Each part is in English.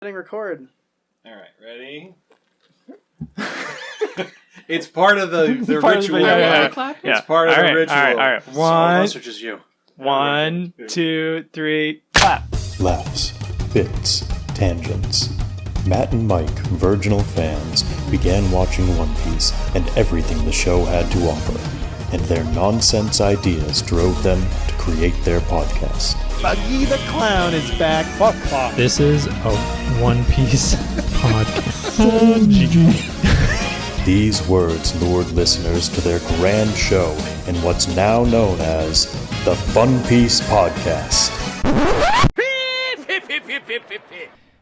Record. All right, ready? It's part of the ritual. It's part of the ritual. All right. One, or just you. 1, 2, 3, clap. Laughs, bits, tangents. Matt and Mike, virginal fans, began watching One Piece and everything the show had to offer, and their nonsense ideas drove them to create their podcast. Buggy the Clown is back. Fuck. This is a One Piece podcast. These words lured listeners to their grand show in what's now known as the Fun Piece Podcast.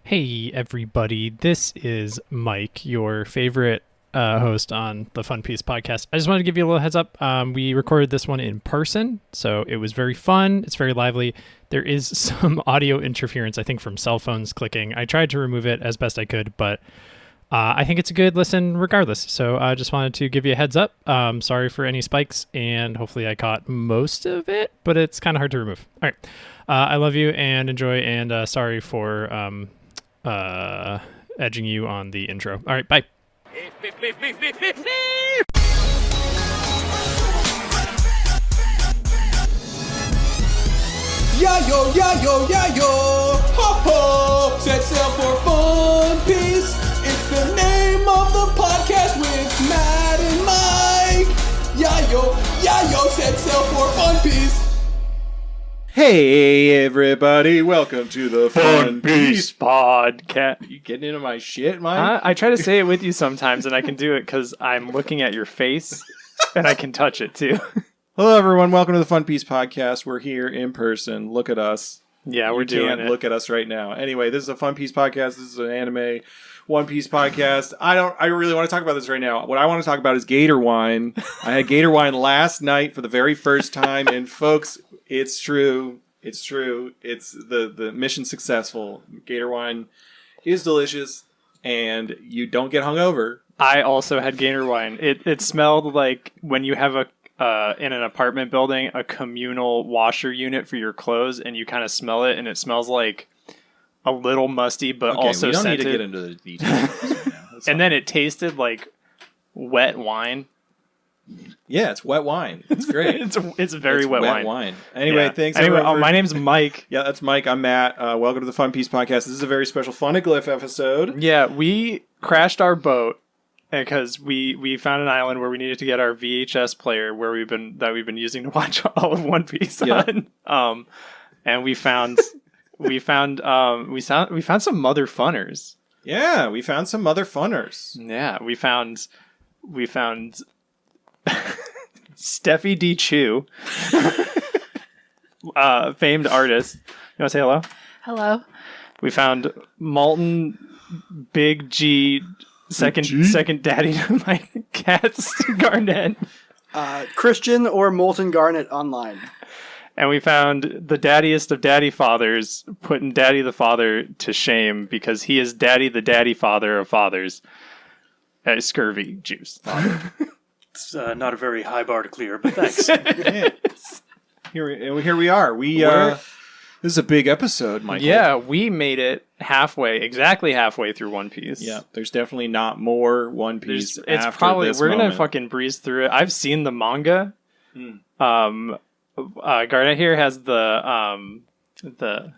Hey everybody, this is Mike, your favorite host on the Fun Piece Podcast. I just wanted to give you a little heads up. We recorded this one in person, so it was very fun. It's very lively. There is some audio interference, I think, from cell phones clicking. I tried to remove it as best I could, but I think it's a good listen regardless. So I just wanted to give you a heads up. Sorry for any spikes, and hopefully I caught most of it, but it's kind of hard to remove. All right. I love you and enjoy, and sorry for edging you on the intro. All right, bye. Yayo, yayo, yayo, ho ho, set sail for Fun Piece. It's the name of the podcast with Matt and Mike. Yayo, yayo, set sail for Fun Piece. Hey everybody, welcome to the Fun Piece Podcast. You getting into my shit, Mike? I try to say it with you sometimes, and I can do it because I'm looking at your face, and I can touch it too. Hello everyone, welcome to the Fun Piece Podcast. We're here in person. Look at us. Yeah, we're doing it. You can't look at us right now. Anyway, this is a Fun Piece Podcast. This is an anime One Piece podcast. I really want to talk about this right now. What I want to talk about is Gator wine. I had Gator wine last night for the very first time, and folks, it's true. It's true. It's the mission successful. Gator wine is delicious, and you don't get hungover. I also had Gator wine. It smelled like when you have in an apartment building, a communal washer unit for your clothes, and you kind of smell it, and it smells like a little musty, but also we don't scented. need to get into the details right now. And then it tasted like wet wine. Yeah, it's wet wine. It's great. it's very wet wine. Anyway, yeah. Thanks. Anyway, my name's Mike. Yeah, that's Mike. I'm Matt. Welcome to the Fun Piece Podcast. This is a very special Funeglyph episode. Yeah, we crashed our boat because we found an island where we needed to get our VHS player where we've been using to watch all of One Piece on. And we found some MotherFunners. Yeah, we found some MotherFunners. Yeah, we found Stephachu, famed artist. You want to say hello? Hello. We found Molten Big G, second daddy to my cat's Garnet. Christian or Molten Garnet online. And we found the daddiest of daddy fathers, putting Daddy the Father to shame because he is Daddy the Daddy Father of fathers. Scurvyjuice. It's not a very high bar to clear, but thanks. Yeah. Here we are. This is a big episode, Michael. Yeah, we made it exactly halfway through One Piece. Yeah, there's definitely not more One Piece. It's after probably this we're moment. gonna fucking breeze through it. I've seen the manga. Garnet here has the Novelization.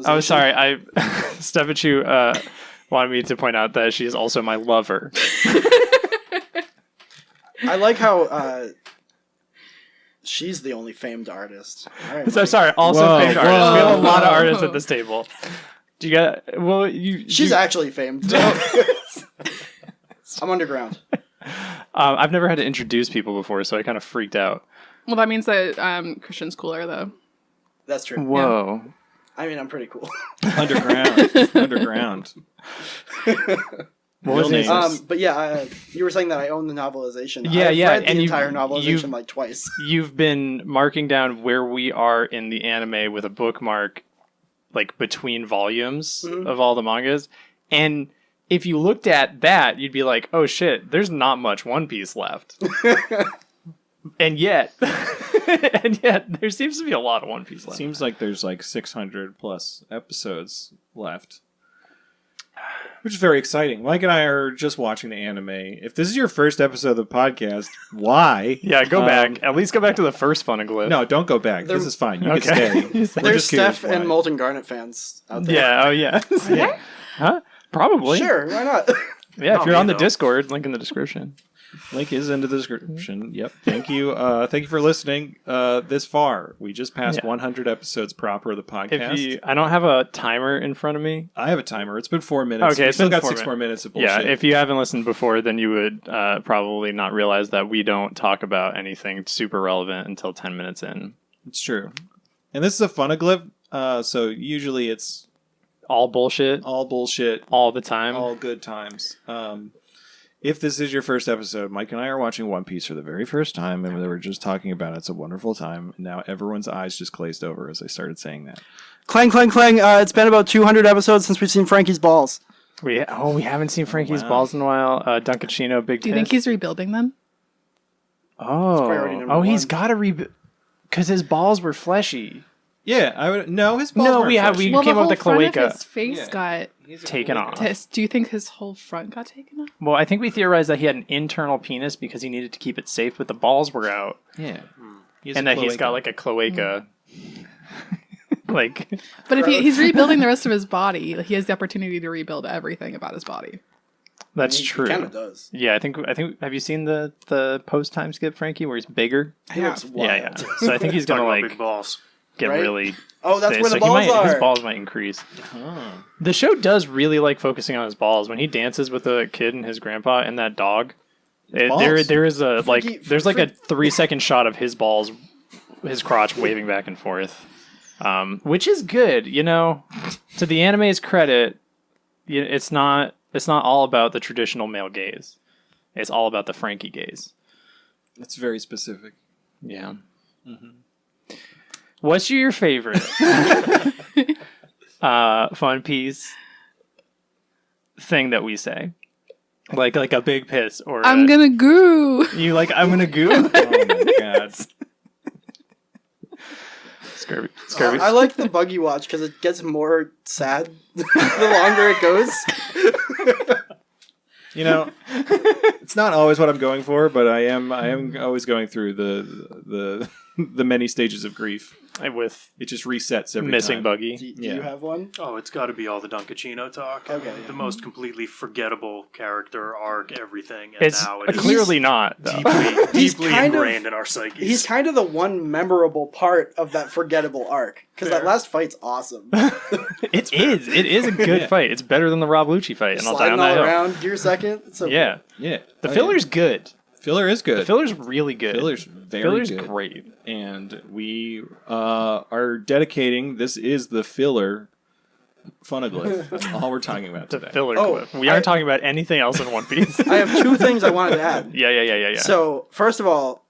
Oh, sorry. Stephachu wanted me to point out that she is also my lover. I like how she's the only famed artist. All right, So sorry, also famed artist. We have a lot of artists at this table. Do you get? Well, she's actually famed. I'm underground. I've never had to introduce people before, so I kind of freaked out. Well, that means that Christian's cooler, though. That's true. Whoa. Yeah. I mean, I'm pretty cool. Underground. What was his? But yeah, you were saying that I own the novelization. Yeah, I've read the and entire novelization like twice. You've been marking down where we are in the anime with a bookmark, like between volumes of all the mangas, and if you looked at that, you'd be like, "Oh shit, there's not much One Piece left." And yet, there seems to be a lot of One Piece left. Seems like there's like 600 plus episodes left. Which is very exciting. Mike and I are just watching the anime. If this is your first episode of the podcast, why? Yeah, go back. At least go back to the first Funeglyph. No, don't go back. This is fine. You can Okay. stay. There's Steph and Molten Garnet fans out there. Yeah. Oh yeah. Yeah. Huh? Probably. Sure, why not? Yeah. If Oh, you're me on the though. Discord, link in the description. Link is in the description. Yep. Thank you. Thank you for listening this far. We just passed Yeah. 100 episodes proper of the podcast. I don't have a timer in front of me. I have a timer. It's been 4 minutes. Okay, We it's still been got 4 6 more minutes of bullshit. Yeah, if you haven't listened before, then you would probably not realize that we don't talk about anything super relevant until 10 minutes in. It's true. And this is a Funeglyph, so usually it's All bullshit, all bullshit, all the time. all good times. If this is your first episode, Mike and I are watching One Piece for the very first time, and we were just talking about it. It's a wonderful time. And now everyone's eyes just glazed over as I started saying that. Clang, clang, clang. It's been about 200 episodes since we've seen Frankie's balls. We haven't seen Frankie's wow. balls in a while. Dunkachino, big. Do you think he's rebuilding them? priority number He's one. got to rebuild because his balls were fleshy. Yeah, I would. No, his balls No, weren't we have- fleshy. we- Well, came the up whole with the front cloaca. of his face Yeah. got. Taken off. Do you think his whole front got taken off? Well, I think we theorized that he had an internal penis because he needed to keep it safe, but the balls were out, Yeah. and that he's got like a cloaca. Like, But if he's rebuilding the rest of his body, he has the opportunity to rebuild everything about his body. that's He true. kind of does. Yeah, I think. Have you seen the post time skip Frankie where he's bigger? He looks wild. Yeah. So I think he's Talking gonna about like big balls. get Right? really. Oh, that's fit. where the So balls are. His balls might increase. The show does really like focusing on his balls when he dances with the kid and his grandpa and that dog. balls. There is a Freaky- there's like a 3-second shot of his balls, his crotch waving back and forth, which is good. You know, to the anime's credit, it's not all about the traditional male gaze. It's all about the Frankie gaze. It's very specific. Yeah. What's your favorite Fun Piece thing that we say? Like a big piss or I'm gonna goo. you like I'm gonna goo? Oh my god. Scurvy. I like the buggy watch because it gets more sad the longer it goes. You know, it's not always what I'm going for, but I am always going through the many stages of grief. With It just resets every missing time. Buggy. Do Yeah. you have one? Oh, it's got to be all the Dunkachino talk. Okay. The most completely forgettable character arc, everything, and It's now it is clearly not. Though. He's deeply kind of- ingrained in our psyches. He's kind of the one memorable part of that forgettable arc because that Fair. last fight's awesome. It is a good Yeah. fight. It's better than the Rob Lucci fight, and I'll die Sliding on all that hill. around, gear second. So Yeah, Yeah. the Oh, filler's good. yeah. Filler is good. The filler's really good. Filler's very Filler's good. great. And we are dedicating, this is the filler Funeglyph. That's all we're talking about The today. filler Oh, clip. We aren't talking about anything else in One Piece. I have two things I wanted to add. Yeah. So first of all,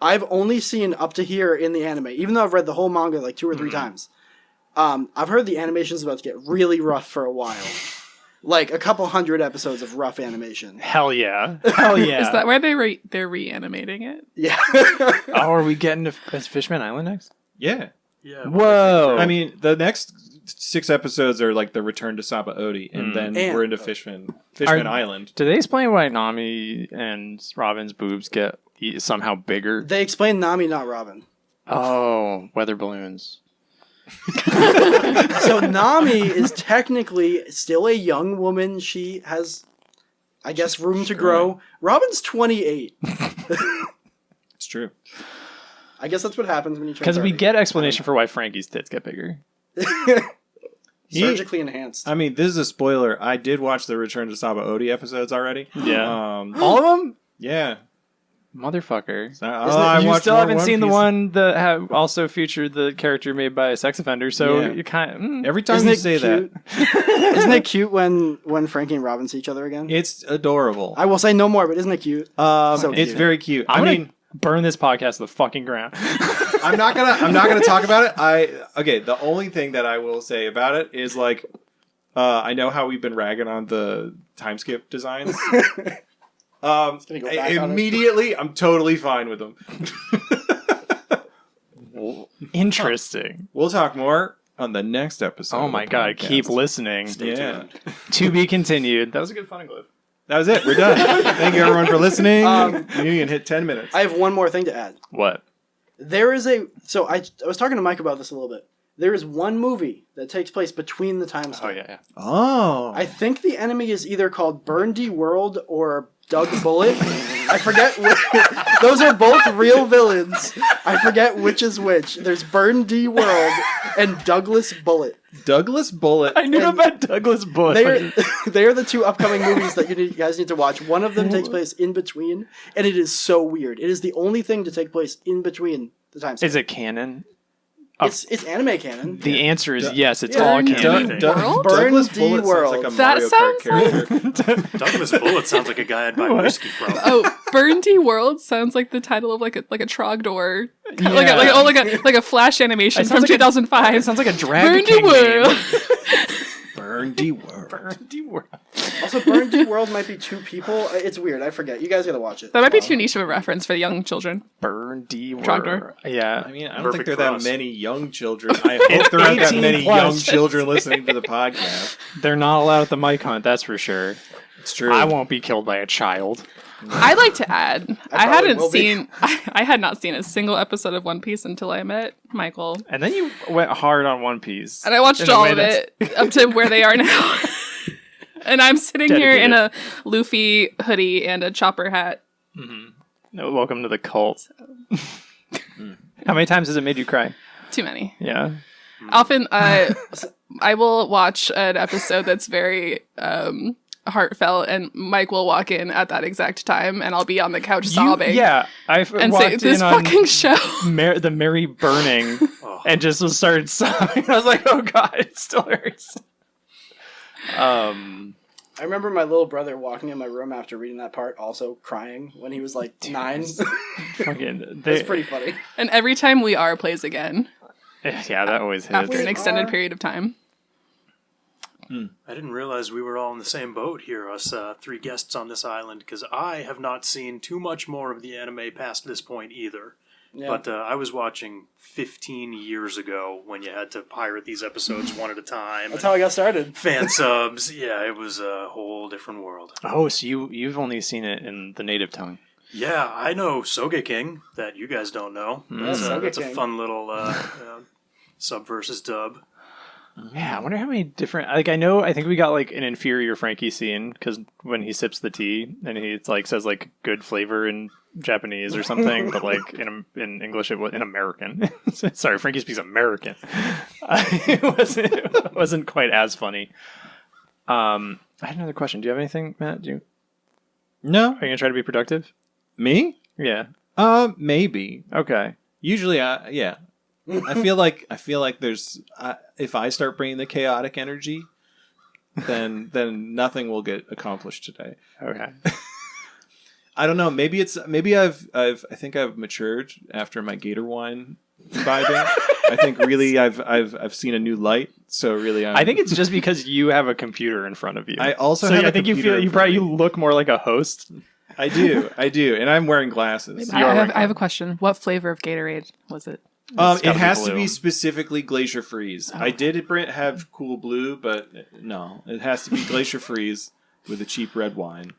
I've only seen up to here in the anime, even though I've read the whole manga like 2 or 3 times. I've heard the animation's about to get really rough for a while. Like a couple hundred episodes of rough animation. Hell yeah. Hell yeah. Is that why they're reanimating it? Yeah. Oh, are we getting to Fishman Island next? Yeah. yeah. Whoa. I mean, the next 6 episodes are like the return to Saba Odi, and then And- we're into Fishman Are- Island. Do they explain why Nami and Robin's boobs get somehow bigger? They explain Nami, not Robin. Oh, weather balloons. So Nami is technically still a young woman. She has, I guess, room to grow. Robin's 28. It's true. I guess that's what happens when you turn Because we 30. get explanation for why Frankie's tits get bigger. Surgically enhanced. I mean, this is a spoiler. I did watch the Return to Saba Odi episodes already. Yeah. All of them? Yeah. Motherfucker. I You watched still more haven't One seen the Piece. one that also featured the character made by a sex offender, so Yeah. you kind of... Every time Isn't you it say cute? that, Isn't it cute when Frankie and Robin see each other again? it's adorable. I will say no more, but isn't it cute? So It's cute. very cute. I'm I gonna mean, burn this podcast to the fucking ground. I'm not gonna talk about it. The only thing that I will say about it is like, I know how we've been ragging on the time skip designs. gonna go back on it. Immediately, I'm totally fine with them. Interesting. We'll talk more. on the next episode. Oh my god, keep listening. Stay tuned. To be continued. That was a good Funeglyph. That was it. We're done. Thank you everyone for listening. You can hit 10 minutes. I have one more thing to add. What? There is so I was talking to Mike about this a little bit. There is one movie that takes place between the time skip. Oh, yeah. Oh. I think the enemy is either called Burn D World or Doug Bullet. I forget. Those are both real villains. I forget which is which. There's Burn D World and Douglas Bullet. Douglas Bullet. I knew about Douglas Bullet. They are the two upcoming movies that you guys need to watch. One of them takes place in between, and it is so weird. It is the only thing to take place in between the time skip. Is it canon? It's anime canon. The answer is yes, it's Burn all D canon. World? Douglas D Bullet World. sounds like a That Mario sounds Kart character. Douglas Bullet sounds like a guy I'd buy whiskey from. Oh, Burn D World sounds like the title of like a Trogdor, Yeah. like a Flash animation It from sounds like 2005. It sounds like a Dragon Burn D King World. name. Burn D World. Burn D World. Also, Burn D World might be two people. It's weird. I forget. You guys gotta watch it. That might be too niche of a reference for the young children. Burn D World. Trogdor. Yeah. I mean, I don't Perfect think there are for that us. many young children. I hope there aren't that 18 many plus. young children listening to the podcast. They're not allowed at the mic hunt, that's for sure. It's true. I won't be killed by a child. I'd like to add, I probably hadn't will be. seen, I had not seen a single episode of One Piece until I met Michael, And then you went hard on One Piece. and I watched In a all way of it up to where they are now. And I'm sitting here in a Luffy hoodie and a chopper hat. No, welcome to the cult. How many times has it made you cry? Too many. Yeah. Often, I will watch an episode that's very heartfelt, and Mike will walk in at that exact time, and I'll be on the couch sobbing. Yeah. I And walked say, this in on fucking show. the Mary burning Oh. and just started sobbing. I was like, oh god, it still hurts. I remember my little brother walking in my room after reading that part, also crying when he was like 9. Fucking, That's pretty funny. And every time We Are plays again yeah, that always hits. after an extended Are- period of time. I didn't realize we were all in the same boat here, us three guests on this island, because I have not seen too much more of the anime past this point either. Yeah. But I was watching 15 years ago when you had to pirate these episodes one at a time. That's how I got started. Fan subs. Yeah, it was a whole different world. Oh, so you've only seen it in the native tongue. Yeah, I know Soge King that you guys don't know. That's, Soge that's a King. fun little sub versus dub. Yeah, I wonder how many different. Like, I think we got like an inferior Frankie scene because when he sips the tea and he like says like good flavor in Japanese or something, but like in English it was in American. Sorry, Frankie speaks American. It wasn't quite as funny. I had another question. Do you have anything, Matt? No. Are you gonna try to be productive? Me? Yeah. Maybe. Okay. Usually, yeah. I feel like there's if I start bringing the chaotic energy, then nothing will get accomplished today. Okay. I don't know. Maybe I think I've matured after my gator wine vibing. I think really I've seen a new light. So really, I think it's just because you have a computer in front of you. I also so have I a think you computer feel in you front probably of me. look more like a host. I do, and I'm wearing glasses. I have a question. What flavor of Gatorade was it? It gotta be has to blue. be specifically Glacier Freeze. I did have Cool Blue, but no, it has to be Glacier Freeze with a cheap red wine.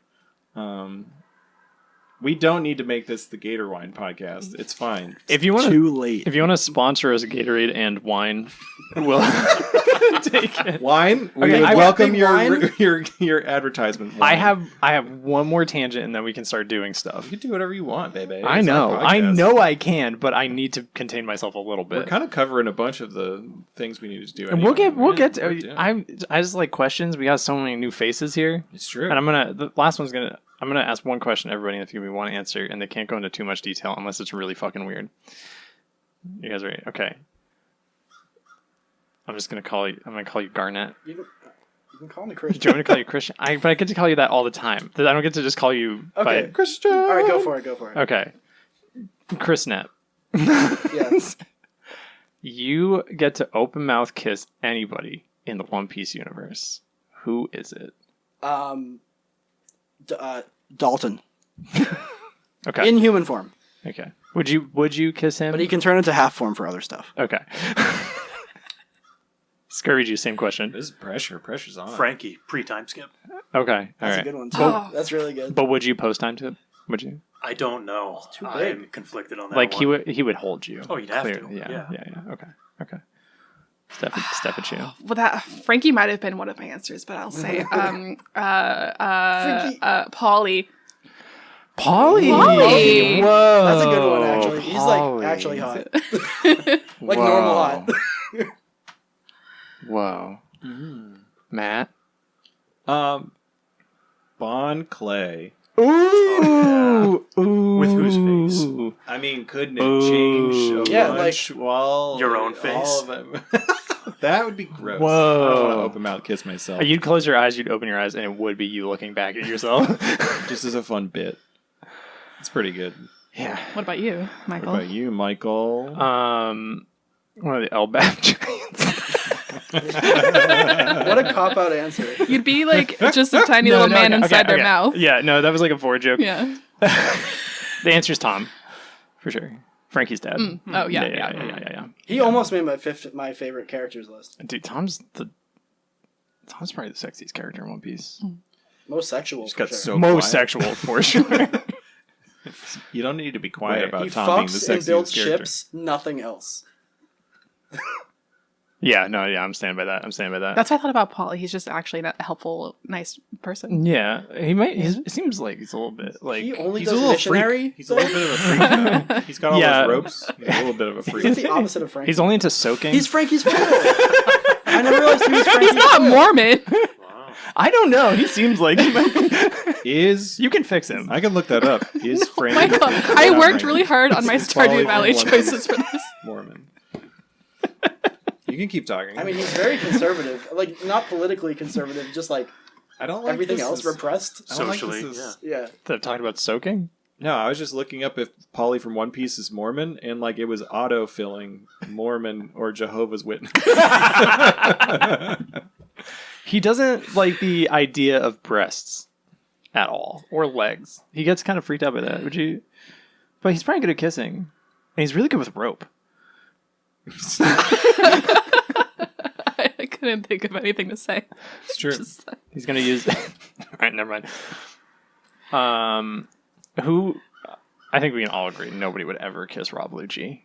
We don't need to make this the Gator Wine podcast. It's fine. If you want Too late. If you want to sponsor us Gatorade and wine, we'll take it. Wine, we Okay, would I welcome think wine- your advertisement. I Wine. have one more tangent and then we can start doing stuff. You can do whatever you want, baby. I It's know. our I podcast. know I can, but I need to contain myself a little We're bit. kind of covering a bunch of the things we need to do. And we'll anyway. get Yeah. to, I just like questions. We got so many new faces here. It's true. And the last one's I'm gonna ask one question to everybody if you want to answer, and they can't go into too much detail unless it's really fucking weird. You guys ready? Okay. I'm gonna call you Garnet. You can call me Do Christian. you want me to call you Christian? But I get to call you that all the time. I don't get to just call you Okay. by Christian. All right, go for it. Okay. Chris Net. Yes. You get to open mouth kiss anybody in the One Piece universe. Who is it? Dalton. Okay. In human form. Okay. Would you kiss him? But he can turn into half form for other stuff. Okay. Scurvyjuice, same question. This is pressure. Pressure's on. Frankie, pre-time-skip. Okay, all That's right. a good one too. Oh. That's really good. But would you post time to? Would you? I don't know. too I'm big. conflicted on that Like one. he would hold you. Oh, you'd have to. Clearly. Yeah. Yeah. Okay. Stephachu. Well, that Frankie might have been one of my answers, but I'll say Polly. Polly. Polly. Whoa. That's a good one, actually. He's Polly. like actually hot, like normal hot. Whoa. Matt. Bon Clay. Ooh. Ooh. With whose face? I mean, couldn't it change a Yeah, bunch while Your own face? all of them? That would be gross. Whoa. I don't want to open mouth kiss myself. You'd close your eyes, you'd open your eyes, and it would be you looking back at yourself. Just as a fun bit. It's pretty good. Yeah. What about you, What Michael? about you, Michael? One of the Elbap giants. What a cop out answer. You'd be like just a tiny little man inside their mouth. Yeah, no, that was like a forward joke. Yeah. The answer's Tom, for sure. Frankie's dad. Oh yeah. Yeah. He almost made my favorite characters list. Dude, Tom's probably the sexiest character in One Piece. Most sexual. Just For got sure. so Most quiet. sexual for sure. You don't need to be quiet Wait, about He Tom being the fucks and builds sexiest character. ships. Nothing else. Yeah, I'm standing by that. That's what I thought about Polly. He's just actually a helpful, nice person. Yeah, it seems like he's a little bit like He only He's a does little missionary. freak. He's a little bit of a freak, though. He's got all Yeah. those ropes. He's a little bit of a freak. He's the opposite of Frankie. he's only into soaking. He's Frankie's fool. I never realized he was Frankie's He's not fool. Mormon. Wow. I don't know. He seems like he might be. Is You can fix him. I can look that up. Is Frank Michael, I worked really hard on my Is Polly Stardew from Valley One choices Piece for this. Mormon? You can keep talking. I mean, he's very conservative. Like, not politically conservative, just like I don't like everything this else is- repressed. I don't like Socially, this is- Yeah. They're talking about soaking. No, I was just looking up if Polly from One Piece is Mormon, and like it was auto-filling Mormon or Jehovah's Witness. He doesn't like the idea of breasts at all or legs. He gets kind of freaked out by that. Would you? But he's probably good at kissing, and he's really good with rope. I couldn't think of anything to say. It's true. Just- He's gonna use. All right, never mind. Who? I think we can all agree nobody would ever kiss Rob Lucci.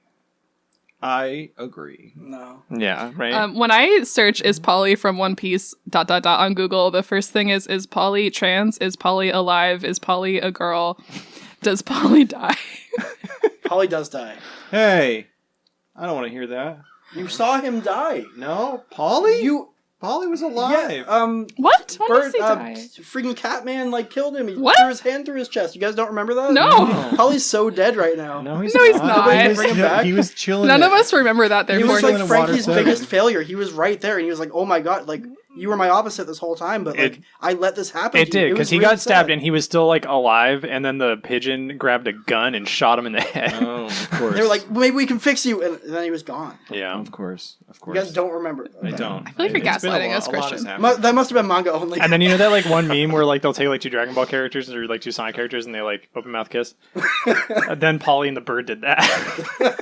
I agree. No. Yeah, right. When I search "is Polly from One Piece?" ... on Google, the first thing is Polly trans? Is Polly alive? Is Polly a girl? Does Polly die? Polly does die. Hey, I don't want to hear that. You saw him die. No, Polly. You. Polly was Yeah. alive. What? When does Bird, he die? freaking Catman like killed him. He What? threw his hand through his chest. You guys don't remember that? No. Polly's so dead right now. No, he's No, he's not. not. Nobody can bring him back. He was chilling. None at- of us remember that. He Therefore, was chilling like in Water Frankie's 7. biggest failure. He was right there, and he was like, "Oh my god, like you were my opposite this whole time, but like I let this happen." it to you." did because was he really got stabbed sad. and he was still like alive, and then the pigeon grabbed a gun and shot him in the head. Oh, of course. They were like, "Maybe we can fix you," and then he was gone. Yeah. of course. You guys don't remember. I don't. I feel like you're It's been a gaslighting lot- us, a lot has Christian. happened. That must have been manga only. And then you know that like one meme where like they'll take like two Dragon Ball characters or like two Sonic characters and they like open mouth kiss. And then Polly and the bird did that.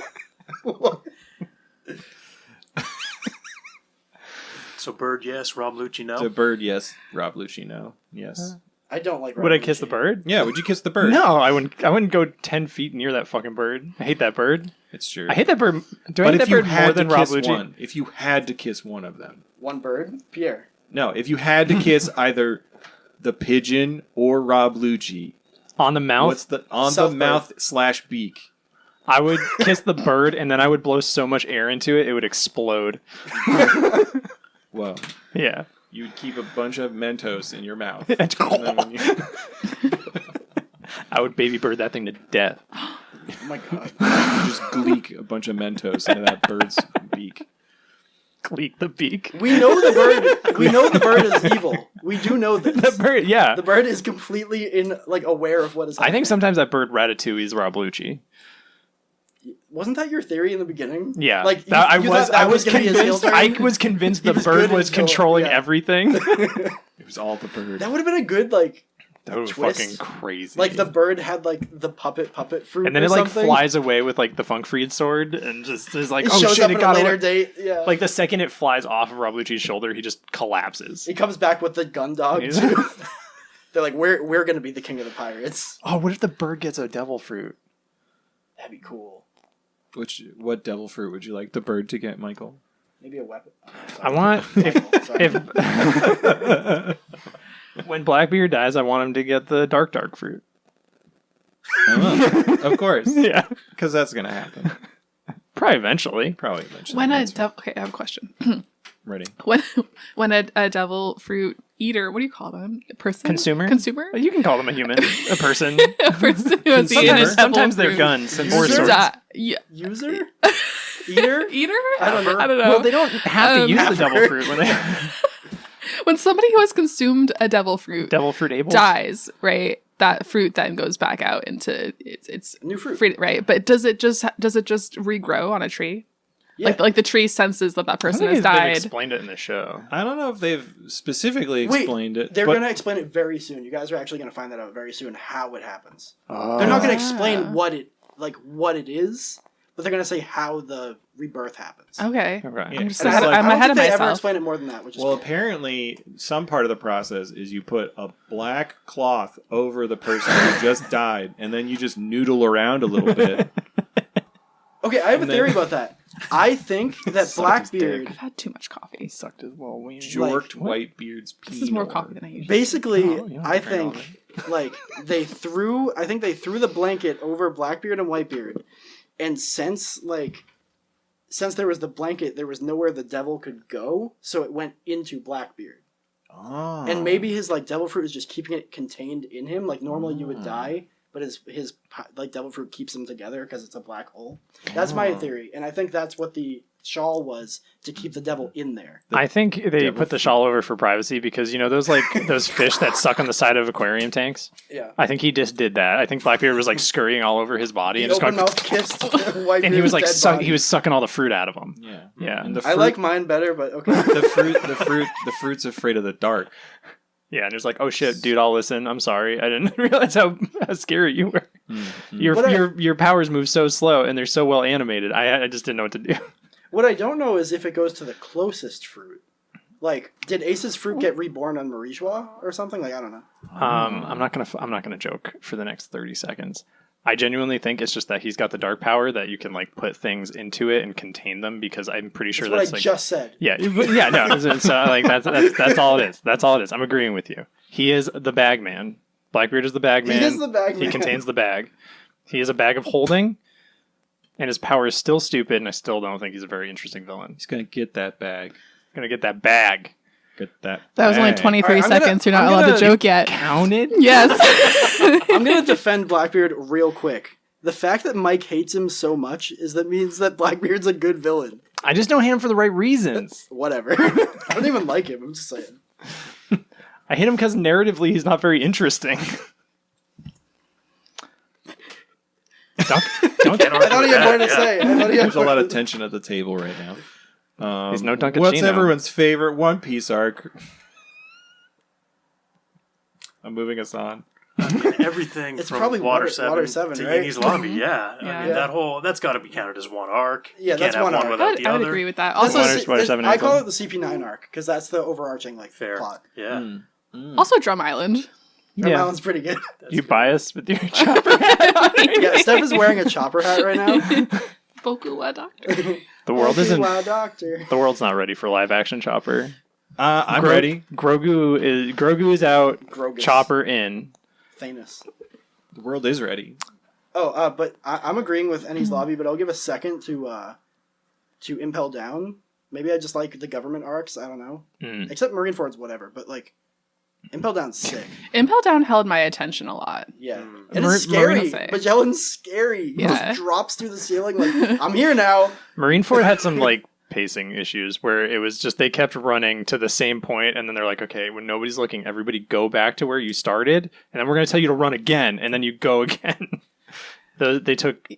So Bird, yes. Rob Lucci, no. The bird, yes. Rob Lucci, no. Yes. I don't like. Would I Robert kiss the Lucci. bird? Yeah, would you kiss the bird? No, I wouldn't go 10 feet near that fucking bird. I hate that bird. It's true. I hate that bird. Do I But hate if that you bird more had to than Rob kiss Lucci? one, if you had to kiss one of them, One bird, Pierre. no, if you had to kiss either the pigeon or Rob Lucci, On the mouth, what's the on South the mouth / beak? I would kiss the bird and then I would blow so much air into it, it would explode. Whoa. Yeah. You would keep a bunch of Mentos in your mouth. And And then when you- I would baby bird that thing to death. Oh my god. you just gleek a bunch of Mentos into that bird's beak. Cleat the beak. We know the bird. We know the bird is evil. We do know this. The bird, yeah. The bird is completely aware of what is I happening. think sometimes that bird Ratatouille is Rob Lucci. Wasn't that your theory in the beginning? Yeah, Like That- you thought that I was gonna be his heel convinced. turn? I was convinced He the was bird good was until- controlling yeah. everything. It was all the bird. That would have been a good That was twist. fucking crazy. Like the bird had like the puppet fruit, and then or it like something. flies away with like the Funkfried sword, and just is like, It oh shows shit, up it at got a later away. date. Yeah, Like the second it flies off of Rob Lucci's shoulder, he just collapses. he comes back with the gun dog He's- too. They're like, we're gonna be the king of the pirates. Oh, what if the bird gets a devil fruit? That'd be cool. What devil fruit would you like the bird to get, Michael? Maybe a weapon. Oh, I sorry. want Sorry. if when Blackbeard dies, I want him to get the dark fruit. Of course. Yeah, Because that's going to happen. probably eventually. Probably eventually. When a That's devil, okay, I have a question. ready. When a devil fruit eater, what do you call them? A person? Consumer? Consumer? You can call them a human, a person. A person who has eaten a devil Sometimes they're fruit. guns and User? swords. Yeah. User? Eater? Eater? I don't know. I don't know. Well, they don't have to use the Never. devil fruit when they When somebody who has consumed a devil fruit devil fruit able. dies, right? That fruit then goes back out into it's New fruit. free, right? But does it just regrow on a tree? Yeah. Like the tree senses that I person think has they've died. explained it in the show. I don't know if they've specifically Wait, explained it. They're but gonna explain it very soon. You guys are actually gonna find that out very soon how it happens. They're not gonna explain what it is, but they're gonna say how the rebirth happens. Okay. Okay. Yeah. I'm just And it's ahead, like- I'm I don't ahead of think they ever myself. explain it more than that, which is Well, cool. apparently, some part of the process is you put a black cloth over the person who just died, and then you just noodle around a little bit. Okay, I have a and then- theory about that. I think that Sucked his Blackbeard I've had too much coffee. Sucked his little wing. Jorked Whitebeard's This is more penile. coffee than I usually. basically Oh, yeah, I very well think like they threw the blanket over Blackbeard and Whitebeard, and since there was the blanket, there was nowhere the devil could go, so it went into Blackbeard. Oh. And maybe his devil fruit is just keeping it contained in him. Like normally you would die, but his devil fruit keeps them together because it's a black hole. That's my theory, and I think that's what the shawl was, to keep the devil in there. I think they put the shawl over for privacy because those those fish that suck on the side of aquarium tanks. Yeah. I think he just did that. I think Blackbeard was scurrying all over his body He and just open going, mouth kissed Whitebeard's and he was dead body. he was sucking all the fruit out of him. Yeah. Yeah. And the I fruit, like mine better, but okay. the fruit's afraid of the dark. Yeah, and it's like, oh shit, dude, I'll listen. I'm sorry, I didn't realize how scary you were. Mm-hmm. Your powers move so slow and they're so well animated. I just didn't know what to do. What I don't know is if it goes to the closest fruit. Like, did Ace's fruit get reborn on Marijois or something? Like, I don't know. I'm not gonna joke for the next 30 seconds. I genuinely think it's just that he's got the dark power that you can put things into it and contain them, because I'm pretty sure That's what that's I just said. yeah, no, that's all it is. That's all it is. I'm agreeing with you. He is the bag man. Blackbeard is the bag man. He is the bag He man. contains the bag. He is a bag of holding, and his power is still stupid, and I still don't think he's a very interesting villain. He's gonna get that bag. Gonna get that bag. Get that. That was only bag. 23 All right, I'm gonna- seconds. You're not I'm allowed gonna- to joke yet. Counted? Yes. I'm going to defend Blackbeard real quick. The fact that Mike hates him so much means that Blackbeard's a good villain. I just don't hate him for the right reasons. Whatever. I don't even like him. I'm just saying. I hate him because narratively he's not very interesting. don't get I don't even have more to say. I don't even There's a have lot more of to- tension at the table right now. He's no Dunkachino. What's everyone's favorite One Piece arc? I'm moving us on. Everything It's from probably Water Water 7 7, to right? Yingy's Lobby, yeah. I mean, Yeah. that's got to be counted as one arc. Yeah, You that's can't have one arc. without the I would other. agree with that. That's Also, the- Water 7 I is call one. it the CP9 arc because that's the overarching Fair. plot. Yeah. also Drum Island. Drum Yeah. Island's pretty good. You biased with your chopper head on it? Yeah, Steph is wearing a chopper hat right now. Boku wa Doctor. The world Okay, isn't. wow, doctor. The world's not ready for live action Chopper. I'm ready. Grogu is out. Grogus. Chopper in. Thanos. The world is ready. Oh, but I'm agreeing with Ennie's Lobby, but I'll give a second to Impel Down. Maybe I just like the government arcs. I don't know. Except Marineford's whatever, but Impel Down's sick. Impel Down held my attention a lot. Yeah, Mm. it is scary. Marine- Magellan's scary. He Yeah. just drops through the ceiling like, I'm here now. Marineford had some pacing issues where it was just they kept running to the same point, and then they're like, okay, when nobody's looking, everybody go back to where you started, and then we're going to tell you to run again, and then you go again. They took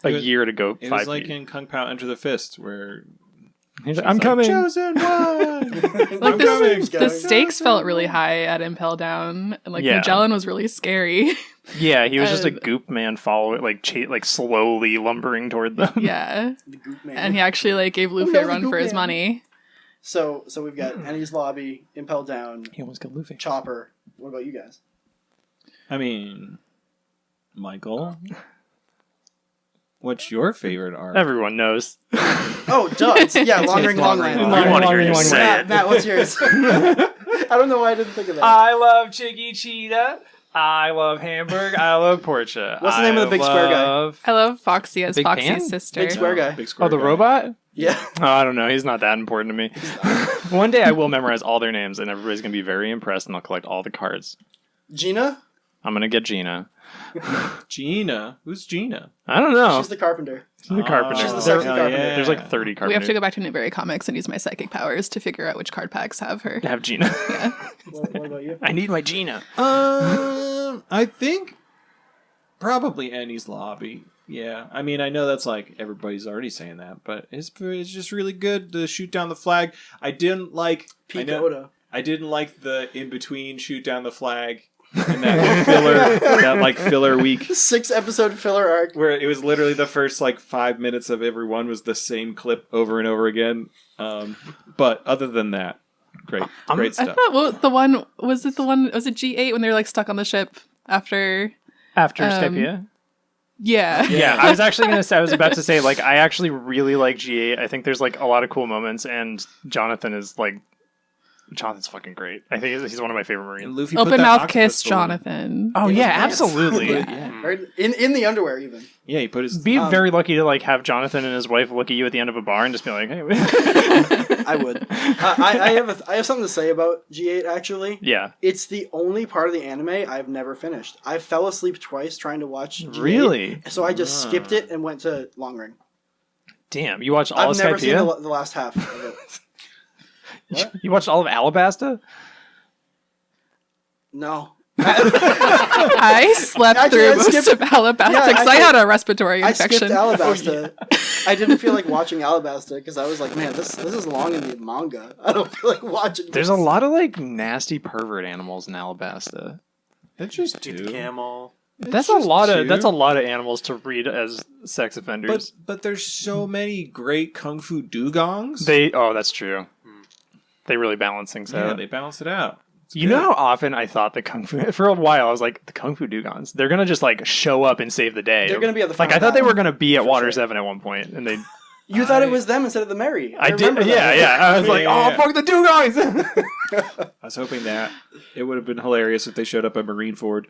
a year to go It 5 was like feet. in Kung Pao Enter the Fist, where He's like, I'm coming. Chosen one. Like I'm coming. the stakes felt really high at Impel Down, and like Magellan was really scary. Yeah, he was just a goop man following, like slowly lumbering toward them. Yeah, The goop man. and he actually like gave Luffy no, a the run goop for his man. money. So we've got Ennie's Lobby, Impel Down, He almost got Luffy. Chopper. What about you guys? I mean, Michael, what's your favorite arc? Everyone knows. Oh, duh. Long Ring, Long Ring. You want to hear you say Matt, it. Matt, what's yours? I don't know why I didn't think of that. I love Chicky Cheetah. I love Hamburg. I love Portia. What's the name of the big square guy? I love Foxy as Big Foxy's Pan? sister. Big square guy. Big square Oh, the guy. robot? Yeah. Oh, I don't know. He's not that important to me. One day I will memorize all their names, and everybody's going to be very impressed, and I'll collect all the cards. Gina? I'm going to get Gina. Gina. Who's Gina? I don't know. She's the carpenter. She's the carpenter. She's the There- sexy carpenter. There's like 30 carpenters. We have to go back to Newberry Comics and use my psychic powers to figure out which card packs have her. have Gina. Yeah. What about you? I need my Gina. I think probably Annie's Lobby. Yeah, I mean, I know that's like everybody's already saying that, but it's just really good to shoot down the flag. I didn't like Pete I know- Oda. I didn't like the in between shoot down the flag and that filler, that like filler week 6-episode filler arc. where it was literally the first like 5 minutes of every one was the same clip over and over again. But other than that, great I stuff. thought was it G8 when they were like stuck on the ship after After Scipia. Yeah. Yeah, I was actually going to say, I was about to say, like, I actually really like G8. I think there's, like, a lot of cool moments, and Jonathan's fucking great. I think he's one of my favorite And Marines. Luffy put Open that mouth octopus kiss balloon. Jonathan. Oh, yeah, Yes. absolutely. Yeah. Right? In the underwear, even. Yeah, he put his. Be very lucky to, like, have Jonathan and his wife look at you at the end of a bar and just be like, hey. I would. I have something to say about G8, actually. Yeah. It's the only part of the anime I've never finished. I fell asleep twice trying to watch G8. Really? So I just skipped it and went to Long Ring. Damn, you watched all I've of never seen Skypiea? the last half of it. You watched all of Alabasta? No. I slept Actually, through I most skipped- of Alabasta Yeah, because I had a respiratory I skipped infection. Alabasta. I didn't feel like watching Alabasta because I was like, man, this is long in the manga. I don't feel like watching There's this. a lot of, like, nasty pervert animals in Alabasta. That's just Dude, two. the camel. That's a lot of animals to read as sex offenders. But there's so many great kung fu dugongs. That's true. They really balance things yeah, out. they balance it out. It's You good. know how often I thought the Kung Fu... For a while, I was like, the Kung Fu Dugons, they're going to just, like, show up and save the day. They're gonna be at the Like, I final thought they battle. were going to be at For Water sure. 7 at one point, and they... You thought it was them instead of the Mary. I did, remember that. yeah. I was like, Yeah. oh, fuck the Dugons! I was hoping that it would have been hilarious if they showed up at Marineford.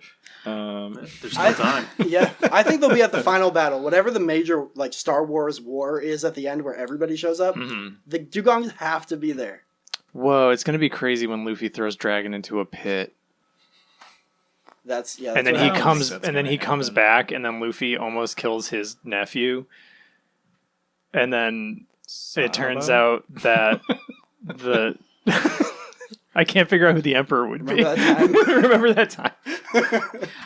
There's no time. Yeah, I think they'll be at the final battle. Whatever the major like Star Wars war is at the end, where everybody shows up. Mhm. The Dugongs have to be there. Whoa, it's going to be crazy when Luffy throws Dragon into a pit. That's yeah. And then that's he what I don't comes think that's and then gonna he comes happen. back, and then Luffy almost kills his nephew. And then it turns out that the I can't figure out who the emperor would be. Remember that time? Remember that time?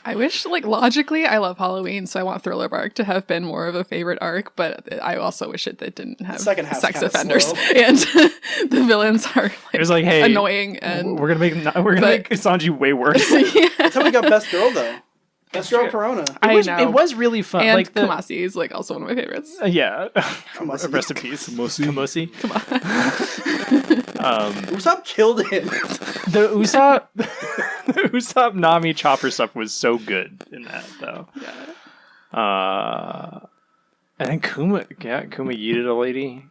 I wish, like, logically, I love Halloween, so I want Thriller Bark to have been more of a favorite arc, but I also wish it that didn't have second half's sex kinda offenders. slow. And the villains are, It was like, hey, annoying and... we're gonna make Sanji way worse. yeah. That's how we got Best Girl though. Best Girl Corona. I know. It was really fun. And like the, Kamasi is, like, also one of my favorites. yeah. Kamasi. Rest in peace, Kamosi. Usopp killed him. The Usopp Nami Chopper stuff was so good in that though. Yeah. And then Kuma yeeted a lady.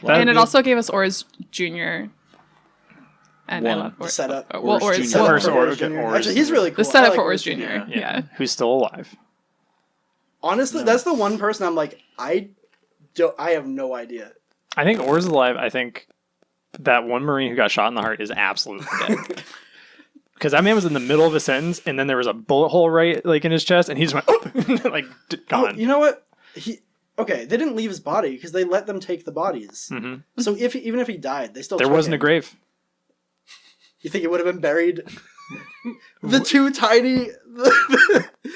And it also gave us Oars Jr. And I One. love Oars. Setup. Well, Oars Oars. Jr. Setup First for Oars Jr. Oars. Actually, he's really cool. The setup I for like Oars Jr. Jr. Yeah. Who's still alive. Honestly, that's the one person I'm like, I have no idea. I think Oars is alive. I think that one Marine who got shot in the heart is absolutely dead. Because that man was in the middle of a sentence, and then there was a bullet hole right like in his chest, and he just went like Oh, gone. you know what? They didn't leave his body because they let them take the bodies. Mhm. So even if he died, they still There took wasn't a him. grave. You think it would have been buried? The two tiny.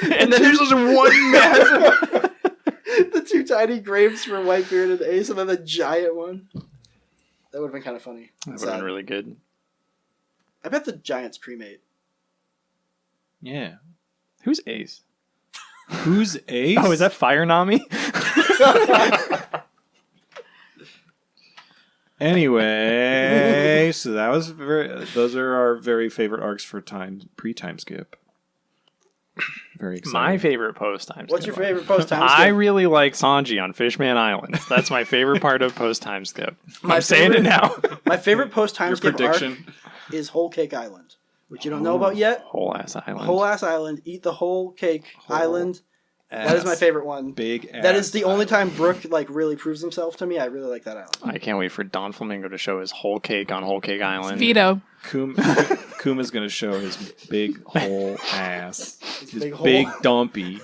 And then there's just one massive. The 2 tiny grapes for Whitebeard and Ace, and then the giant one. That would have been kind of funny. That would have been really good. I bet the giant's cremate. Yeah. Who's Ace? Who's Ace? Oh, is that Fire Nami? Anyway, so that was those are our very favorite arcs for pre-time skip. Very exciting. My favorite post-time skip. What's your favorite post-time skip? I really like Sanji on Fishman Island. That's my favorite part of post-time skip. My I'm saying it now. My favorite post-time Your skip prediction. arc is Whole Cake Island, which you don't know about yet. Whole ass island. Whole ass island. Eat the whole cake island. That is my favorite one. Big ass That is the only island. time Brook like really proves himself to me. I really like that island. I can't wait for Don Flamingo to show his whole cake on Whole Cake Island. Veto. Kuma's gonna show his big whole ass. His big big hole. dumpy.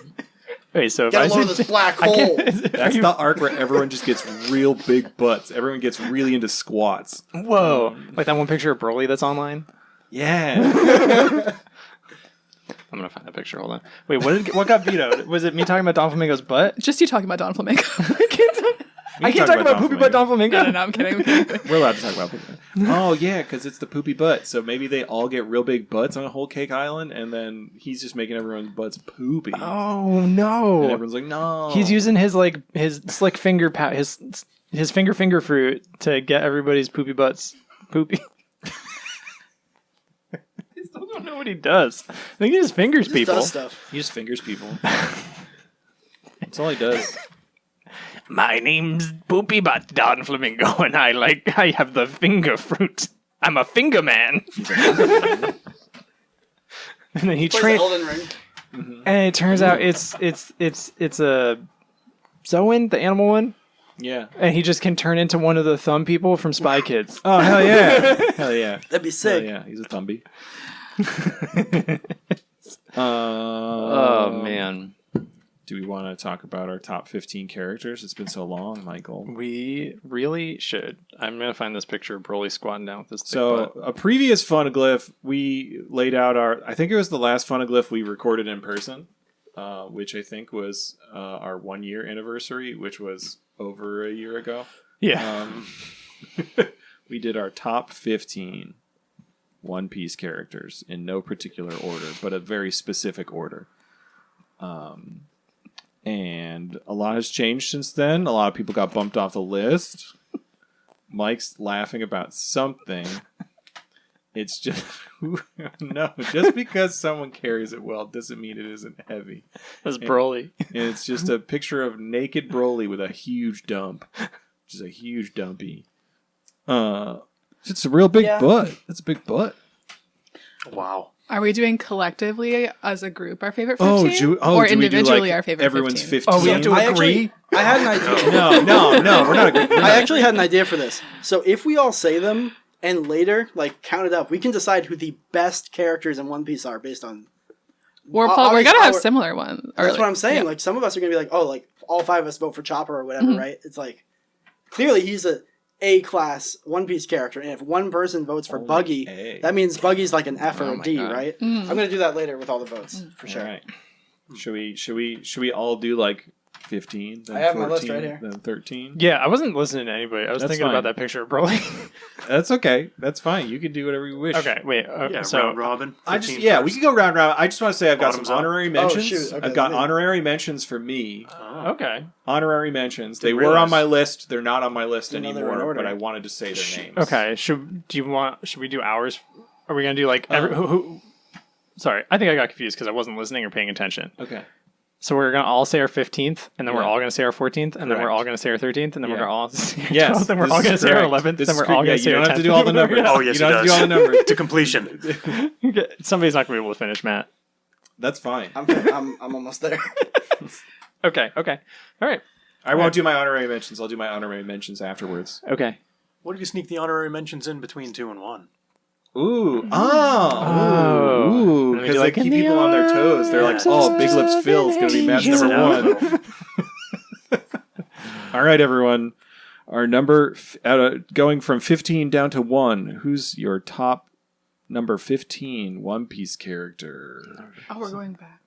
Wait, so if Get I a load of said- this black I hole. can't- That's the arc where everyone just gets real big butts. Everyone gets really into squats. Whoa! Like that one picture of Broly that's online. Yeah. I'm gonna find that picture. Hold on. Wait, what got vetoed? Was it me talking about Don Flamingo's butt? Just you talking about Don Flamingo. I can't talk about poopy butt Don Flamingo. No, I'm kidding. We're allowed to talk about poopy. Oh yeah, because it's the poopy butt. So maybe they all get real big butts on a Whole Cake Island, and then he's just making everyone's butts poopy. Oh And no! everyone's like, no. He's using his slick finger his finger fruit to get everybody's poopy butts poopy. I still don't know what he does. I think he just fingers Just people. does stuff. He just fingers people. That's all he does. My name's Poopy Butt Don Flamingo, and I have the finger fruit. I'm a finger man. And then he Plays trains, Elden Ring. and it turns out it's a Zoan, the animal one, Yeah. and he just can turn into one of the thumb people from Spy Kids. Oh hell yeah. Hell yeah. That'd be Hell sick. yeah. He's a Thumby. Oh man, Do we want to talk about our top 15 characters? It's been so long, Michael. we really should. I'm gonna find this picture of Broly squatting down with this. So a previous Funeglyph, we laid out I think it was the last Funeglyph we recorded in person, which I think was our 1 year anniversary, which was over a year ago. yeah. We did our top 15 One Piece characters in no particular order, but a very specific order. And a lot has changed since then. A lot of people got bumped off the list. Mike's laughing about something. It's just no. Just because someone carries it well doesn't mean it isn't heavy. That's Broly. And it's just a picture of naked Broly with a huge dump, which is a huge dumpy. It's a real big butt. It's a big butt. Wow. Are we doing collectively as a group our favorite 15? do we or do, individually like, our favorite everyone's 15? 15? Oh, we have to agree. I had an idea. No, we're not agreeing. I actually had an idea for this. So if we all say them and later like count it up, we can decide who the best characters in One Piece are based on. We're Obviously, going to have our- similar ones. Or That's what I'm saying. yeah. Like some of us are gonna be like, oh, like all 5 of us vote for Chopper or whatever, Mhm. right? It's like clearly he's a class One Piece character, and if one person votes for Only Buggy, A. that means Buggy's like an F or Oh a my D, God. right? Mm. I'm gonna do that later with all the votes for sure. All right. Should we all do like 15? Then I have my 14, list right here. Then 13. Yeah, I wasn't listening to anybody. I was That's thinking fine. about that picture of Broly. That's okay. That's fine. You can do whatever you wish. Okay, wait. Yeah, So round robin. I just 15 we first. can go round robin. I just want to say I've got Bottoms some up. honorary mentions. shoot. Okay, I've got let me- honorary mentions for me. Oh. okay, Honorary mentions. They Didn't were on realize. my list. They're not on my list Didn't know they were in anymore. order. But I wanted to say their names. okay. Should we do ours? Are we gonna do like every? Uh. Who? Sorry, I think I got confused because I wasn't listening or paying attention. Okay. So we're gonna all say our 15th, and then we're Yeah. all gonna say our 14th, and then we're Correct. all gonna say our 13th, and then we're Yeah. gonna all say our Yes. 12th, then we're this all is gonna say our correct. 11th, This then is we're correct. all gonna Yeah, say you our don't have 10th. to do all the numbers. Oh, yes, you don't he have to do does. all the numbers. To completion. Somebody's not gonna be able to finish, Matt. That's fine. I'm almost there. Okay. All right. I won't do my honorary mentions. I'll do my honorary mentions afterwards. Okay. What if you sneak the honorary mentions in between 2 and 1? Ooh. Oh. Ooh. Let me Because do they like, keep in the people on their toes. They're like, arms oh, Big of Lips Phil's going to be Matt's number angels. one. All right, everyone. Our number, going from 15 down to 1. Who's your top number 15 One Piece character? Oh, we're going back.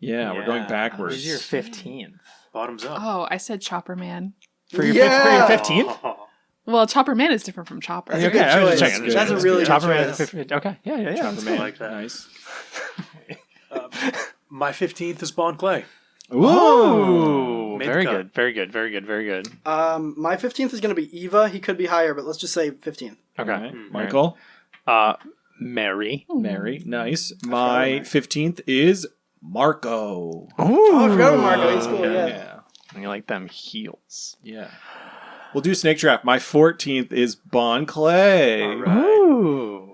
Yeah, we're going backwards. Who's your 15th? Bottoms up. Oh, I said Chopper Man. For your, Yeah. for your 15th? Well, Chopper Man is different from Chopper. That's a good I was choice. just checking. That's a really good Chopper Man. choice. Okay, yeah. That's I cool. like that. Nice. My 15th is Bon Clay. Ooh, Made the very cut. good, very good, very good, very good. My 15th is going to be Eva. He could be higher, but let's just say 15th. Okay, All right. Michael, Mary. Mary, nice. My 15th is Marco. Oh, I forgot about Marco. He's cool, yeah. Yeah. You like them heels? Yeah. We'll do Snake Draft. My 14th is Bon Clay. All right. Ooh.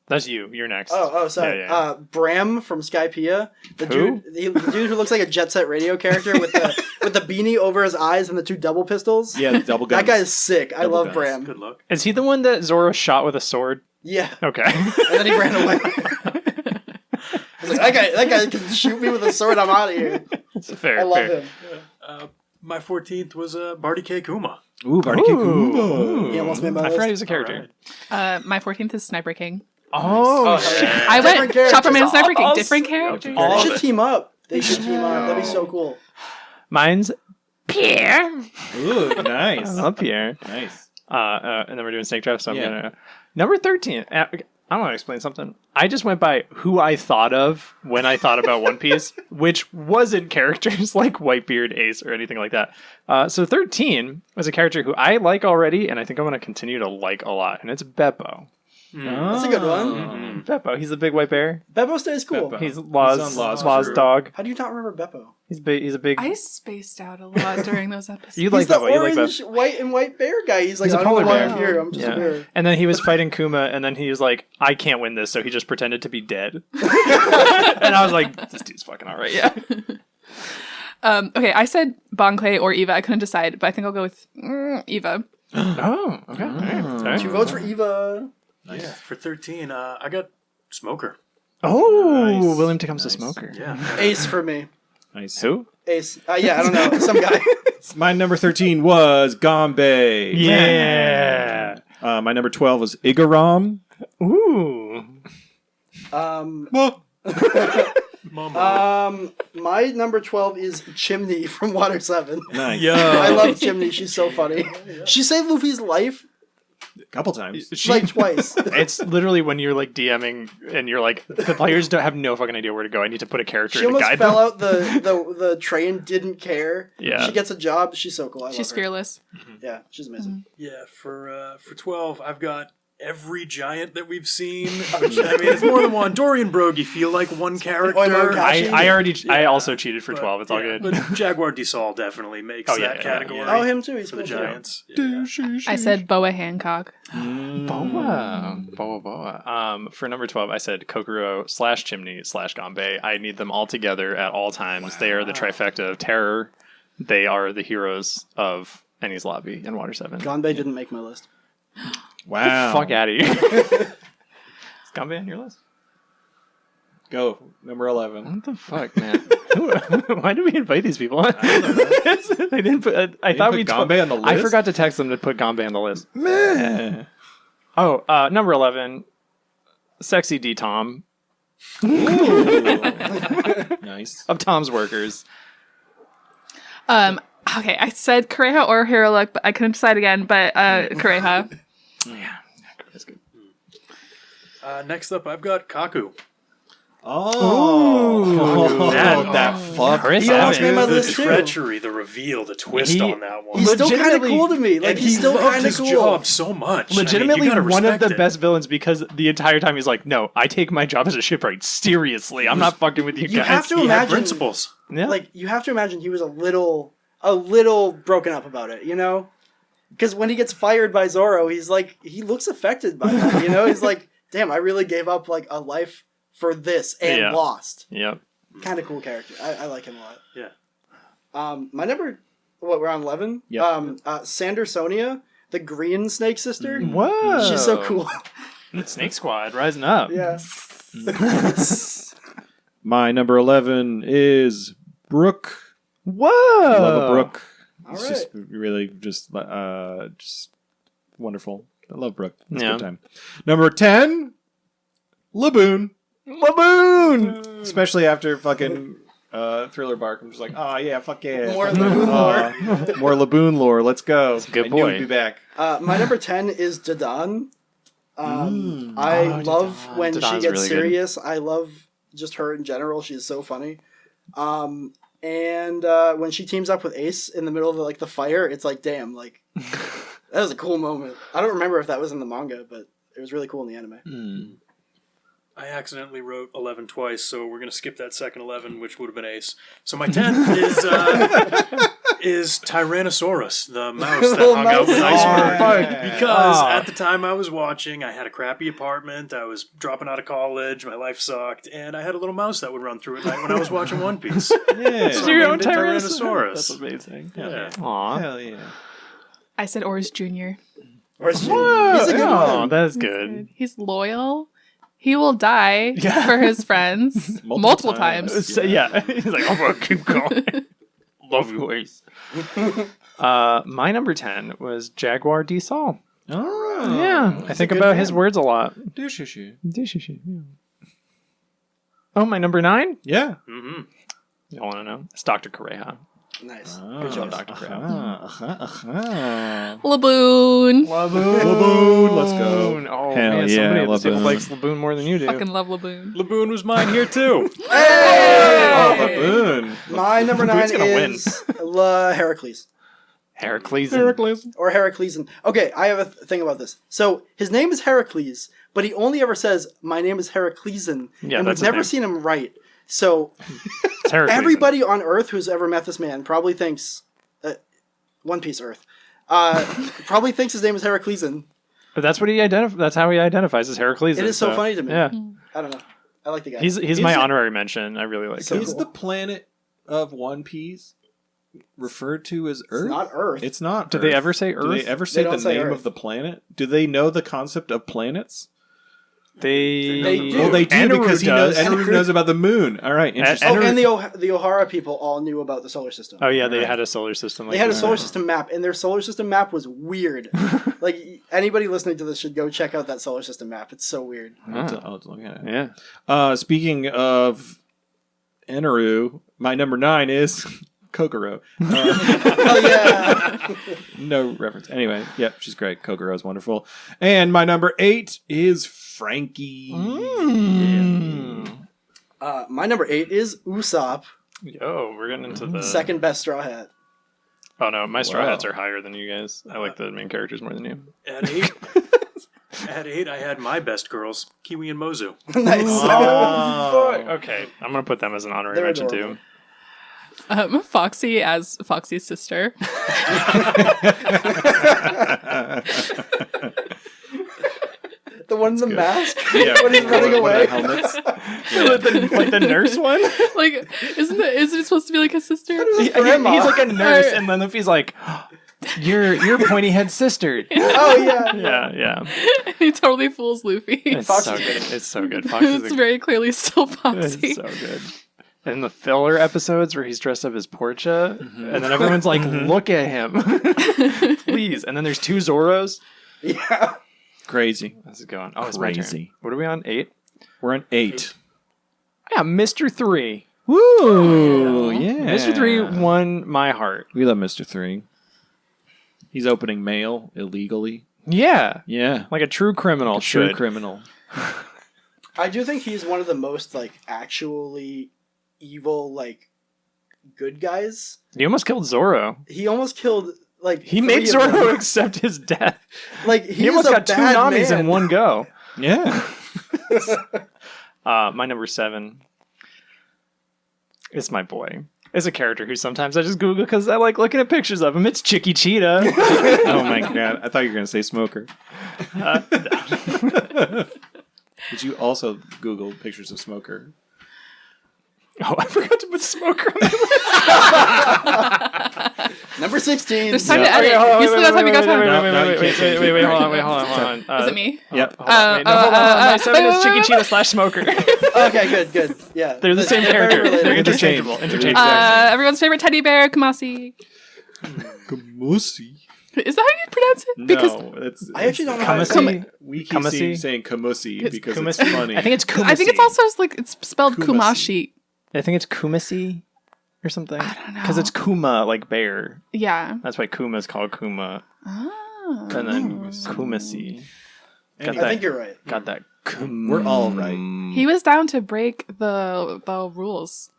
That's you. You're next. Oh, sorry. Yeah. Bram from Skypiea. The Who? dude who looks like a Jet Set Radio character with the beanie over his eyes and the two double pistols. Yeah, the double guns. That guy is sick. I Double love guns. Bram. Good luck. Is he the one that Zoro shot with a sword? Yeah. Okay. And then he ran away. I was like, that guy can shoot me with a sword. I'm out of here. fair. I love fair. him. My 14th was Barty K. Kuma. Ooh, Barty Ooh. He almost made my I list. forgot he was a character. My 14th is Sniper King. Oh, shit. I Different went characters. Chopper Man and Sniper King. All- Different characters. They should team up. They should team up. That'd be so cool. Mine's Pierre. Ooh, nice. I love Pierre. Nice. And then we're doing Snake Draft, so I'm Yeah. gonna number 13. I want to explain something. I just went by who I thought of when I thought about One Piece, which wasn't characters like Whitebeard, Ace, or anything like that. So 13 was a character who I like already, and I think I'm going to continue to like a lot, and it's Beppo. That's a good one. Beppo, he's the big white bear. Beppo stays cool. Beppo. He's Law's, on Law's Law's crew. dog. How do you not remember Beppo? He's a big. I spaced out a lot during those episodes. You like He's the Beppo. You like orange, Beppo. white bear guy. He's like, He's a I don't polar know why bear. I'm here. I'm just a Yeah. bear. And then he was fighting Kuma, and then he was like, I can't win this, so he just pretended to be dead. And I was like, this dude's fucking alright, yeah. Okay, I said Bon Clay or Eva. I couldn't decide, but I think I'll go with Eva. Oh, okay. Alright. 2 votes for Eva. Yeah. For 13, I got Smoker. Oh, Nice. William Tecumseh Nice. Smoker. Yeah. Ace for me. Nice. Who? Ace. Yeah, I don't know. Some guy. My number 13 was Gombe. Yeah. My number 12 was Igaram. Ooh. My number 12 is Chimney from Water 7. Nice. I love Chimney. She's so funny. She saved Luffy's life A couple times. like twice. It's literally when you're like DMing and you're like, the players don't have no fucking idea where to go. I need to put a character She in to almost guide fell them. out the train, didn't care. Yeah. She gets a job. She's so cool. I She's love her. fearless. Yeah, she's amazing. Yeah, for 12, I've got every giant that we've seen. Which, I mean, it's more than one. Dorian Brogy feel like one character. Oimokashi. I also cheated for 12. It's all good. But Jaguar Disol definitely makes Oh, yeah, that yeah, category. yeah. Oh, him too. He's for the cool too. giants. Yeah. I said Boa Hancock. Boa. For number 12, I said Kokoro / Chimney / Gombe. I need them all together at all times. They are the trifecta of terror. They are the heroes of Enies Lobby and Water 7. Ganbei didn't make my list. Wow. Fuck out of here. Is Gombe on your list? Go. Number 11. What the fuck, man? Why did we invite these people? They didn't put. I thought put we Gombe on the I list? forgot to text them to put Gombe on the list. Man. Oh, number 11, Sexy D Tom Nice. of Tom's Workers. Okay, I said Kureha or Hiruluk, but I couldn't decide again, but Kureha. That's good. Next up, I've got Kaku. Oh. that fuck. Chris He almost made my The list too. treachery, the reveal, the twist He- on that one. He's still kind of Legitimately- cool to me. Like and he's he still loved kind of his cool. job so much. I mean, Legitimately you gotta one of respect the it. best villains because the entire time he's like, no, I take my job as a shipwright seriously. I'm not fucking with you You guys. have to He had imagine, principles. Yeah. like you have to imagine he was a little broken up about it, you know? Because when he gets fired by Zoro, he's like, he looks affected by that, you know? He's like, damn, I really gave up like a life for this and Yeah. lost. Yep. Kind of cool character. I like him a lot. Yeah. My number, we're on 11? Yep. Sander Sonia, the green snake sister. Whoa. She's so cool. Snake Squad rising up. Yeah. My number 11 is Brooke. Whoa. Love a Brooke. All It's right. just really just wonderful. I love Brooke. It's a Yeah. good time. Number 10, Laboon. Laboon! Especially after fucking Thriller Bark. I'm just like, oh yeah, fuck yeah. More Laboon lore. More Laboon lore. Let's go. good I boy. knew he'd be back. My number 10 is Dadan. I love Dadan. when she Dadan's gets really good. serious. I love just her in general. She's so funny. And when she teams up with Ace in the middle of the fire, it's like, damn, like that was a cool moment. I don't remember if that was in the manga, but it was really cool in the anime. I accidentally wrote 11 twice, so we're going to skip that second 11, which would have been Ace. So my 10th is Tyrannosaurus, the mouse that hung out with Iceberg. Because at the time I was watching, I had a crappy apartment, I was dropping out of college, my life sucked, and I had a little mouse that would run through at night when I was watching One Piece. Yeah. So Your I own named it Tyrannosaurus. Tyrannosaurus. That's amazing. Yeah. Aw. Hell yeah. I said Oris Jr. Where's she? Oh, He's a good one. that's good. He's loyal. He will die for his friends multiple times. So, yeah. He's like, I'm going to keep going. Love you, Ace. My number 10 was Jaguar D. Sol. Oh. Yeah. I think good about man. his words a lot. Yeah. Oh, my number 9? Yeah. Mm-hmm. Y'all want to know? It's Dr. Correja. Nice. Oh. Good job, Dr. Correja. Laboon. Laboon, let's go. Oh, Hell man, yeah, somebody at this table Laboon. likes Laboon more than you do. Fucking love Laboon. Laboon was mine here, too. Oh, Laboon. My number 9 Who's gonna win? is La Heracles. Heracles. Or Heraclesan. Okay, I have a thing about this. So, his name is Heracles, but he only ever says, my name is Heraclesan. Yeah, and that's we've his never name. seen him write. So, It's Heracles. everybody on Earth who's ever met this man probably thinks... One Piece Earth. Probably thinks his name is Heraclesan. But that's what that's how he identifies as Heracles. It is so funny to me. Yeah. I don't know. I like the guy. He's Is my it- honorary mention. I really like So him. Is cool. the planet of One Piece referred to as Earth? It's not Earth. It's not. Did Earth. they ever say Earth? Do they ever say They the don't say name Earth. of the planet? Do they know the concept of planets? They do. Well, they do Enderu because does. Enderu knows about the moon. All right, interesting. Oh, and the O'Hara people all knew about the solar system. Oh yeah, they had a solar system. They had a solar system map, and their solar system map was weird. Like, anybody listening to this should go check out that solar system map. It's so weird. I'll have to look at it. Yeah. Speaking of Enderu, my number 9 is Kokoro. Oh, yeah. No reference. Anyway, yep, she's great. Kokoro is wonderful. And my number 8 is Frankie. My number 8 is Usopp, Yo, we're getting into the second best Straw Hat. Oh no, my straw Wow. hats are higher than you guys. I like the main characters more than you. At 8, I had my best girls, Kiwi and Mozu. Nice. Okay, I'm gonna put them as an honorary They're mention adorable. too. Foxy as Foxy's sister. The one in the mask? Yeah, When he's running one of away? the helmets. Like the nurse one. Like, isn't it supposed to be like his sister? Grandma. He's like a nurse, and then Luffy's like, "You're pointy head sister." Oh, yeah. Yeah. He totally fools Luffy. It's Foxy's so good. good. It's so good. Fox is It's very clearly still Foxy. It's so good. And the filler episodes where he's dressed up as Portia, and then everyone's like, "Look at him, please!" And then there's 2 Zoros. Yeah. Crazy. How's it going? Oh, it's my turn. Crazy. What are we on? 8? We're on 8. Yeah, Mr. 3. Woo! Yeah. Mr. 3 won my heart. We love Mr. 3. He's opening mail illegally. Yeah, Yeah. like a true criminal True should. criminal. I do think he's one of the most, like, actually evil, like, good guys. He almost killed Zoro. He almost killed, like, He made 3 of them. Zoro accept his death. Like, He almost a got 2 bad Namis man. in one go. Yeah. My number 7 is my boy. It's a character who sometimes I just Google because I like looking at pictures of him. It's Chicky Cheetah. Oh my god. I thought you were going to say smoker. Did you also Google pictures of smoker? Oh, I forgot to put Smoker on my list. Number 16. There's time to edit. You still got time. You got time. Wait, hold on. Is it me? Yep. Hold on. My 7 is Chicky Cheetah / Smoker. Okay, good. Yeah. They're the same They're very character. related. They're interchangeable. Everyone's favorite teddy bear, Kamasi. Kamusi. Is that how you pronounce it? No, it's I actually don't know how to Kumasi? say it. we keep Kumasi? saying Kamusi It's because Kumasi? it's funny. I think it's Kumasi. I think it's also like it's spelled Kumasi. Kumashi. I think it's Kumasi or something. I don't know. Because it's Kuma, like bear. Yeah. That's why Kuma is called Kuma. Oh. And then Kumasi. Got I think you're right. Got that. We're all right. He was down to break the rules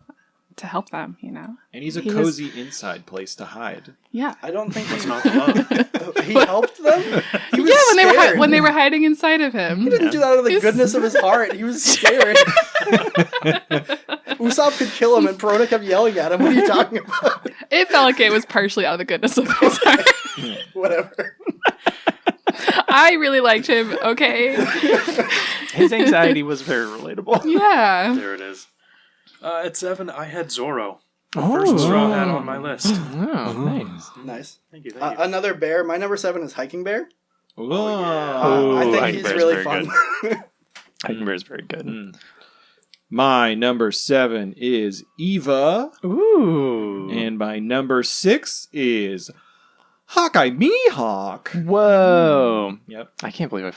to help them, you know? And he's a He cozy inside place to hide. Yeah. I don't think It's not love. he helped them. He was Yeah, when they were scared. when they were hiding inside of him. He didn't do that out of the He's- goodness of his heart. He was scared. Usopp could kill him, and Perona kept yelling at him. What are you talking about? It felt like it was partially out of the goodness of his heart. Whatever. I really liked him, okay? His anxiety was very relatable. Yeah. There it is. At 7, I had Zoro. First Straw Hat on my list. Oh, nice. Nice. Thank you. Thank you. Another bear. My number 7 is Hiking Bear. Oh, I think Hiking he's Bear's really very fun. Hiking Bear is very good. My number 7 is Eva. Ooh. And my number 6 is Hawkeye Mihawk. Whoa. Yep. I can't believe I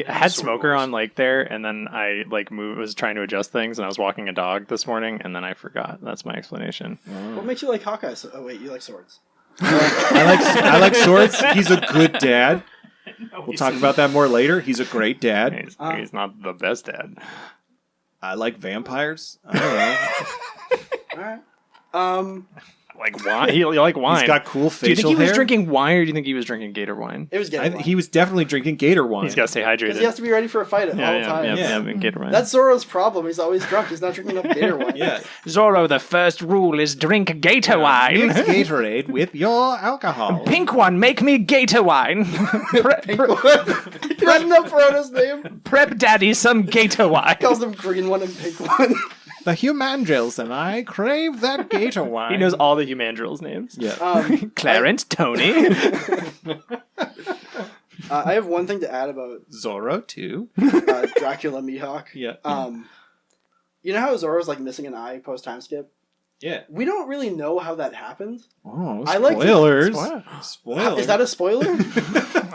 had Sword Smoker Wars. on like there, and then I like was trying to adjust things, and I was walking a dog this morning, and then I forgot. That's my explanation. What makes you like Hawkeye? Oh wait, you like swords. I like swords. He's a good dad. We'll talk about that more later. He's a great dad. He's not the best dad. I like vampires. I don't know. All right. Like wine. You like wine. He's got cool facial Do you think he was hair. drinking wine, or do you think he was drinking Gator wine? It was getting He was definitely drinking Gator wine. He's got to stay hydrated. because he has to be ready for a fight at all times. yeah. Gator wine. That's Zoro's problem. He's always drunk. He's not drinking enough Gator wine. Yeah. Zoro, the first rule is drink Gator wine. Mix Gatorade with your alcohol. Pink one, make me Gator wine. That's not Perona's name. Prep daddy some Gator wine. Calls them green one and pink one. The humandrils and I crave that Gator wine. He knows all the Humandrils names. Yeah. Clarence, Tony. I have one thing to add about Zoro too. Dracula Mihawk. Yeah. You know how Zoro's like missing an eye post time skip? Yeah. We don't really know how that happened. Oh, I like to- spoilers. Spoiler. Spoilers. Is that a spoiler?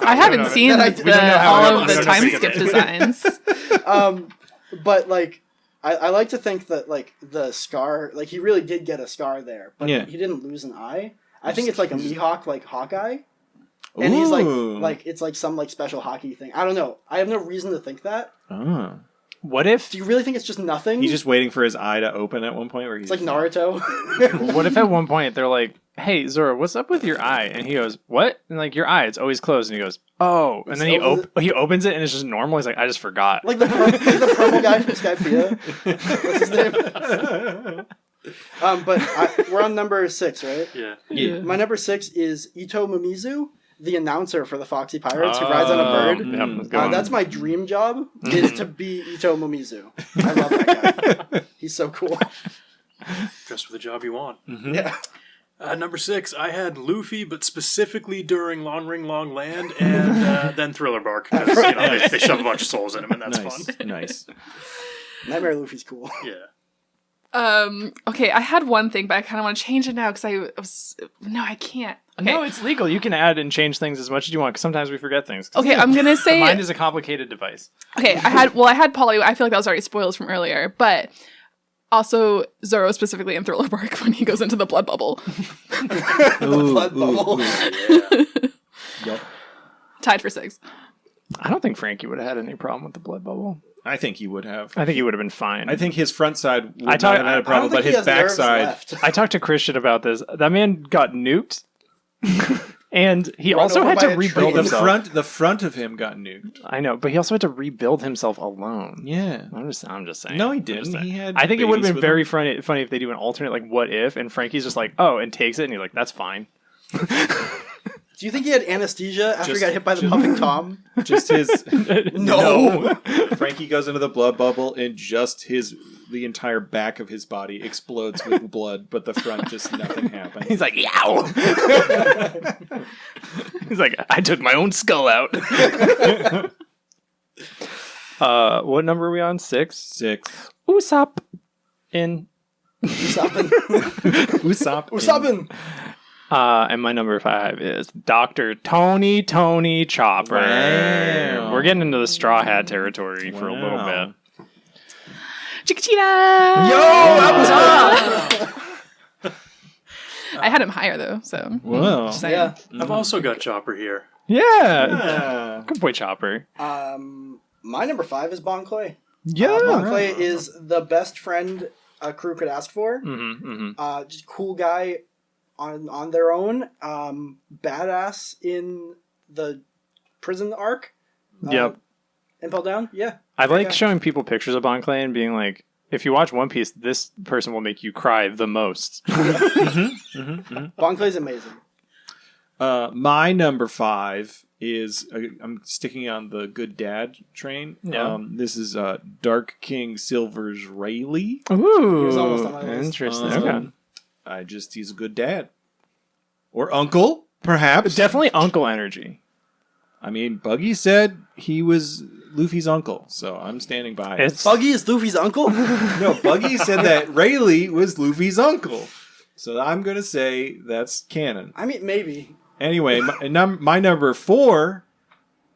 I haven't seen Then I- we don't know how all it of the works. time skip designs. But like, I like to think that like the scar, like he really did get a scar there, but Yeah. he didn't lose an eye. I think it's like a Mihawk, like Hawkeye, and he's like it's like some like special hockey thing. I don't know. I have no reason to think that. Oh. What if Do you really think it's just nothing? He's just waiting for his eye to open at one point where he's It's like Naruto. what if at one point they're like, "Hey Zoro, what's up with your eye?" And he goes, "What?" And like, "Your eye, it's always closed." And he goes, "Oh." And then he opens it and it's just normal. He's like, "I just forgot." like the purple guy from Skypiea. What's his name? But we're on number 6, right? Yeah. Yeah. My number 6 is Ito Mimizu, the announcer for the Foxy Pirates, who rides on a bird. Yep, let's go. That's my dream job, is to be Ito Mimizu. I love that guy. He's so cool. Dress for the job you want. Yeah. Number 6, I had Luffy, but specifically during Long Ring Long Land, and then Thriller Bark, because you know, they shove a bunch of souls in him, and that's Nice. fun. Nice. Nightmare Luffy's cool. Yeah. Okay, I had one thing, but I kind of want to change it now because I can't. Okay. No, it's legal. You can add and change things as much as you want because sometimes we forget things. Okay, I'm gonna The say. mind is a complicated device. Okay, I had Polly. I feel like that was already spoilers from earlier, but also Zoro specifically in Thriller Bark when he goes into the blood bubble. Blood bubble. Yep. Tied for 6. I don't think Frankie would have had any problem with the blood bubble. I think he would have. I think he would have been fine. I think his front side would I not have had a I problem, don't but think he his has nerves backside. left. I talked to Christian about this. That man got nuked, and he Run also over had by to a rebuild train. himself. The front of him got nuked. I know, but he also had to rebuild himself alone. Yeah. I'm just saying. No, he I'm just didn't. saying. He had I think it would have babies been with very him. funny if they do an alternate, like, what if, and Frankie's just like, oh, and takes it, and he's like, that's fine. Do you think he had anesthesia after he Just- got hit by the puffing Tom? Just his. No. Frankie goes into the blood bubble, and just the entire back of his body explodes with blood, but the front just nothing happens. He's like, yow! He's like, I took my own skull out. What number are we on? 6? 6. Usopp in. Usoppin. Usopp. Usoppin. And my number 5 is Dr. Tony Chopper. Wow. We're getting into the Straw Hat territory for a little bit. Chiquitita! Yo, up top! I had him higher though, so. Whoa. Just saying. Yeah. I've also got Chopper here. Yeah. Good boy, Chopper. My number 5 is Bon Clay. Yeah. Bon Clay is the best friend a crew could ask for. Just cool guy on their own. Badass in the prison arc. Yep. Impel Down. Yeah. I like showing people pictures of Bon Clay and being like, if you watch One Piece, this person will make you cry the most. Bon Clay's amazing. My number 5 is I'm sticking on the good dad train. Yeah. This is Dark King Silver's Rayleigh. Ooh, He was almost on my list. interesting. Okay. He's a good dad. Or uncle, perhaps. Definitely uncle energy. I mean, Buggy said he was Luffy's uncle, so I'm standing by it. It's Buggy is Luffy's uncle? No, Buggy said that Rayleigh was Luffy's uncle. So I'm going to say that's canon. I mean, maybe. Anyway, my number 4,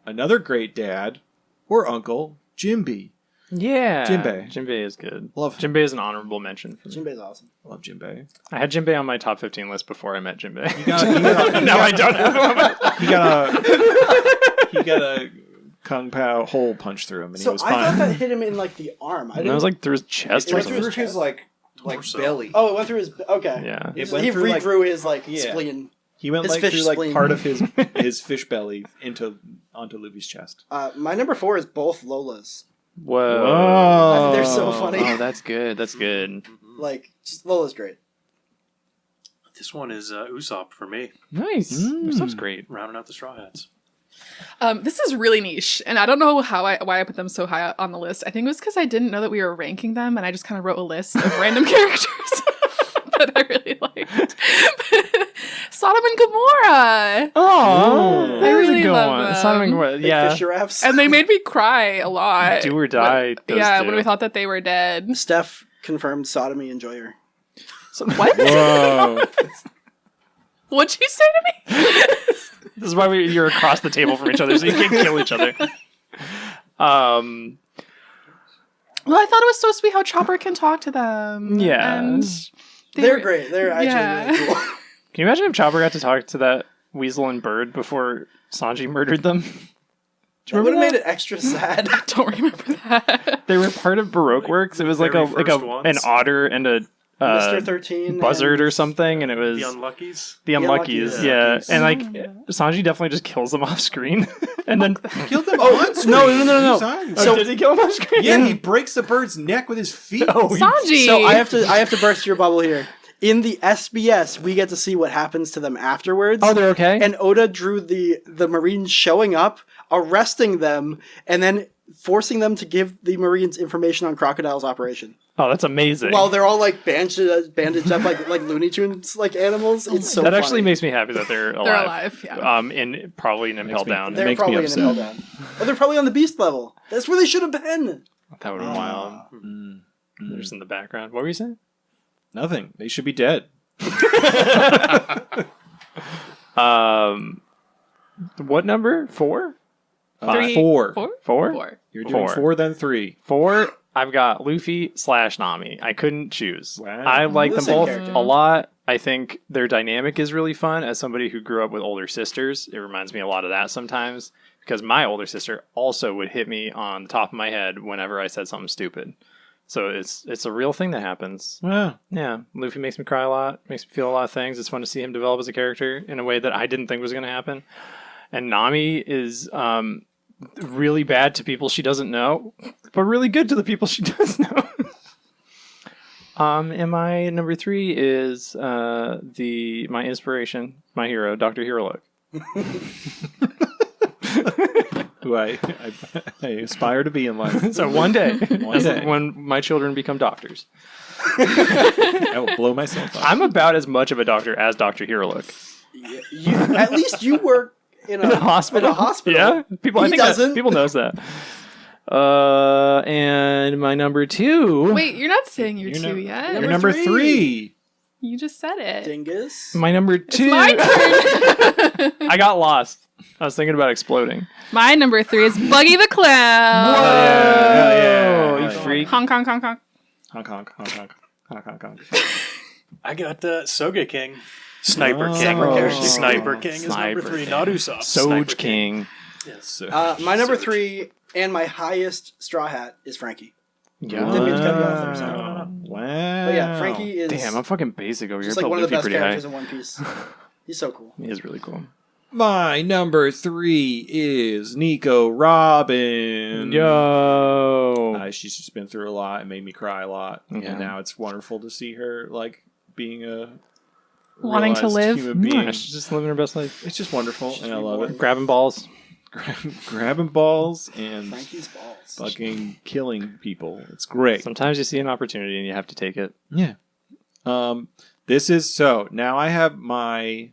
another great dad or uncle, Jinbei. yeah. Jinbei. Jinbei is good. Love him. Jinbei is an honorable mention for me. Jinbei's awesome. Love Jinbei. I had Jinbei on my top 15 list before I met Jinbei. Now I don't have him. He got a Kung Pao hole punch through him, and So he was I thought fine. that hit him in like the arm. I And didn't. that was like through his chest It or went through something. his like Torso. belly. Oh, it went through his. Okay. Yeah. It He went through, like- redrew his like Yeah. spleen. He went his like fish through like spleen. part of his fish belly onto Luffy's chest. My number 4 is both Lolas. Whoa. They're so funny. Oh, that's good. That's good. Like, just Lola's great. This one is Usopp for me, Nice. Sounds great. rounding out the Straw Hats. This is really niche, and I don't know why I put them so high on the list. I think it was because I didn't know that we were ranking them, and I just kind of wrote a list of random characters that I really liked. Sodom and Gomorrah! Oh, I really good love one. them. Sodom and Gomorrah. Big Yeah. fish giraffes. And they made me cry a lot. Do or die. those Yeah, two. when we thought that they were dead. Steph confirmed sodomy enjoyer. So, what? Whoa! What'd you say to me? This is why you're across the table from each other, so you can't kill each other. Well, I thought it was so sweet how Chopper can talk to them. Yeah. And They're great. They're actually really cool. Can you imagine if Chopper got to talk to that weasel and bird before Sanji murdered them? That would have made it extra sad. I don't remember that. They were part of Baroque Works. It was like very an first ones. otter and a Mr. 13. buzzard and or something, and it was The Unluckies. the Unluckies. Unluckies. Yeah, Unluckies. and like Sanji definitely just kills them off screen, and then Killed them on screen. no. so did he kill them off screen? Yeah, he breaks the bird's neck with his feet. Sanji! So I have to burst your bubble here. In the SBS, we get to see what happens to them afterwards. Oh, they're okay. And Oda drew the Marines showing up, arresting them, and then forcing them to give the Marines information on Crocodile's operation. Oh, that's amazing. While they're all like bandaged up like Looney Tunes like animals. It's so that funny. actually makes me happy that they're alive. They're alive, yeah. In probably an impel down. They're makes me probably in upset. Hell Down. Or they're probably on the Beast level. That's where they should have been. That would have been wild. They're just in the background. What were you saying? Nothing. They should be dead. What number? 4? Three, 4. 4? 4? 4. You're doing 4. 4, then 3. 4. I've got Luffy / Nami. I couldn't choose. Wow. I like The them same both character. a lot. I think their dynamic is really fun. As somebody who grew up with older sisters, it reminds me a lot of that sometimes. Because my older sister also would hit me on the top of my head whenever I said something stupid. So it's a real thing that happens. Wow. Yeah, Luffy makes me cry a lot, makes me feel a lot of things. It's fun to see him develop as a character in a way that I didn't think was going to happen. And Nami is really bad to people she doesn't know, but really good to the people she does know. And my number 3 is my inspiration, my hero, Dr. Heroic. Who I aspire to be in life. So one day, One day. when my children become doctors, I will blow myself up. I'm about as much of a doctor as Dr. Heroic. At least you work in a hospital. In a hospital. Yeah, people. He I think that, doesn't. people knows that. And my number 2. Wait, you're not saying you're You're 2 no- yet? You're number 3. You just said it. Dingus. My number 2. My turn. I got lost. I was thinking about exploding. My number 3 is Buggy the Clown. Whoa, you Hell freak. Honk, honk, honk, honk. Honk, honk, honk, honk, honk, honk, honk. I got Soge King. Sniper King. Sniper King. Sniper King is number 3. Not Usopp. Soj King. Yes. My number 3 and my highest Straw Hat is Frankie. Yeah. Didn't mean to cut you off there, sorry. Wow. But yeah, Frankie is Damn, I'm fucking basic over here. just Put like one of the Luffy best pretty high. characters in One Piece. He's so cool. He is really cool. My number 3 is Nico Robin. Yo. She's just been through a lot and made me cry a lot. Yeah. And now it's wonderful to see her like being a Wanting to realized live. human being. Yeah, she's just living her best life. It's just wonderful, and I love it. Grabbing balls. Grabbing balls and Frankie's balls. fucking killing people. It's great. Sometimes you see an opportunity and you have to take it. Yeah. This is so now I have my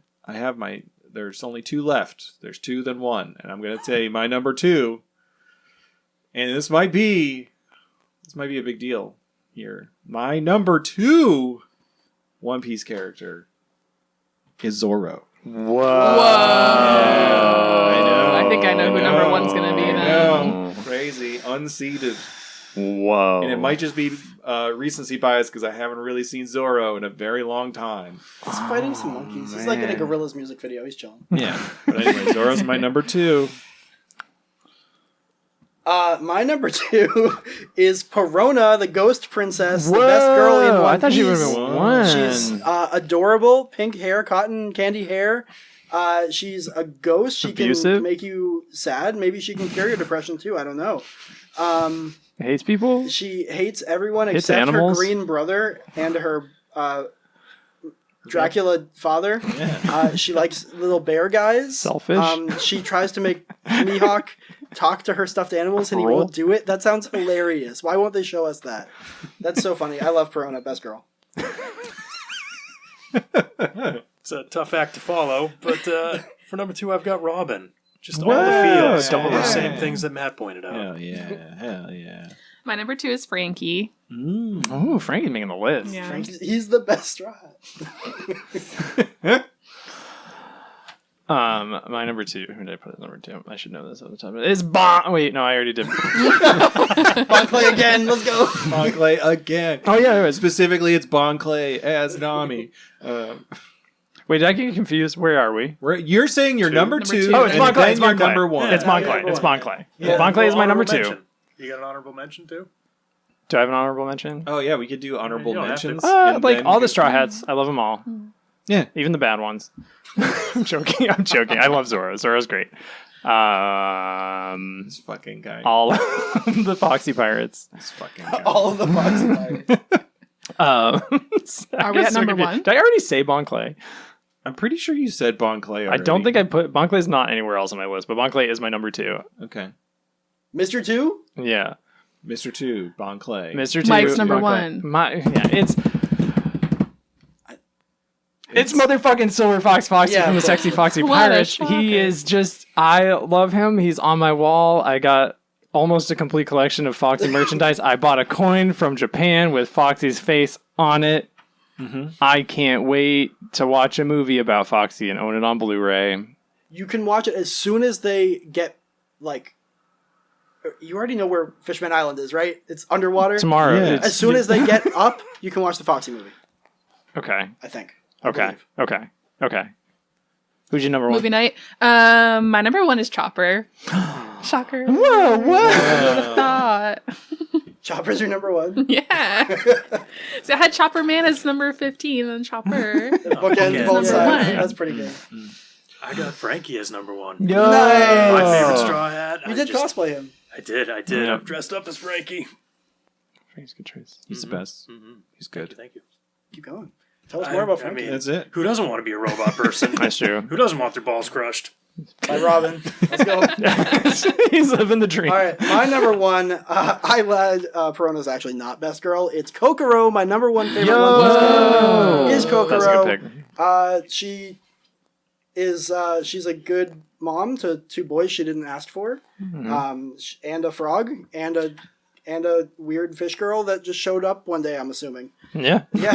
there's only 2 left. There's 2 than 1, and I'm gonna say my number 2. And this might be a big deal here. My number 2 One Piece character is Zoro. Whoa. I know. I think I know who number 1's going to be I then. know. Crazy, unseated. Whoa. And it might just be recency bias because I haven't really seen Zoro in a very long time. He's fighting some monkeys. He's like in a man. Gorillaz music video. He's chilling. Yeah. But anyway, Zoro's my number 2. My number 2 is Perona, the ghost princess, the Whoa. best girl in One I thought Piece. she would have been one. She's adorable, pink hair, cotton candy hair. She's a ghost. She Abusive? can make you sad. Maybe she can cure your depression too. I don't know. Hates people? She hates everyone Hates except animals? her green brother and her Dracula father. She likes little bear guys. Selfish? She tries to make Mihawk talk to her stuffed animals and he Roll. won't do it. That sounds hilarious. Why won't they show us that? That's so funny. I love Perona, best girl. It's a tough act to follow, but for number 2, I've got Robin. Just all Whoa, the feels, double all the Robin. same things that Matt pointed out. Hell yeah. Hell yeah. My number 2 is Frankie. Oh, Frankie's making the list. Yeah. He's the best straw hat. My number 2. Who did I put as number 2? I should know this at the time. It's Bon. Wait, no, I already did. Bonclay again. Let's go. Bonclay again. Oh yeah, it was. Specifically, it's Bonclay as Nami. Wait, did I get confused? Where are we? You're saying you're number Number 2. two. Oh, it's and Bonclay. then It's you're Bonclay. number 1. It's Bonclay. Yeah, It's Bonclay. Yeah. Bonclay is my number Honorable 2. mention. You got an honorable mention too? Do I have an honorable mention? Oh yeah, we could do honorable You don't have to. mentions. and Like then all you the could- Straw Hats. I love them all. Yeah. Even the bad ones. I'm joking. I'm joking. I love Zoro. Zoro's great. This fucking guy. All the Foxy Pirates. This fucking guy. All of the Foxy Pirates. Are we at number 1? Did I already say Bonclay? I'm pretty sure you said Bonclay I don't think I put Bonclay's not anywhere else on my list, but Bonclay is my number 2. Okay. Mr. 2? Yeah, Mr. 2, Bonclay. Mr. 2. Mike's number Bonclay. 1. It's motherfucking Silver Fox Foxy Yeah, from the but- Sexy Foxy What a Pirates. He shocker. is just, I love him. He's on my wall. I got almost a complete collection of Foxy merchandise. I bought a coin from Japan with Foxy's face on it. I can't wait to watch a movie about Foxy and own it on Blu-ray. You can watch it as soon as they get, like... You already know where Fishman Island is, right? It's underwater. Tomorrow. Yeah. It's- As soon as they get up, you can watch the Foxy movie, Okay. I think. I Okay. believe. Okay. Who's your number 1? Movie night. My number 1 is Chopper. Shocker. Whoa, Who would have thought? Chopper's your number 1. Yeah. So I had Chopper Man as number 15 and Chopper. Bookends both Number sides. 1. That's pretty good. I got Frankie as number 1. Yo. Nice. My favorite straw hat. You did cosplay him. I did. Yeah. I'm dressed up as Frankie. Frank's good choice. He's the best. Mm-hmm. He's good. Thank you. Keep going. Tell us more about Frankie. That's it. Who doesn't want to be a robot person? That's true. Who doesn't want their balls crushed? By Robin. Let's go. He's living the dream. All right, my number 1, I led Perona's actually not best girl. It's Kokoro, my number 1 favorite one. Is Kokoro. That's a good pick. She is she's a good mom to 2 boys she didn't ask for, and a frog and a and a weird fish girl that just showed up one day, I'm assuming. Yeah. Yeah.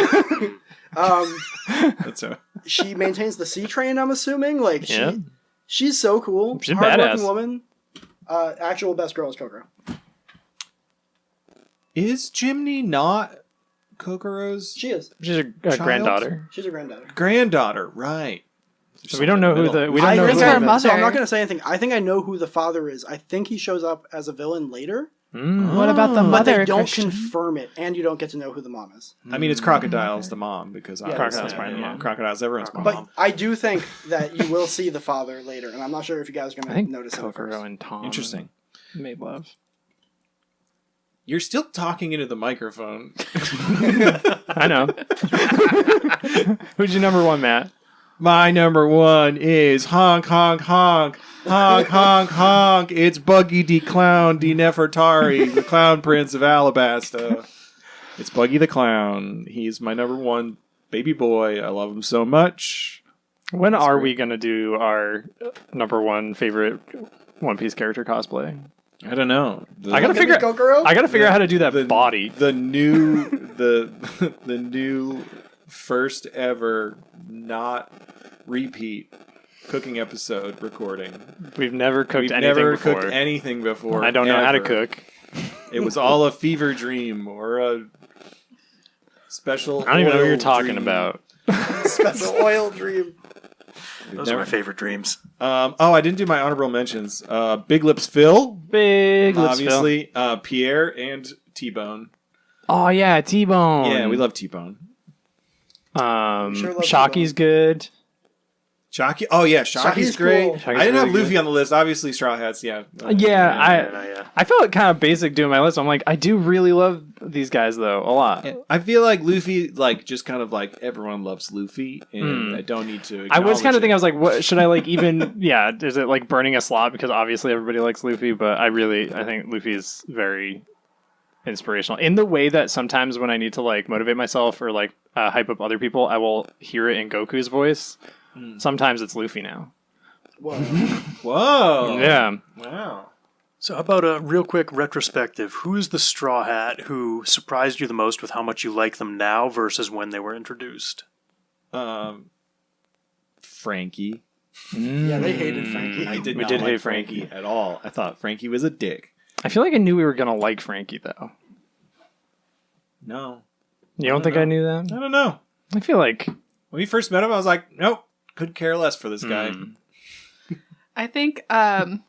That's a She maintains the sea train, I'm assuming. Like, Yeah. she's so cool. She's a hardworking badass. woman. Actual best girl is Kokoro. Is Jimny not Kokoro's She is. She's a Child? granddaughter. She's a granddaughter. granddaughter? Right. So we don't know who the we I don't know think who her I, the, so I'm mother. not going to say anything. I think I know who the father is. I think he shows up as a villain later, What about the but mother? they don't Christian? confirm it, and you don't get to know who the mom is. I mean, it's Crocodile's the mom because Crocodile's probably the mom. Crocodile's everyone's mom. But I do think that you will see the father later, and I'm not sure if you guys are I going think to notice it Kokoro first. and Tom Interesting. made love. You're still talking into the microphone. I know. Who's your number one, Matt? My number one is honk, honk, honk, honk, honk, honk. It's Buggy the Clown de Nefertari, the Clown Prince of Alabasta. It's Buggy the Clown. He's my number one baby boy. I love him so much. When are we gonna do our number one favorite One Piece character cosplay? I don't know. I gotta Gonna figure. be Kokoro? I gotta figure out how to do that body. The new first ever not repeat cooking episode recording. We've never cooked We've anything never before. cooked anything before. I don't know how to ever. cook. It was all a fever dream or a special. I don't even know what oil you're talking dream. about. Special oil dream. Those are my favorite dreams. I didn't do my honorable mentions. Big Lips Phil, Big lips, Phil. obviously. Pierre and T-Bone. Oh yeah, T-Bone. Yeah, we love T-Bone. Sure love Shockey's good. Shocky. Oh yeah, Shockey's Shocky's great. cool. I Shockey's didn't have really Luffy on the list. Obviously, Straw Hats. Yeah. Yeah, I felt kind of basic doing my list. I'm like, I do really love these guys though a lot. I feel like Luffy, like just kind of like everyone loves Luffy, and I don't need to. I was kind of acknowledge thinking, I was like, what should I like even? Yeah, is it like burning a slot because obviously everybody likes Luffy, but I think Luffy is very inspirational in the way that sometimes when I need to like motivate myself or like hype up other people, I will hear it in Goku's voice. Sometimes it's Luffy now. Whoa. Whoa. Yeah. Wow. So how about a real quick retrospective? Who's the Straw Hat who surprised you the most with how much you like them now versus when they were introduced? Frankie. Yeah, they hated Frankie. I did We not did like hate Frankie Frankie. at all. I thought Frankie was a dick. I feel like I knew we were gonna like Frankie though. No. You don't think I knew that? I don't know. I feel like When we first met him, I was like, nope, could care less for this guy. I think was I'm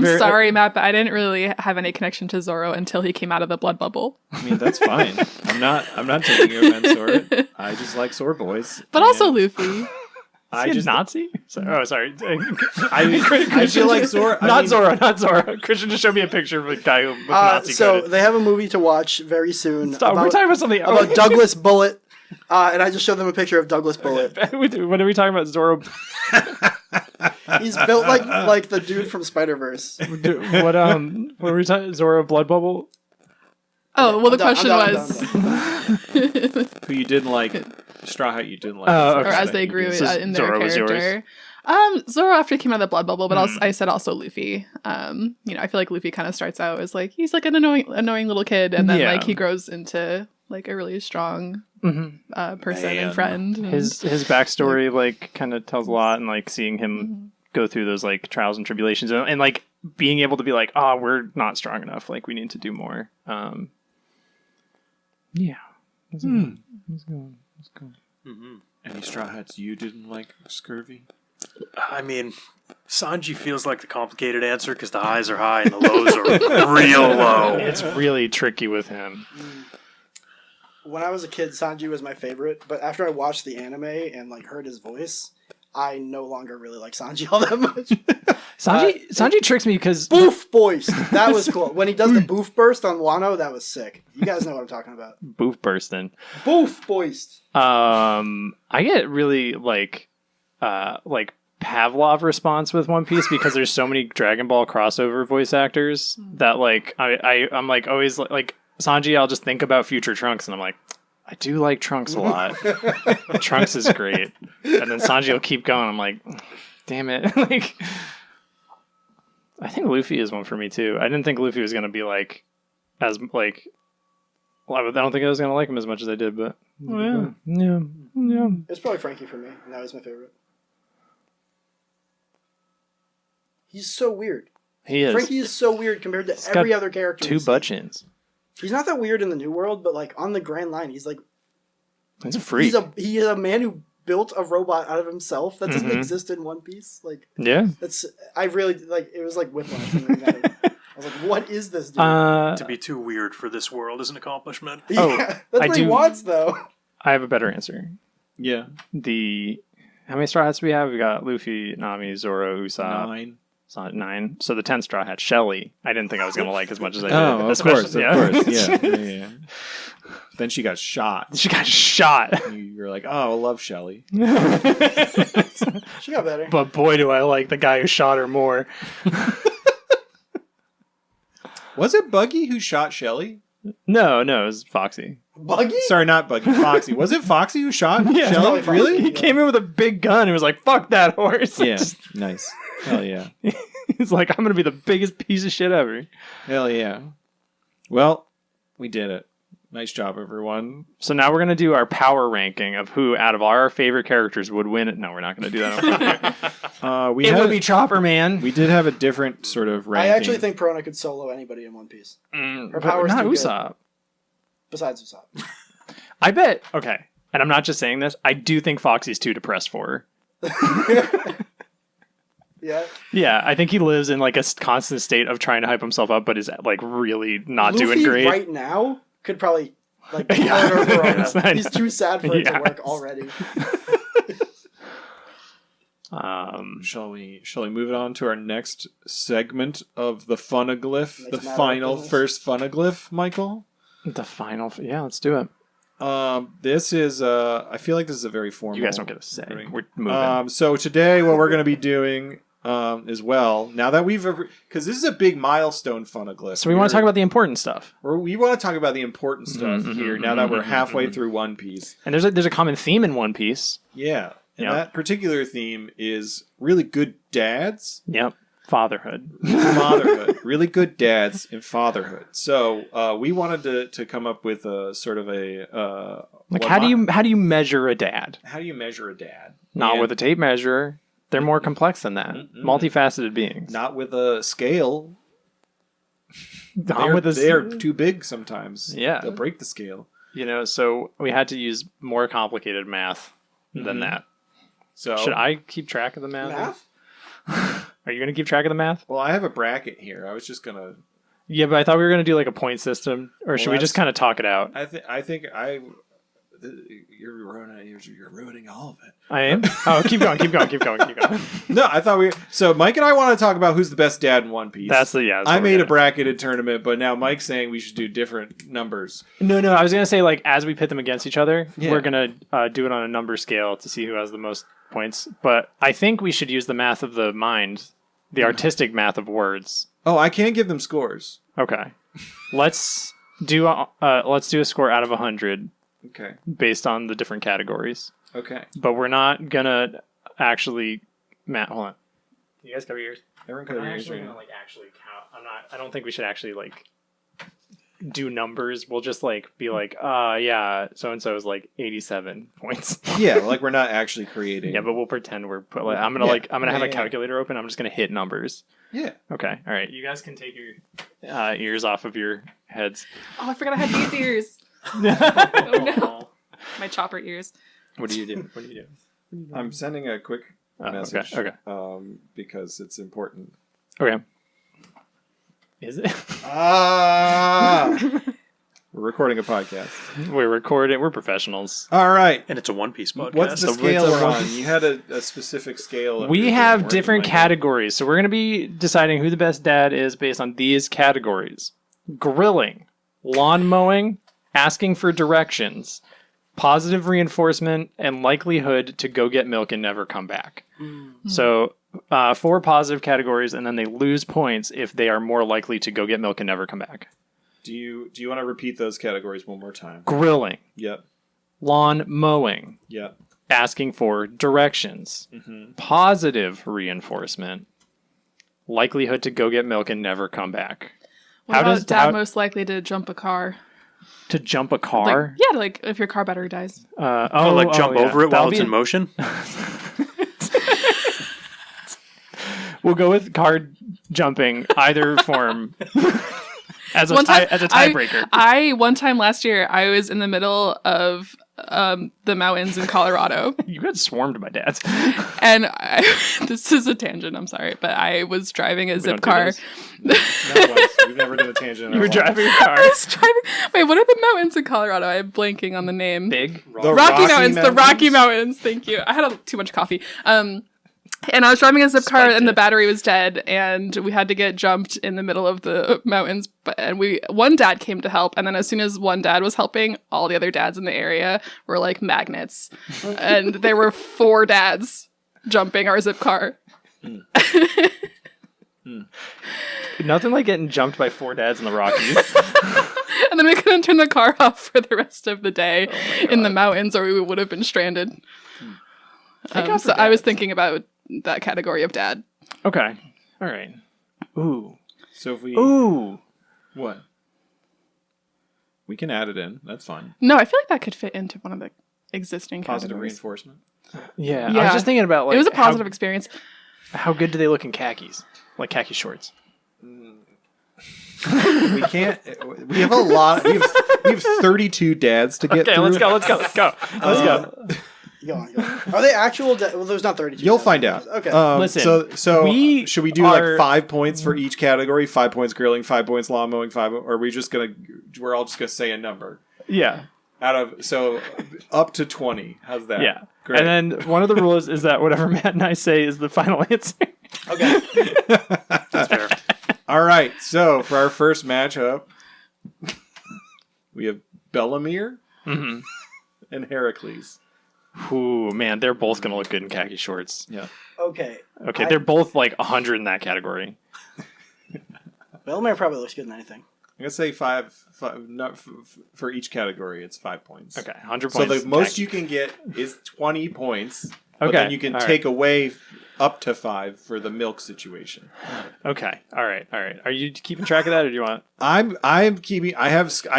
very- sorry, Matt, but I didn't really have any connection to Zoro until he came out of the blood bubble. I mean, that's fine. I'm not taking offense for it. I just like sore boys. But also And Luffy. I just Nazi. Sorry. I feel like Zoro. Not Zoro. Christian just showed me a picture of a guy with Nazi So credit. they have a movie to watch very soon Stop. We're talking about something about Douglas Bullet, and I just showed them a picture of Douglas Bullet. What are we talking about? Zoro. He's built like the dude from Spider-Verse. What were we talking? Zoro Blood Bubble. Oh, well, the I'm question done. was, Who you didn't like? Straw Hat you didn't like. Oh, okay. or as they grew So in their Zoro was yours? character. Zoro after he came out of the blood bubble, but also, I said also Luffy. I feel like Luffy kind of starts out as like he's like an annoying little kid, and then Yeah. like he grows into like a really strong person and friend. And His backstory like kind of tells a lot, and like seeing him go through those like trials and tribulations, and like being able to be like, oh, we're not strong enough. Like we need to do more. Yeah. Let's go. Any Straw Hats you didn't like? Scurvy. I mean, Sanji feels like the complicated answer because the highs are high and the lows are real low. It's really tricky with him. When I was a kid, Sanji was my favorite, but after I watched the anime and like heard his voice, I no longer really like Sanji all that much. Sanji tricks me because Boof burst! That was cool. When he does the boof burst on Wano, that was sick. You guys know what I'm talking about. Boof bursting. Boof burst! I get really like Pavlov response with One Piece because there's so many Dragon Ball crossover voice actors that like I'm like always like Sanji. I'll just think about future Trunks and I'm like, I do like Trunks a lot. Trunks is great, and then Sanji will keep going. I'm like, damn it, like. I think Luffy is one for me too. I didn't think Luffy was going to be like as like. Well, I don't think I was going to like him as much as I did, but yeah. It's probably Frankie for me. Now he's my favorite. He's so weird. He is. Frankie is so weird compared to every other character. 2 butt chins. He's not that weird in the New World, but like on the Grand Line, he's like He's a freak. He is a man who built a robot out of himself that doesn't exist in One Piece. Like I really like it was like whiplash when we met him. I was like, what is this dude? To be too weird for this world is an accomplishment. Yeah, that's what he wants though. I have a better answer. Yeah. How many Straw Hats do we have? We got Luffy, Nami, Zoro, Usopp. 9. It's not 9. So the 10th Straw Hat, Shelly. I didn't think I was going to like as much as I did. Oh, of course. Yeah. Then she got shot. She got shot. You're like, oh, I love Shelly. She got better. But boy, do I like the guy who shot her more. Was it Buggy who shot Shelly? No, it was Foxy. Buggy? Sorry, not Buggy. Foxy. Was it Foxy who shot Shelly? Foxy. Really? He came in with a big gun and was like, fuck that horse. Yeah. Nice. Hell yeah. He's like, I'm going to be the biggest piece of shit ever. Hell yeah. Well, we did it. Nice job, everyone. So now we're going to do our power ranking of who out of our favorite characters would win it. No, we're not going to do that. It would be Chopper Man. We did have a different sort of ranking. I actually think Perona could solo anybody in One Piece. Her power's not too good. Usopp. Besides Usopp. I bet. Okay. And I'm not just saying this. I do think Foxy's too depressed for her. Yeah. Yeah, I think he lives in like a constant state of trying to hype himself up, but is like really not Luffy doing great. right now could probably like Yeah. murder Perona. Yes, I He's know. too sad for it to Yes. work already. Shall we move it on to our next segment of the Funeglyph, Next the matter of final business. first Funeglyph, Michael? The final. Yeah, let's do it. This is I feel like this is a very formal. You guys don't get a say. thing. We're moving. So today what we're going to be doing as well, now that we've because this is a big milestone Funeglyph. So we want to talk about the important stuff. We want to talk about the important stuff here now that we're halfway through One Piece. And there's a common theme in One Piece. Yeah. And Yep. that particular theme is really good dads. Yep. Fatherhood. Fatherhood. Really good dads in fatherhood. So we wanted to come up with a sort of a Like how do you measure a dad? how do you measure a dad? Not And with a tape measure. They're more complex than that. Multifaceted beings. not with a scale. Not with a they're too big sometimes. Yeah. They'll break the scale. So we had to use more complicated math than that. So Should I keep track of the math? Math? Are you going to keep track of the math? Well, I have a bracket here. I was just gonna. Yeah, but I thought we were going to do like a point system, or should we just kind of talk it out? I think you're ruining all of it. I am. Oh, keep going. No, I thought so Mike and I want to talk about who's the best dad in One Piece. That's I made a bracketed tournament, but now Mike's saying we should do different numbers. No. I was going to say like as we pit them against each other, Yeah. we're going to do it on a number scale to see who has the most points. But I think we should use the math of the mind, the artistic math of words. Oh, I can't give them scores. Okay. Let's do a score out of 100 Okay. based on the different categories. Okay. But we're not gonna actually. Matt, hold on. You guys cover your ears. Everyone I'm cover not your ears actually right gonna now. like actually count. I don't think we should actually like do numbers. We'll just like be like, yeah, so and so is like 87 points. Yeah, like we're not actually creating. Yeah, but we'll pretend we're I'm gonna have a Yeah. calculator open. I'm just gonna hit numbers. Yeah. Okay. All right. You guys can take your ears off of your heads. Oh, I forgot I had these ears. Oh no. My chopper ears. What do you do? I'm sending a quick message. Okay. Because it's important. Okay. Is it? We're recording a podcast. We're recording. We're professionals. All right. And it's a One Piece podcast. What's the So scale it's a we're One on? Piece- You had a specific scale. We have different categories. categories, so we're going to be deciding who the best dad is based on these categories: grilling, lawn mowing, asking for directions, positive reinforcement, and likelihood to go get milk and never come back. So 4 positive categories, and then they lose points if they are more likely to go get milk and never come back. Do you want to repeat those categories one more time? Grilling, Yep. lawn mowing, Yep. asking for directions, Mm-hmm. positive reinforcement, likelihood to go get milk and never come back. What about dad most likely to jump a car? To jump a car? Like if your car battery dies. Jump over it while it's in motion? We'll go with car jumping, either form. As a tiebreaker. One time last year, I was in the middle of the mountains in Colorado. You got swarmed by dads. And this is a tangent, I'm sorry, but I was driving a zip car. We've never done a tangent. You were driving a car. I was driving. Wait, what are the mountains in Colorado? I'm blanking on the name. Big? The Rocky Mountains. The Rocky Mountains. Thank you. I had too much coffee. And I was driving a zip car, and the battery was dead, and we had to get jumped in the middle of the mountains. And one dad came to help, and then as soon as one dad was helping, all the other dads in the area were like magnets, and there were 4 dads jumping our zip car. Nothing like getting jumped by 4 dads in the Rockies. And then we couldn't turn the car off for the rest of the day in the mountains, or we would have been stranded. So I was thinking about that category of dad. Okay. All right. Ooh. So if we... Ooh. What? We can add it in. That's fine. No, I feel like that could fit into one of the existing Positive categories. reinforcement. Yeah. I was just thinking about like... It was a positive experience. How good do they look in khakis? Like khaki shorts. We can't... We have a lot... We have 32 dads to get through. Let's go. Go on. Are they actual? Well, there's not 32. You'll find out. Okay. Listen, so should we do like 5 points for each category? 5 points grilling, 5 points lawn mowing, 5. Or are we just gonna? We're all just gonna say a number. Yeah. Up to 20. How's that? Yeah. Great. And then one of the rules is that whatever Matt and I say is the final answer. Okay. That's fair. All right. So for our first matchup, we have Bellamere and Heracles. Ooh, man, they're both going to look good in khaki shorts. Yeah. Okay. They're both like 100 in that category. Bellamere probably looks good in anything. I'm going to say five not for each category, it's 5 points. Okay, 100 So points. the most you can get is 20 points. But Okay, then you can all take away up to 5 for the milk situation. Okay, all right. Are you keeping track of that, or do you want? I'm keeping. I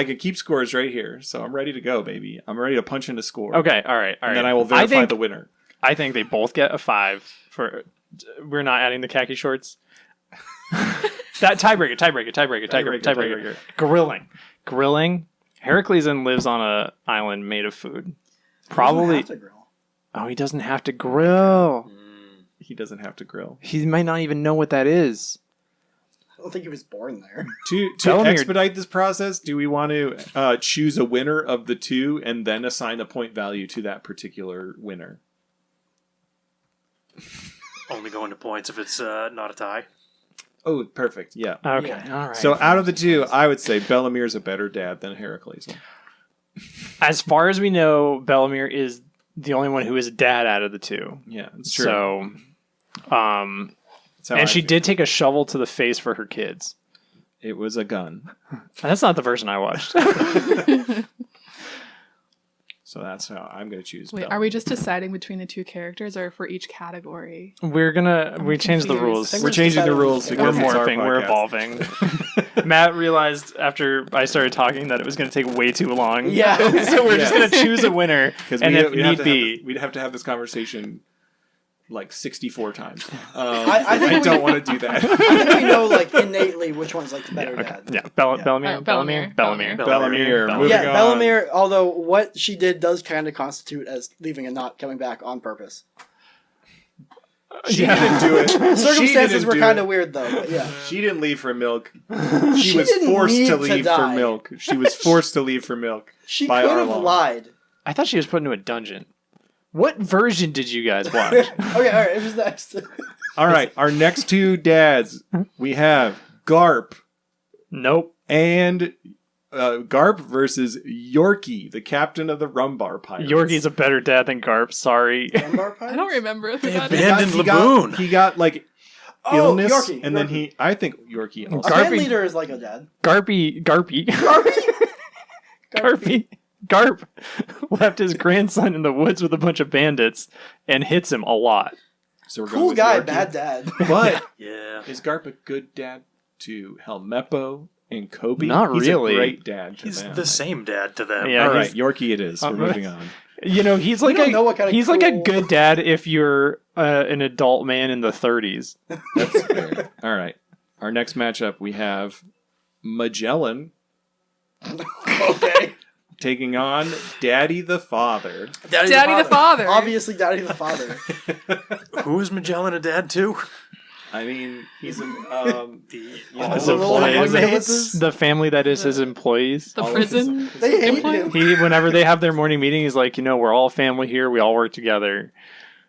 can keep scores right here, so I'm ready to go, baby. I'm ready to punch in a score. Okay, all right. And then I will verify the winner. I think they both get a 5 for. We're not adding the khaki shorts. That tiebreaker. Grilling. Heracles lives on an island made of food. Probably. He doesn't have to grill. Oh, he doesn't have to grill. He doesn't have to grill. He might not even know what that is. I don't think he was born there. To Bellamere- expedite this process, do we want to choose a winner of the two and then assign a point value to that particular winner? Only going to points if it's not a tie. Oh, perfect. Yeah. Okay, Yeah. all right. So out of the two, I would say Bellamere's a better dad than Heracles. As far as we know, Bellamere is the only one who is a dad out of the two. Yeah, it's true. So, That's how I and she feel. did take a shovel to the face for her kids. It was a gun. That's not the version I watched. So that's how I'm going to choose. Wait, Bella. are we just deciding between the two characters or for each category? We changed the confused. rules. I think We're changing the rules We're because it's our morphing. We're podcast. evolving. Matt realized after I started talking that it was going to take way too long. Yeah. So we're just going to choose a winner, Because and if need be, we'd have to have this conversation like 64 times. I think I don't want to do that. I think we know like innately which one's like the better dad. yeah, Yeah. Bellamere. Bellamere. Bellamere. Moving Yeah, on. Bellamere, although what she did does kind of constitute as leaving and not coming back on purpose. She didn't do it. Circumstances were kind of weird though, but yeah. She didn't leave for milk. She She was didn't forced need to to leave for die. milk. She was forced to leave for milk. She by could our have law. lied. I thought she was put into a dungeon. What version did you guys watch? Okay, alright, who's next? All right, our next two dads, we have Garp Nope. and Garp versus Yorkie, the captain of the Rumbar Pirates. Yorkie's a better dad than Garp. Sorry. I don't remember. They that. abandoned Laboon. He got like Oh, illness, Yorkie, and then Yorkie. I think Yorkie also. A band Garpy- leader is like a dad. Garp left his grandson in the woods with a bunch of bandits and hits him a lot. So we're going Cool with guy, Yorkie. bad dad. But Yeah. is Garp a good dad to Helmeppo and Kobe? Not He's really. A great dad to He's them. the same dad to them. Yeah. All right, he's- Yorkie it is. We're moving on. You know, he's like don't know what kind of he's like a cool- good dad if you're an adult man in the 30s. That's fair. All right. Our next matchup, we have Magellan Okay. taking on Daddy the Father. Daddy the father. Obviously, Daddy the father. Who is Magellan a dad to? I mean, he's a, His All the employees. employees. The family that is his employees. The all of prison. They hate Employee? him. He, whenever they have their morning meeting, he's like, we're all family here. We all work together.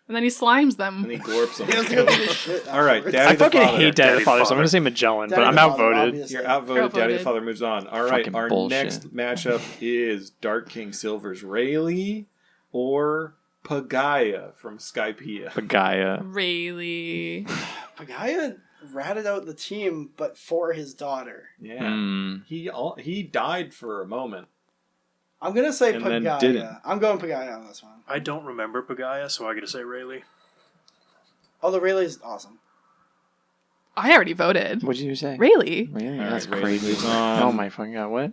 And then he slimes and them. he glorps him. He doesn't give a shit All right, afterwards. Daddy I the fucking Father. hate Daddy Daddy the Father, so I'm Father. going to say Magellan, Daddy but I'm the Father, outvoted. obviously. You're outvoted. Daddy the Outvoted. Father moves on. All right, Fucking our bullshit. next matchup is Dark King Silver's Rayleigh or Pagaya from Skypiea. Pagaya. Really? Pagaya ratted out the team, but for his daughter. Yeah, Mm. he died for a moment. I'm gonna say And then Pagaya. didn't. I'm going Pagaya on this one. I don't remember Pagaya, so I gotta say Rayleigh. Although Rayleigh's awesome. I already voted. What did you say? Really? Really? All That's right, Rayleigh crazy. moves on. Oh my fucking god, what?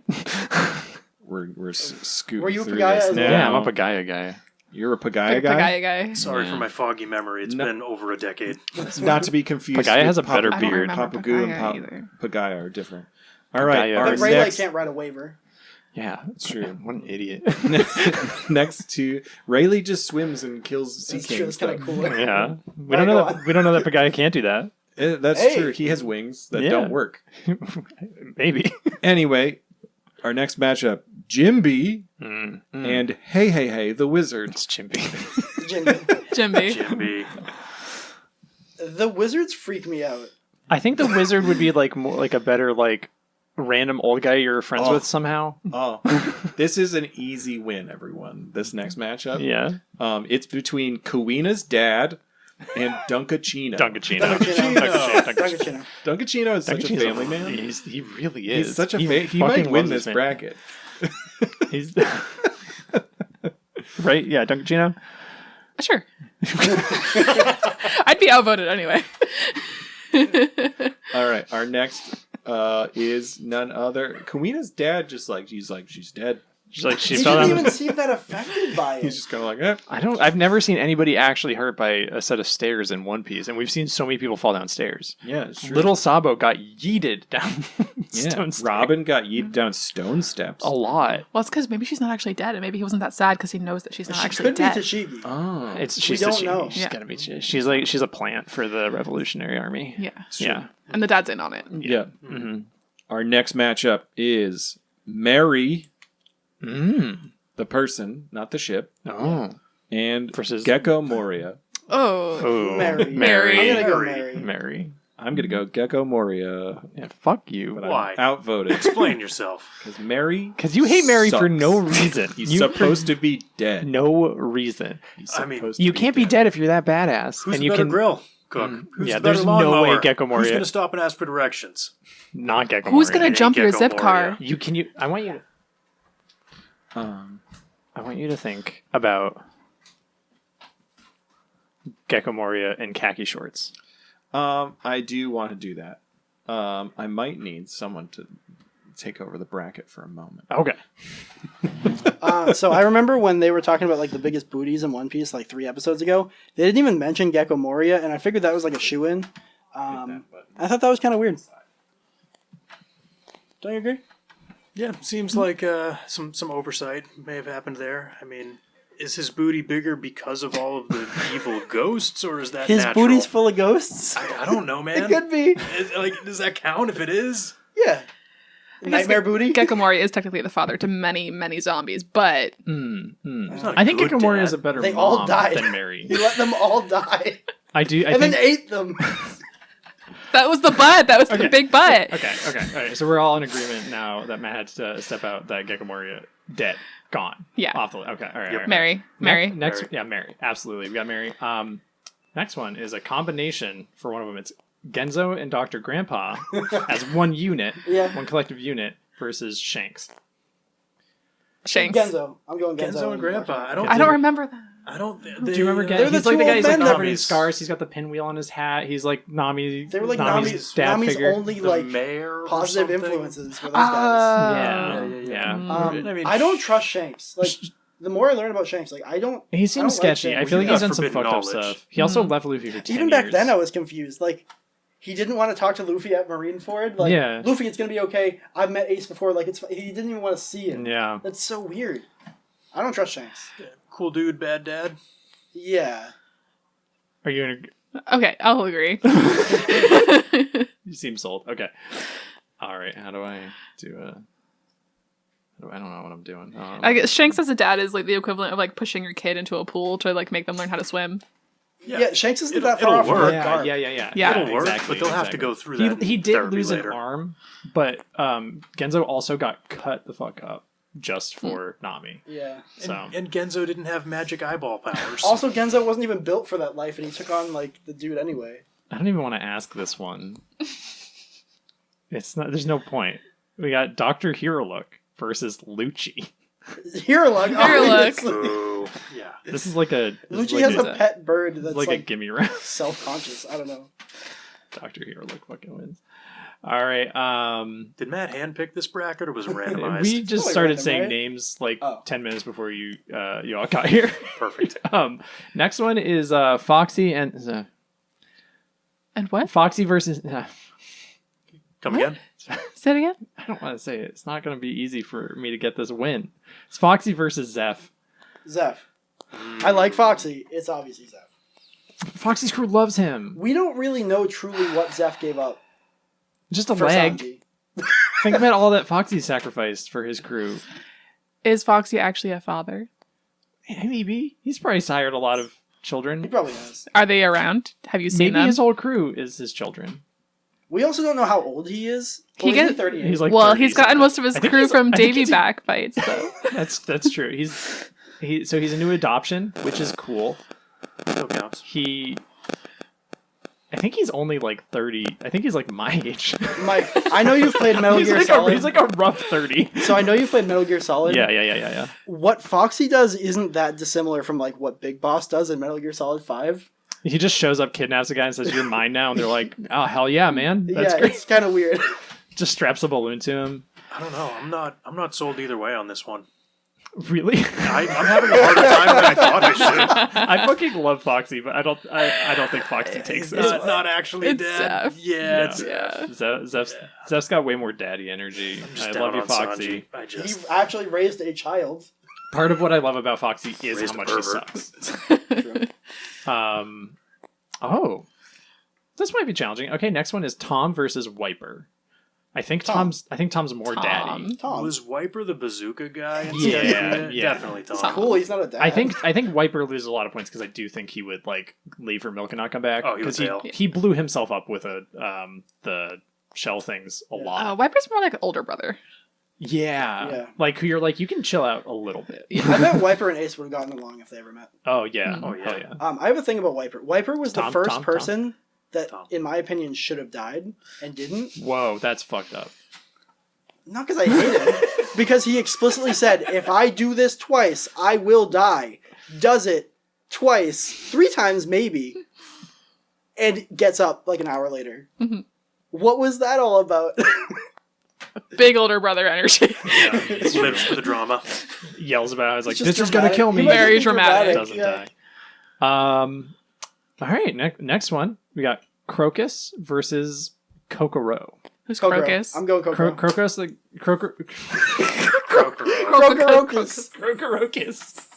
We're scooting Were you a through Pagaya this as now. well? Yeah, I'm a Pagaya guy. You're a Pagaya guy? Pagaya guy. Sorry Yeah. for my foggy memory. It's No. been over a decade. Not to be confused. Pagaya with has a better I don't beard. remember Papagoo and Pagaya either. Pagaya are different. All right, Pagaya our But Rayleigh next, can't write a waiver. Yeah, It's true. What an idiot. next to Rayleigh just swims and kills sea That's true. king It's kind of stuff. cooler. Yeah, we Alright, don't know go that. on. We don't know that Pagaya can't do that. That's Hey. true. He has wings that Yeah. don't work. Maybe. Anyway, our next matchup: Jimby Mm. and Hey the Wizard. It's Chimpy. Jimmy. Jimby. Jimby. The wizards freak me out. I think the wizard would be like more like a better like random old guy you're friends Oh. with somehow. Oh, this is an easy win, everyone. This next matchup. Yeah, It's between Kawina's dad and Dunkachino. Dunkachino. Dunkachino. Dunkachino is such a Dunkachino's family man. He really is. He's such a He he might fucking win loves this his family. bracket. He's right. Yeah, Dunkachino. Sure. I'd be outvoted anyway. All right, our next is none other. Kawina's dad just like she's dead. She's like she He fell didn't down. even seem that affected by He's it. just kind of like, I've never seen anybody actually hurt by a set of stairs in One Piece, and we've seen so many people fall down stairs. yeah, it's true. Little Sabo got yeeted down yeah. stone stairs. Robin got yeeted down stone steps. A lot. Well, it's because maybe she's not actually dead, and maybe he wasn't that sad because he knows that she's not She actually could dead. be Tashigi. Oh, She's don't Tashigi. know. She's Yeah. gotta be. She's a plant for the Revolutionary Army. Yeah. Yeah. And the dad's in on it. yeah. Mm-hmm. Our next matchup is Mary, the person, not the ship, Oh. and Versus- Gecko Moria. Oh. Oh. Mary. Mary. I'm gonna go Mary. Mary. Mary. I'm gonna go Gecko Moria, Yeah. Fuck you. but Why? I'm outvoted Explain yourself. because Mary. Because you hate Mary for sucks. no reason. He's supposed to be dead. No reason. He's I mean, supposed to You can't be dead if you're that badass. Who's and the you better can grill cook? Who's yeah, the better there's no lawnmower? way Gecko Who's Moria- going to stop and ask for directions? not Gecko Who's Moria. gonna Ain't jump your Gecko zip Moria. car? I want you to think about Gecko Moria in khaki shorts. I do want to do that. I might need someone to take over the bracket for a moment. Okay. So I remember when they were talking about like the biggest booties in One Piece like 3 episodes ago. They didn't even mention Gecko Moria, and I figured that was like a shoe-in. I thought that was kind of weird. Don't you agree? Yeah, seems like some oversight may have happened there. I mean, is his booty bigger because of all of the evil ghosts, or is that His natural? booty's full of ghosts. I don't know, man. It could be. Does that count if it is? Yeah. Nightmare booty. Gecko Moria is technically the father to many, many zombies, but He's not a I think good Gecko Moria dad. is a better They mom all died. than Mary. He let them all die, I do. I and think. then ate them. that was the butt. That was the big butt. Okay. All right. So we're all in agreement now that Matt had to step out. That Gecko Moria dead, gone. Yeah. Off the. Okay. All right. Yep. all right. Mary. Mary. Next. Mary. Yeah, Mary. Absolutely. We got Mary. Next one is a combination for one of them. It's Genzo and Dr. Grandpa as one unit, Yeah. one collective unit versus Shanks. Shanks. Genzo. I'm going Genzo. Genzo and Grandpa. I don't remember that. I don't. Do you remember They're Genzo? the He's like two the guy old who's like men covered in Nami's- scars. He's got the pinwheel on his hat. He's like Nami. They were like Nami's dad Nami's figure. only The like mayor or positive something? influences for those guys. Yeah. I I mean, don't trust Shanks. Like the more I learn about Shanks, like I don't. He I don't seems like sketchy. Shanks. I feel like He's he's got done some forbidden fucked up knowledge. stuff. He also left Luffy for 10 Even years. back then, I was confused. Like he didn't want to talk to Luffy at Marineford. Like Yeah. Luffy, it's gonna be okay. I've met Ace before. Like he didn't even want to see him. Yeah. That's so weird. I don't trust Shanks. cool dude, bad dad. Yeah. Are you gonna? Okay, I'll agree. You seem sold. Okay. All right. How do I do a? I don't know what I'm doing. I guess Shanks as a dad is like the equivalent of like pushing your kid into a pool to like make them learn how to swim. Yeah, Shanks isn't It'll- that far off it'll from work. Garp. Yeah. It'll work, but they'll have to go through that. He did therapy lose later. an arm, but Genzo also got cut the fuck up just for Nami. Yeah. So And Genzo didn't have magic eyeball powers. Also, Genzo wasn't even built for that life, and he took on like the dude anyway. I don't even want to ask this one. It's not. There's no point. We got Dr. Hirolook versus Lucci. Hirolook. Hirolook. Ooh, yeah. This is like a. this is Lucci like has a pet bird that's like, like, a gimme round. self-conscious. I don't know. Dr. Hirolook fucking wins. All right. Did Matt handpick this bracket or was it randomized? We just Totally started random, saying right? names like Oh. 10 minutes before you all got here. Perfect. Next one is Foxy and And what? Foxy versus. Come again? Say it again. I don't want to say it. It's not going to be easy for me to get this win. It's Foxy versus Zeph. Zeph. I like Foxy. It's obviously Zeph. Foxy's crew loves him. We don't really know truly what Zeph gave up Just a for leg. Sanji. Think about all that Foxy sacrificed for his crew. Is Foxy actually a father? Maybe. He's probably sired a lot of He children. probably has. Are they around? Have you seen Maybe them? his whole crew is his children. We also don't know how old he is. He Or is get- 38? He's like well, 30 he's gotten something. most of his I think crew he's- from I think Davy he's- back fights, though. That's true. He's a new adoption, which is cool. Still counts. I think he's only like 30. I think he's like my age. Mike, I know you've played Metal he's, Gear like Solid. he's like a rough 30. So I know you've played Metal Gear Solid. Yeah. What Foxy does isn't that dissimilar from like what Big Boss does in Metal Gear Solid 5. He just shows up, kidnaps a guy, and says, "You're mine now." And they're like, "Oh hell yeah, man! That's yeah, great." it's kind of weird. Just straps a balloon to him. I don't know. I'm not sold either way on this one. Really? I'm having a harder time than I thought I should. I fucking love Foxy, but I don't think Foxy takes this It's one. not actually It's dead. Zeph. Yeah, it's Yeah. Zeph's got way more daddy energy. just I down love you, on Foxy. Sanji. I He just actually raised a child. Part of what I love about Foxy is Raised how a much he pervert. sucks. Oh, this might be challenging. Okay, next one is Tom versus Wiper. I think Tom. Tom's more daddy. Tom. was Wiper the bazooka guy. In Yeah, Skyrim? yeah. Definitely Tom. Tom. Cool, he's not a dad. I think Wiper loses a lot of points because I do think he would like leave for milk and not come back. Oh, he would 'Cause bail. he blew himself up with the shell things a lot. Wiper's more like an older brother. Yeah. Like you're like you can chill out a little bit. I bet Wiper and Ace would have gotten along if they ever met. Oh yeah. Mm. Oh, yeah. Hell yeah. I have a thing about Wiper. Wiper was the Tom, first Tom, person that, Tom. in my opinion, should have died and didn't. Whoa, that's fucked up. Not because I hate him, because he explicitly said, if I do this twice, I will die. Does it twice, 3 times maybe, and gets up like an hour later. Mhm. What was that all about? Big older brother energy. Lives for the drama. Yells about it. I was like, It's just this is gonna dramatic. kill me. He might Very just be dramatic. Doesn't yeah. die. All right. Next one. We got Crocus versus Kokoro. Who's Kokoro. Crocus? I'm going Kokoro. Crocus, like Crocus. Crocus. Crocus.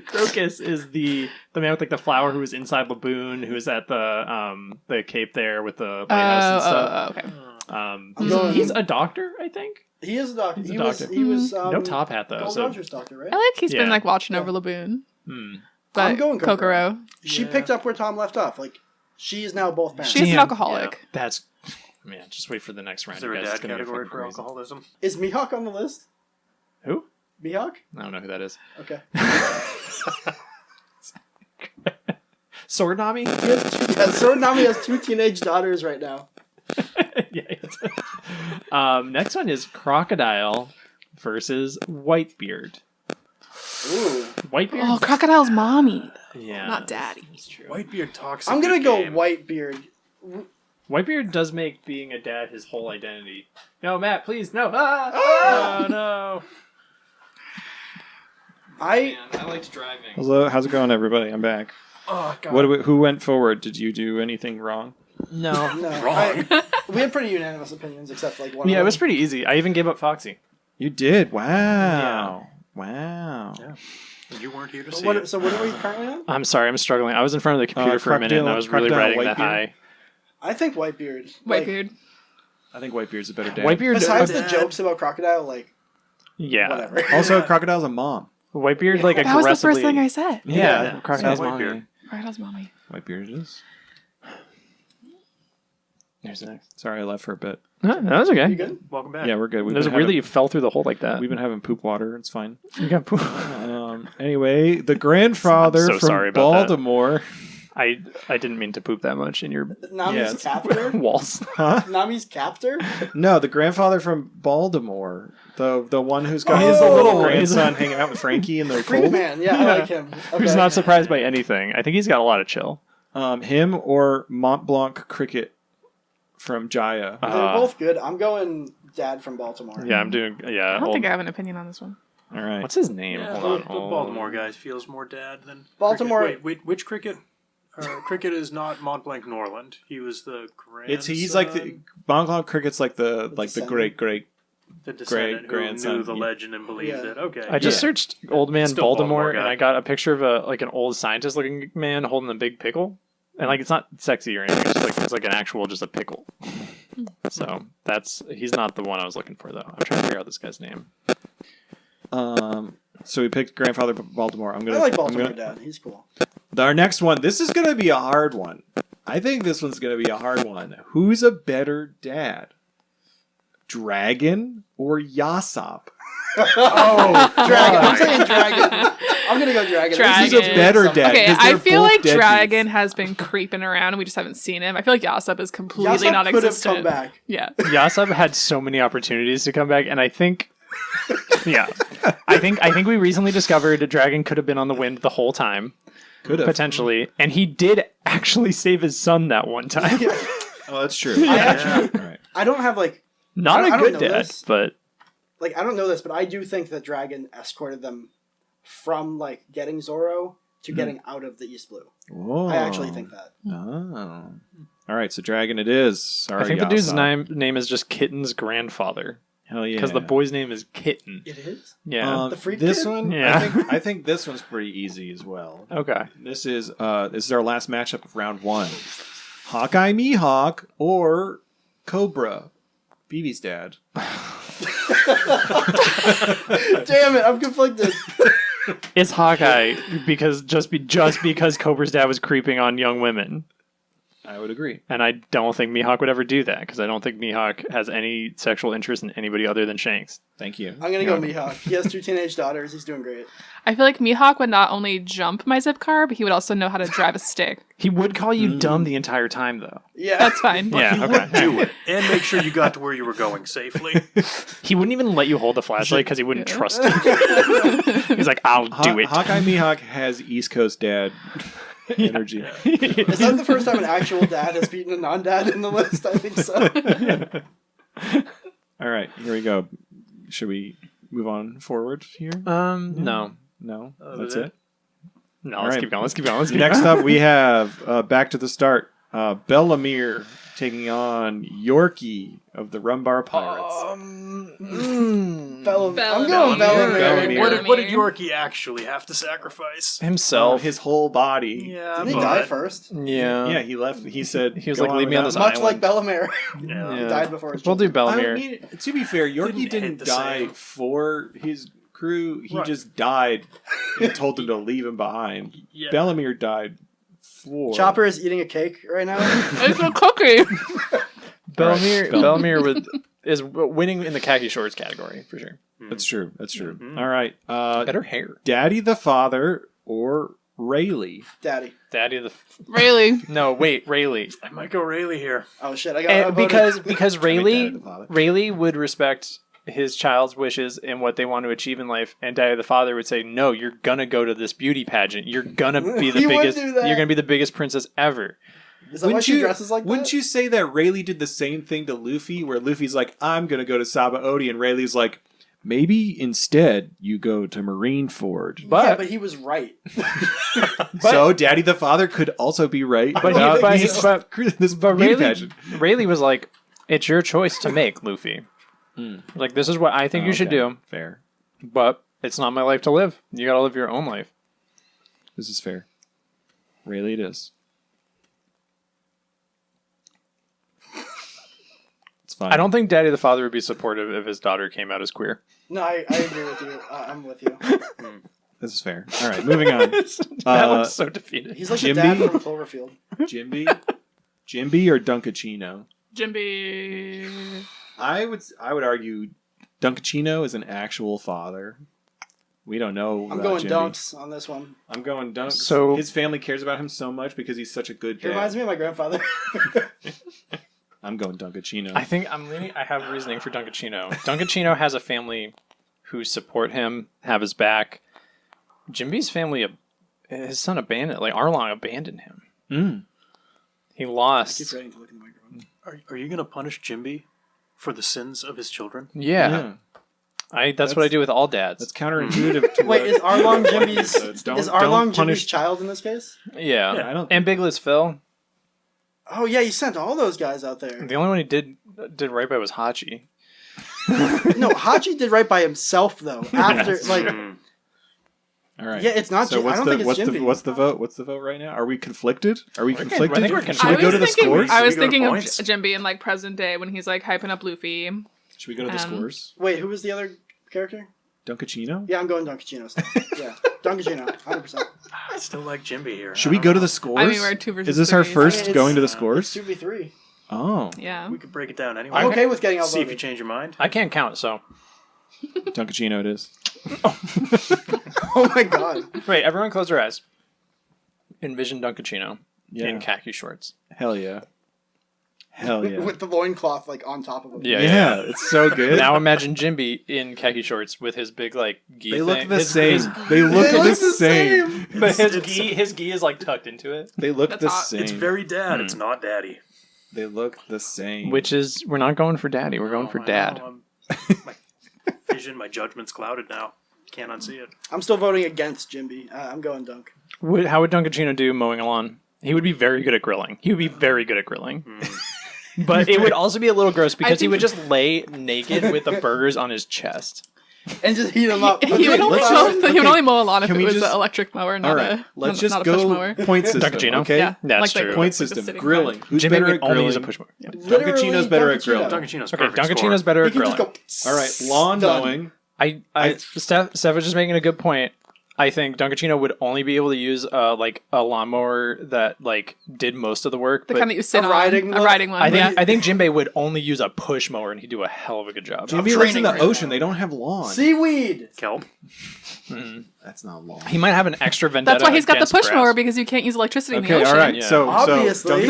Crocus is the man with like the flower who was inside Laboon, who was at the cape there with the lighthouse and stuff. okay. I'm going- He's a doctor, I think. He is a doctor. He's a He doctor. was. He was. No top hat though. Gold So Roger's doctor, right? I like he's been Yeah. like watching Yeah. over Laboon. hmm. But I'm going Kokoro. Kokoro. She Yeah. picked up where Tom left off. Like, she is now both parents. She's an Damn. alcoholic. That's man. Just wait for the next round. Is there you a guys. dad It's gonna be category fucking for crazy. alcoholism? Is Mihawk on the list? Who? Mihawk? I don't know who that is. Okay. Sword Nami? Yeah, Sword Nami has 2 teenage daughters right now. Yeah. Next one is Crocodile versus Whitebeard. Ooh. Whitebeard. Oh, Crocodile's mommy, yeah, not daddy. That's true. Whitebeard talks. I'm gonna go Whitebeard. Whitebeard does make being a dad his whole identity. No, Matt, please, no. Oh no. I liked driving. Hello, how's it going, everybody? I'm back. Oh God. Who went forward? Did you do anything wrong? No. no. Wrong. We have pretty unanimous opinions, except like one. Yeah, of it was them. pretty easy. I even gave up Foxy. You did. Wow. Wow. Yeah. You weren't here to see What, it. so what are we currently on? I'm sorry, I'm struggling. I was in front of the computer for a minute, and I was really Crocodile, riding that Whitebeard? high. I think Whitebeard. Like, Whitebeard. I think Whitebeard's a better dad. Whitebeard. besides the Dad. jokes about Crocodile, like Yeah. whatever. Also, Crocodile's a mom. Whitebeard, like, That was the aggressively. first thing I said. Yeah, Crocodile's Yeah, mommy. Whitebeard. Crocodile's mommy. Whitebeard it is. There's the next. Sorry, I left for a bit. Huh, that was okay. You good? Welcome back. Yeah, we're good. It was weird that you fell through the hole like that. We've been having poop water. It's fine. You got poop. Anyway, the grandfather I'm so from sorry about that. Baltimore. I didn't mean to poop that much in your Nami's it's- captor. walls. Huh? Nami's captor. No, the grandfather from Baltimore. The one who's got Oh, his little he's- grandson hanging out with Frankie in the Freak cold. man. Yeah, I like him. Okay. Who's not surprised by anything. I think he's got a lot of chill. Him or Mont Blanc Cricket from Jaya. They're both good. I'm going Dad from Baltimore. Yeah, I'm doing. Yeah, I don't think I have an opinion on this one. All right. What's his name? Yeah, Hold the on. Baltimore guy feels more dad than Baltimore- Cricket. Wait, which Cricket? Cricket is not Mont Blanc Norland. He was the grandson. He's like the Mont Blanc Cricket's like the descendant. great. the descendant who grandson, knew the yeah. legend and believed Yeah. it. Okay. I just searched old man Still Baltimore, Baltimore and guy. I got a picture of an old scientist looking man holding a big pickle, and like it's not sexy or anything. It's like an actual just a pickle. So he's not the one I was looking for though. I'm trying to figure out this guy's name. So we picked grandfather from Baltimore. I like Baltimore Dad. He's cool. Our next one. This is going to be a hard one. I think this one's going to be a hard one. Who's a better dad? Dragon or Yasop? Oh, Dragon. I'm saying Dragon. I'm gonna go Dragon. Dragon. He's a better dad. Okay, 'cause I they're feel both like deadbeats. Dragon has been creeping around and we just haven't seen him. I feel like Yasop is completely Yasop non-existent. could have come back. Yeah. Yasub had so many opportunities to come back, and I think, yeah, I think we recently discovered a dragon could have been on the wind the whole time, Could have. potentially, and he did actually save his son that one time. Oh, that's true. I actually, All right. I don't have like Not I a don't good know dad, this. but I don't know this, but I do think that Dragon escorted them from like getting Zoro to getting out of the East Blue. Whoa. I actually think that. Oh. All right, so Dragon it is. Sorry, I think the dude's Yasop. name is just Kitten's grandfather, Hell yeah. because the boy's name is Kitten. It is. Yeah. The freak this kid? one, Yeah. I think this one's pretty easy as well. Okay. This is our last matchup of round 1. Hawkeye Mihawk or Cobra, Vivi's dad. Damn it! I'm conflicted. It's Hawkeye because just because Cobra's dad was creeping on young women. I would agree. And I don't think Mihawk would ever do that because I don't think Mihawk has any sexual interest in anybody other than Shanks. Thank you. I'm gonna go Mihawk. He has 2 teenage daughters. He's doing great. I feel like Mihawk would not only jump my zip car, but he would also know how to drive a stick. He would call you dumb the entire time, though. Yeah, That's fine. Yeah, okay. Do it and make sure you got to where you were going safely. He wouldn't even let you hold the flashlight because he wouldn't trust you. He's like, I'll do it. Hawkeye Mihawk has East Coast dad energy. Is that the first time an actual dad has beaten a non-dad in the list? I think so. All right, here we go. Should we move on forward here? No. No, Oh, that's is it? it. No, All let's right. keep going. Next up, we have back to the start. Bellamere taking on Yorkie of the Rumbar Pirates. I'm going Bellamere. Bellamere. What did Yorkie actually have to sacrifice? Himself. His whole body. Yeah, Didn't he die first? Yeah. Yeah, he left. He said He was "Go like, on "Leave me on without this me." Much like Bellamere. Yeah. Yeah. Died before his We'll do children. Bellamere. I mean, to be fair, Yorkie Didn't hit didn't the die same. for his crew. He Right. just died and told them to leave him behind. Yeah. Bellamere died for Chopper is eating a cake right now. It's a cookie. Bellamere, Right. Bellamere is winning in the khaki shorts category for sure. That's true. That's true. Mhm. All right. Better hair. Daddy the father or Rayleigh? Daddy. Daddy of the. Really? No, wait, Rayleigh. I might go Rayleigh here. Oh shit! I got And outvoted. because Daddy Rayleigh the father. Rayleigh would respect his child's wishes and what they want to achieve in life, and Daddy the father would say, "No, you're gonna go to this beauty pageant. You're gonna be the He would biggest. do that. You're gonna be the biggest princess ever." Is that why she dresses like that? Wouldn't you say that Rayleigh did the same thing to Luffy, where Luffy's like, I'm going to go to Sabaody, and Rayleigh's like, maybe instead you go to Marineford. Yeah, but he was right. So Daddy the father could also be right. But about he- but- this beauty pageant. Rayleigh was like, "It's your choice to make, Luffy. Like, this is what I think you should do, Fair. but it's not my life to live. You gotta live your own life." This is fair. Rayleigh it is. It's fine. I don't think Daddy the father would be supportive if his daughter came out as queer. No, I agree with you. I'm with you. This is fair. All right, moving on. That looks so defeated. He's like the dad Jimby? from Cloverfield. Jimby or Dunkachino? Jimby. I would argue Dunkachino is an actual father. We don't know. I'm about going Jimby. Dunks on this one. I'm going Dunks. So- his family cares about him so much because he's such a good He dad. reminds me of my grandfather. I'm going Dunkachino. I think I have reasoning for Dunkachino. Dunkachino has a family who support him, have his back. Jimby's family, his son abandoned, like Arlong abandoned him. He lost. Keep forgetting to look in the microphone. Are you going to punish Jimby for the sins of his children? Yeah. That's what I do with all dads. That's counterintuitive to Wait, what- is Arlong Jimmy's Don't- is don't Arlong Jimmy's punish- child in this case? Yeah. I don't- And Big Liz Phil. Oh yeah, he sent all those guys out there. The only one he did right by was Hachi. No, Hachi did right by himself though. After like, All right. yeah, it's not. So I don't think it's Jimby. what's the vote? What's the vote right now? Are we conflicted? Are we I think conflicted? we're Should conflicted. we go to the scores? I was Should we go to thinking of points? Jimby in like present day when he's like hyping up Luffy. Should we go to the scores? Wait, who was the other character? Dunkachino? Yeah, I'm going Dunkachino. Still. Yeah, Dunkachino, 100%. I still like Jimby here. Should we go to the scores? I mean, we're 2 versus Is this our 3, so- first It's- going to the It's scores? 2v3. Oh, Yeah. We could break it down anyway. I'm okay with getting See if you outvoted. change your mind. I can't count, so. Dunkachino it is. Oh my god. Wait, everyone close their eyes. Envision Dunkachino Yeah. in khaki shorts. Hell yeah. Hell yeah. With the loincloth like on top of him. Yeah, it's so good. Now imagine Jimby in khaki shorts with his big like gi They look thing. the His- same. his- They look They the look the same. but his gi is like tucked into it. They look That's the hot. same. It's very dad. It's not daddy. They look the same. Which is we're not going for daddy, we're going for I dad. know, my vision, my judgment's clouded now. Can't unsee it. I'm still voting against Jimby. I'm going Dunk. How would Dunkachino do mowing a lawn? He would be very good at grilling. He would be very good at grilling. But it would also be a little gross because he think- would just lay naked with the burgers on his chest. And just heat him up. He would only let's mow, just- he would only mow a lawn if Can it we was just- an electric mower, All not right, let's not just a push go mower. point system. Dunkachino? Okay, Yeah, That's like true. the- point like the system. sitting Grilling. part. Who's Jimmy better would at only grilling? use a push mower. Yeah. Dunkachino's better at Dunkachino. grilling. Dunkachino's Okay, perfect Dunkachino's score. better He at can grilling. just go. All right, lawn Done. mowing. Steph was just making a good point. I think Dunkachino would only be able to use like a lawnmower that like did most of the work. The but kind that you sit A on. riding A one? riding one. I think Jimbei would only use a push mower and he'd do a hell of a good job. Jimmy lives in the right ocean. They don't have lawn. Seaweed. Kelp. That's not lawn. He might have an extra vendetta. That's why he's got the against push grass. mower because you can't use electricity in the Okay, ocean. all right. Yeah. So Obviously.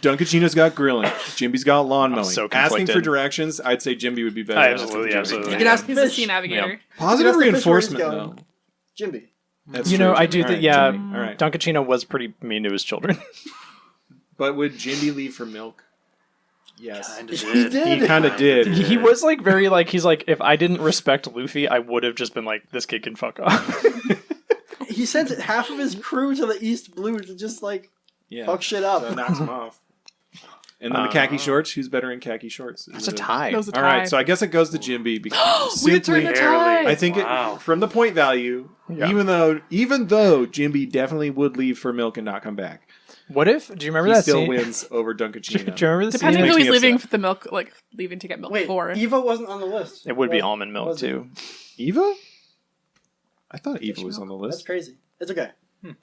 Dunkachino's got grilling. Jimby's got lawn mowing. so Asking for conflicted. directions, I'd say Jimby would be better. I at absolutely, asking for absolutely. You directions. can ask He's a fish. sea navigator. Yeah. Positive That's the fish reinforcement, where he's though. going. Jimby. That's You know, true. I do All think, right, yeah, Jimby. All right. Dunkachino was pretty mean to his children. But would Jimby leave for milk? Yes. Kinda He did. did. He kind of did. He was like very like, he's like, if I didn't respect Luffy, I would have just been like, this kid can fuck off. He sent half of his crew to the East Blue to just like Yeah. fuck shit up. So knocks him off. And then the khaki shorts. Who's better in khaki shorts? That's a tie. That was a All tie. right, so I guess it goes to Jimby because We simply, turned the tie. I think Wow. from the point value, Yeah. even though Jimby definitely would leave for milk and not come back, What if, do you remember he that still scene? wins over Do Dunkachino. you remember the Depending scene? who makes he's me leaving upset. for the milk, like leaving to get milk Wait, for. Eva wasn't on the list. It would be Well, almond milk was it? too. Eva? I thought Eva was on the That's list. crazy. It's okay.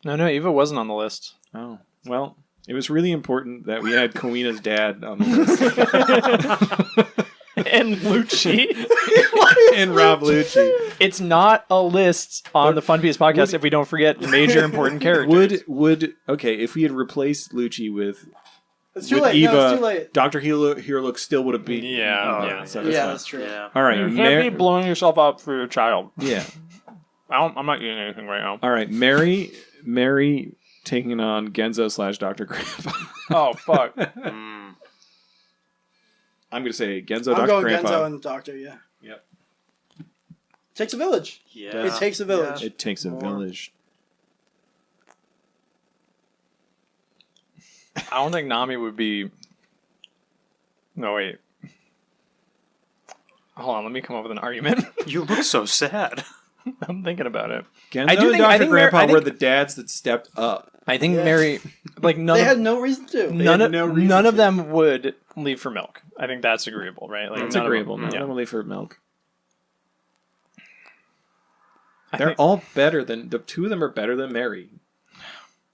No, Eva wasn't on the list. Oh, well, it was really important that we had Kawina's dad on the list. And Lucci. And Rob Lucci. It's not a list on the Fun Piece podcast if we don't forget major important characters. Would okay if we had replaced Lucci with It's too with late. Eva, No, it's too late. Dr. Heroic still would have beaten. Yeah. So Yeah, it's fine. that's true. Yeah. All right. You can't be blowing yourself up for your child. Yeah. I'm not eating anything right now. All right. Mary taking on Genzo / Dr. Grandpa. Oh, fuck. I'm going to say Genzo, I'm Dr. going Grandpa. Genzo and Doctor, yeah. Yep. Takes a village. Yeah. It takes a village. It takes a village. I don't think Nami would be... No, wait. Hold on, let me come up with an argument. You look so sad. I'm thinking about it. Genzo I do and think- I Dr. think Grandpa I think- were the dads that stepped up. I think Yeah. Mary... Like, none They of... had no reason to. None had no reason of to. them would leave for milk. I think that's agreeable, right? Like, It's none of agreeable. them- None yeah. of them leave for milk. I They're think- all better than... The two of them are better than Mary.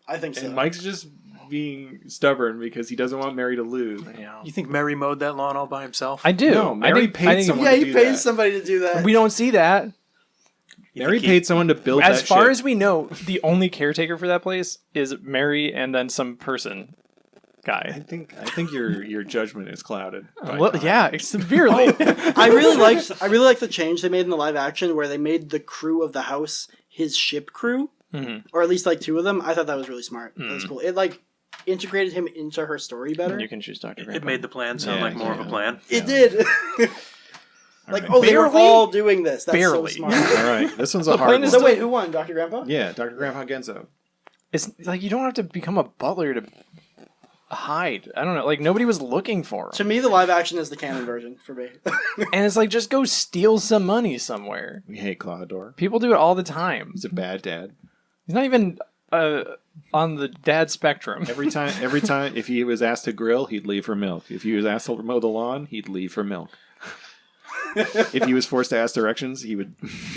I think so. And Mike's just being stubborn because he doesn't want Mary to lose. You think Mary mowed that lawn all by himself? I do. No, Mary I think, paid I think someone yeah, to he do paid that. somebody to do that. We don't see that. Mary paid someone to build As that far shit. as we know, the only caretaker for that place is Mary and then some person I guy. think your judgment is clouded. by Well, time. yeah, it's severely. I really liked the change they made in the live action where they made the crew of the house his ship crew, or at least like two of them. I thought that was really smart. That was cool. It like integrated him into her story better. You can choose Dr. It Grandpa. made the plan sound Yeah, like more of a yeah. plan. It did. Like, right. oh, they were Barely? all doing this. That's Barely. so smart. All right, this one's a The hard plan one. is So wait, who won? Dr. Grandpa? Yeah, Dr. Grandpa Genzo. It's like you don't have to become a butler to hide. I don't know. Like nobody was looking for To him. me, the live action is the canon version for me. And it's like just go steal some money somewhere. We hate Claudor. People do it all the time. He's a bad dad. He's not even on the dad spectrum. Every time, if he was asked to grill, he'd leave for milk. If he was asked to mow the lawn, he'd leave for milk. If he was forced to ask directions, he would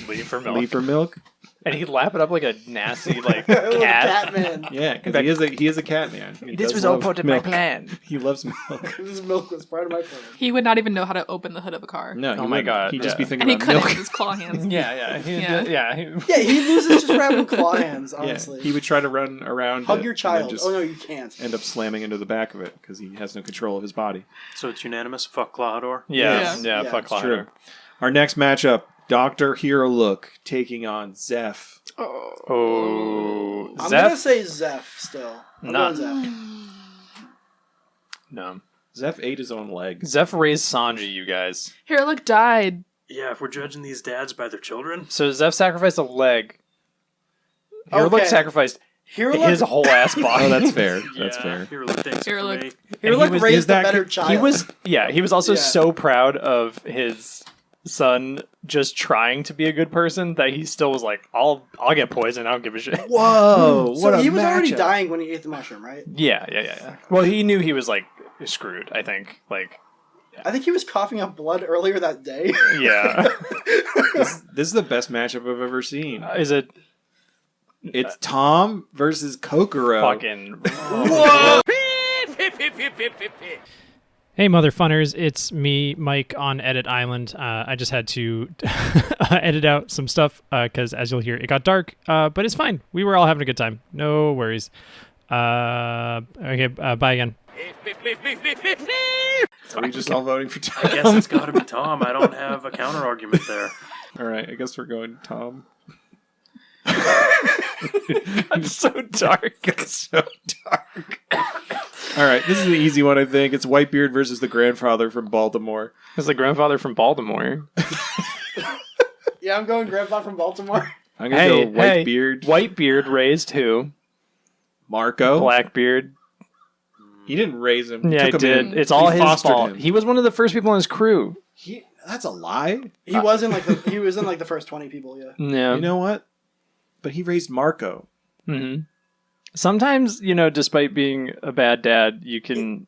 Leave for milk. leave for milk. And he'd lap it up like a nasty like Little cat. Catman. Yeah, because he is a cat man. He This does was all love part of my milk. plan. He loves milk. This milk was part of my plan. He would not even know how to open the hood of a car. No, Oh my God, he'd just be yeah. thinking And he about couldn't milk. with his claw hands. Yeah. Yeah. Yeah, he loses just random claw hands, Yeah, honestly. he would try to run around. Hug it your and then child. just Oh, no, you can't. end up slamming into the back of it because he has no control of his body. So it's unanimous. Fuck Claudor. Yeah. Yeah, Fuck it's True. Cloud. Our next matchup: Dr. Hero Look taking on Zeph. Oh, I'm Zeph? gonna say Zeph still. I'm Nah. going Zeph. No. Zeph ate his own leg. Zeph raised Sanji, you guys. Here, look, died. Yeah, if we're judging these dads by their children, So Zeph sacrificed a leg. Hero Look Okay. sacrificed Hero his Look, whole ass body. Oh, that's fair. yeah, That's fair. Here, look, thanks Here, for look. me. Hero he Look was- raised is a that better good- child. He was also Yeah. so proud of his son just trying to be a good person that he still was like, I'll get poisoned, I don't give a shit. Whoa! So he was already dying when he ate the mushroom, right? Yeah. Well, he knew he was like screwed, I think. Like, I think he was coughing up blood earlier that day. yeah. This is the best matchup I've ever seen. Is it It's Tom versus Kokoro. fucking Hey, MotherFunners, it's me, Mike, on Edit Island. I just had to edit out some stuff because, as you'll hear, it got dark, but it's fine. We were all having a good time. No worries. Okay, bye again. Are we just all voting for Tom? I guess it's got to be Tom. I don't have a counter argument there. All right, I guess we're going Tom. That's so dark. It's so dark. All right, this is the easy one, I think. It's Whitebeard versus the grandfather from Baltimore. It's the grandfather from Baltimore. Yeah, I'm going Grandpa from Baltimore. I'm going to go Whitebeard. Whitebeard raised who? Marco. Blackbeard. He didn't raise him. Yeah, he took him did. in. It's all He his fostered fault. him. He was one of the first people on his crew. That's a lie. He was in like the first 20 people. Yeah. Yeah. You know what? But he raised Marco. Mm-hmm. Sometimes, despite being a bad dad, you can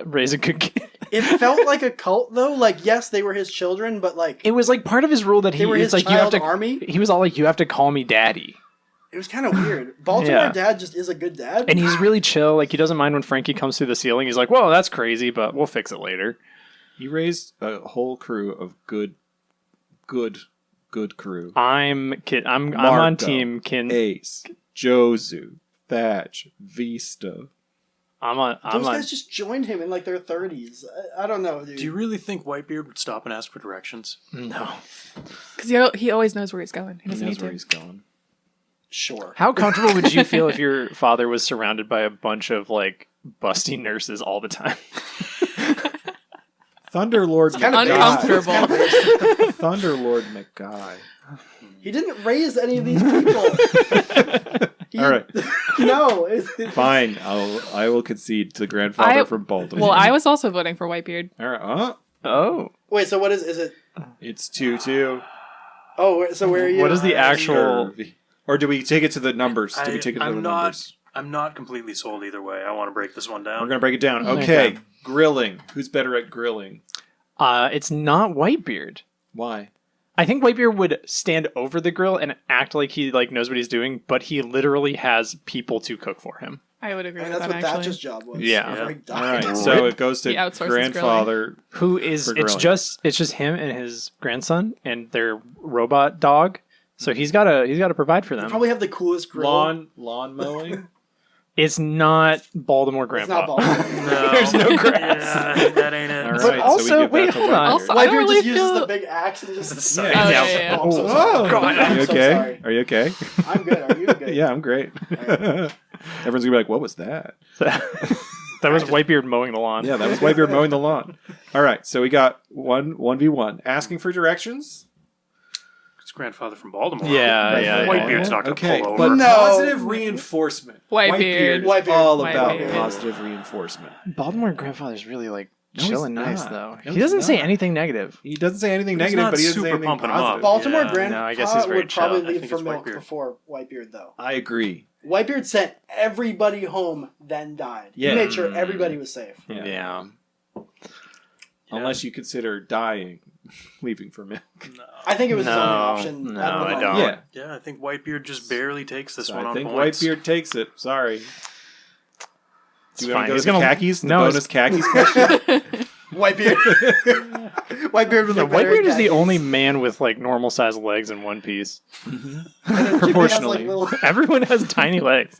raise a good kid. It felt like a cult though. Like, yes, they were his children, but like It was like part of his rule that they were his you have child to. army. He was all like, "You have to call me daddy," It was kind of weird. Baltimore Yeah. dad just is a good dad. and he's really chill. Like he doesn't mind when Frankie comes through the ceiling. He's like, "Whoa, that's crazy, but we'll fix it later." He raised a whole crew of good crew. I'm on Marco, team Kin. Ace, Jozu, Thatch, Vista. Those guys just joined him in like their 30s. I don't know, dude. Do you really think Whitebeard would stop and ask for directions? No. Because he always knows where he's going. He He doesn't knows need where to. he's going. Sure. How comfortable would you feel if your father was surrounded by a bunch of like busty nurses all the time? Thunderlord kind of uncomfortable. Thunderlord McGuy. He didn't raise any of these people. All right. No. Fine. I will concede to the grandfather from Baltimore. Well, I was also voting for Whitebeard. All right. Oh. Wait, so what is it? It's 2-2. Oh, so where are you? What is the actual... Or do we take it to the numbers? Do we take it to the numbers? I'm not completely sold either way. I want to break this one down. We're going to break it down. Okay. Okay. Grilling. Who's better at grilling? It's not Whitebeard. Why? I think Whitebeard would stand over the grill and act like he like knows what he's doing, but he literally has people to cook for him. I would agree I mean, with that's that, what actually. Thatch's job was. Yeah. before he All died. right. So it goes to He outsources grandfather. Who is For it's grilling. just him and his grandson and their robot dog. So he's gotta provide for They them. probably have the coolest grill. Lawn mowing. It's not Baltimore It's Grandpa. not Baltimore. No. There's no grass. Yeah, that ain't it. All right. But also- so we give wait, that to hold on. Whitebeard. Also, I Whitebeard don't really just uses feel... the big axe and just... Yeah. Oh, yeah. I'm so Whoa. sorry. Are I'm you so okay? sorry. Are you okay? I'm good. Are you good? Yeah, I'm great. Everyone's gonna be like, "What was that?" That was Whitebeard mowing the lawn. Yeah, that was Whitebeard mowing the lawn. All right, so we got 1v1. Asking for directions. It's grandfather from Baltimore. Yeah. Whitebeard's not going to Okay, pull but over. No. positive reinforcement. Whitebeard. is all about Whitebeard. positive reinforcement. Baltimore Grandfather's really like No, chill he's and nice not. though. No, he doesn't he's say not. anything negative. He doesn't say anything He's negative, not but he doesn't say super anything pumping him up. positive. Baltimore Yeah. Grandpa No, I guess he's very would probably chill. I leave think for it's milk Whitebeard. before Whitebeard, though. I agree. Whitebeard sent everybody home, then died. Yeah. He made sure everybody was safe. Yeah. Unless you consider dying, leaving for milk. I think it was his only No, option. no, at the I moment. don't. Yeah. Yeah, I think Whitebeard just barely takes this So one I on think points. Whitebeard takes it. Sorry. It's Do you want fine. to go He's to the gonna- khakis? The No, bonus khakis question? Whitebeard. Whitebeard would Yeah, look better Whitebeard in is the khakis. only man with like normal sized legs in one piece. And then Jimmy has, proportionally. little- Everyone has tiny legs.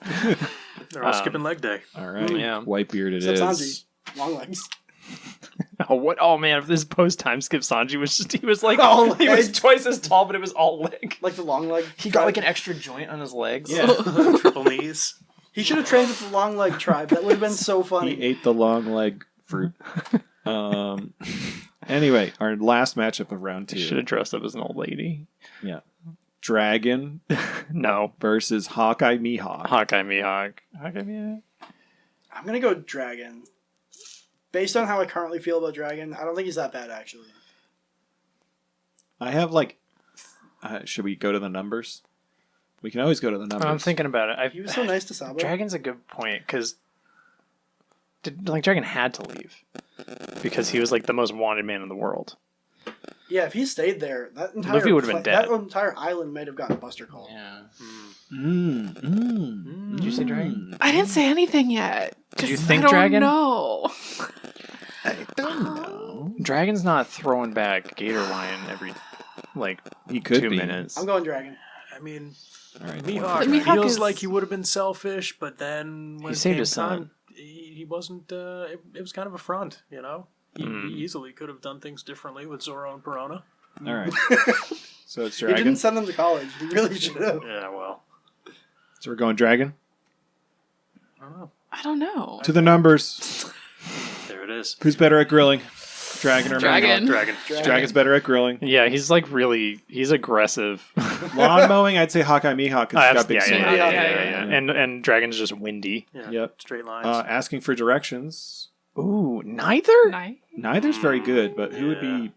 They're all skipping leg day. All right. Yeah. Whitebeard it Except is. Sanji. Long legs. Oh what? Oh man! If this post time skip Sanji was just—he was like All he was legs. twice as tall, but it was all leg. Like the long leg. He got like an extra joint on his legs. Yeah. Triple knees. He should have trained with the long leg tribe. That would have been so funny. He ate the long leg fruit. Anyway, our last matchup of round Should 2. have dressed up as an old lady. Dragon No, versus Hawkeye Mihawk. Hawkeye Mihawk. Hawkeye Mihawk. I'm gonna go Dragon. Based on how I currently feel about Dragon, I don't think he's that bad, actually. I have like... should we go to the numbers? We can always go to the numbers. I'm thinking about it. He was so nice to Sabo. Dragon's a good point because Dragon had to leave because he was like the most wanted man in the world. Yeah, if he stayed there, that entire Luffy would have been dead. That entire island might have gotten Buster Call. Yeah. Did you say Dragon? I didn't say anything yet. Did you 'cause think I don't Dragon? know. I don't know. Dragon's not throwing back Gator Lion every like He could 2 be. minutes. I'm going Dragon. I mean, All right. Mihawk Mihawk feels is- like he would have been selfish, but then when He it saved came his son. time, he wasn't. It was kind of a front, you know. He easily could have done things differently with Zoro and Perona. All right. So it's He Dragon. didn't send them to college. He really should have. Yeah, well, So we're going Dragon. I don't know. I don't know. To the numbers. There it is. Who's better at grilling? Dragon or Dragon. Dragon. Dragon's better at grilling. Yeah, he's like he's aggressive. Lawn mowing, I'd say Hawkeye Mihawk because he's got big yeah, swing. yeah. And Dragon's just windy. Yeah. Yep. Straight lines. Asking for directions. Ooh, neither. Nice. Neither's very good, but who would be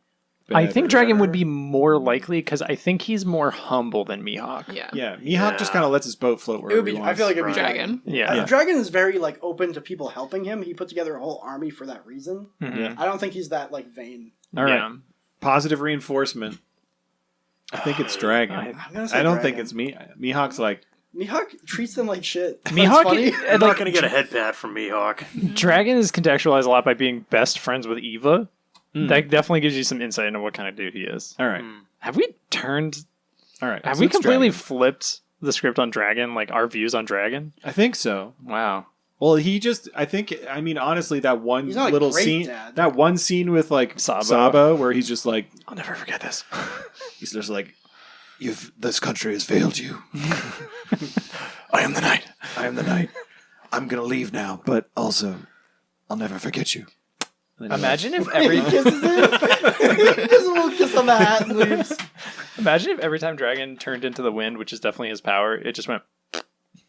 I think better? Dragon would be more likely because I think he's more humble than Mihawk. Yeah. Yeah, Mihawk just kind of lets his boat float It wherever would be. he I wants. feel like it'd be Dragon. Yeah. Dragon is very like open to people helping him. He put together a whole army for that reason. Mhm. Yeah. I don't think he's that like vain. All right. Yeah. Positive reinforcement. I think it's Dragon. I'm gonna say I don't Dragon. think it's Mihawk's like, Mihawk treats them like shit. That's Mihawk, funny. I'm not going to get a head pat from Mihawk. Dragon is contextualized a lot by being best friends with Eva. That definitely gives you some insight into what kind of dude he is. all right. Have we turned? All right. Have so we it's completely Dragon. flipped the script on Dragon? Like our views on Dragon? I think so. Wow. Well, I mean, honestly, that one He's not a little great scene, dad. that one scene with like Sabo, where he's just like, I'll never forget this. he's just like, this country has failed you. I am the knight. I am the knight. I'm gonna leave now, but also, I'll never forget you. Imagine if He every kisses him. Just a little kiss on the hat and leaves. imagine if every time Dragon turned into the wind, which is definitely his power, it just went.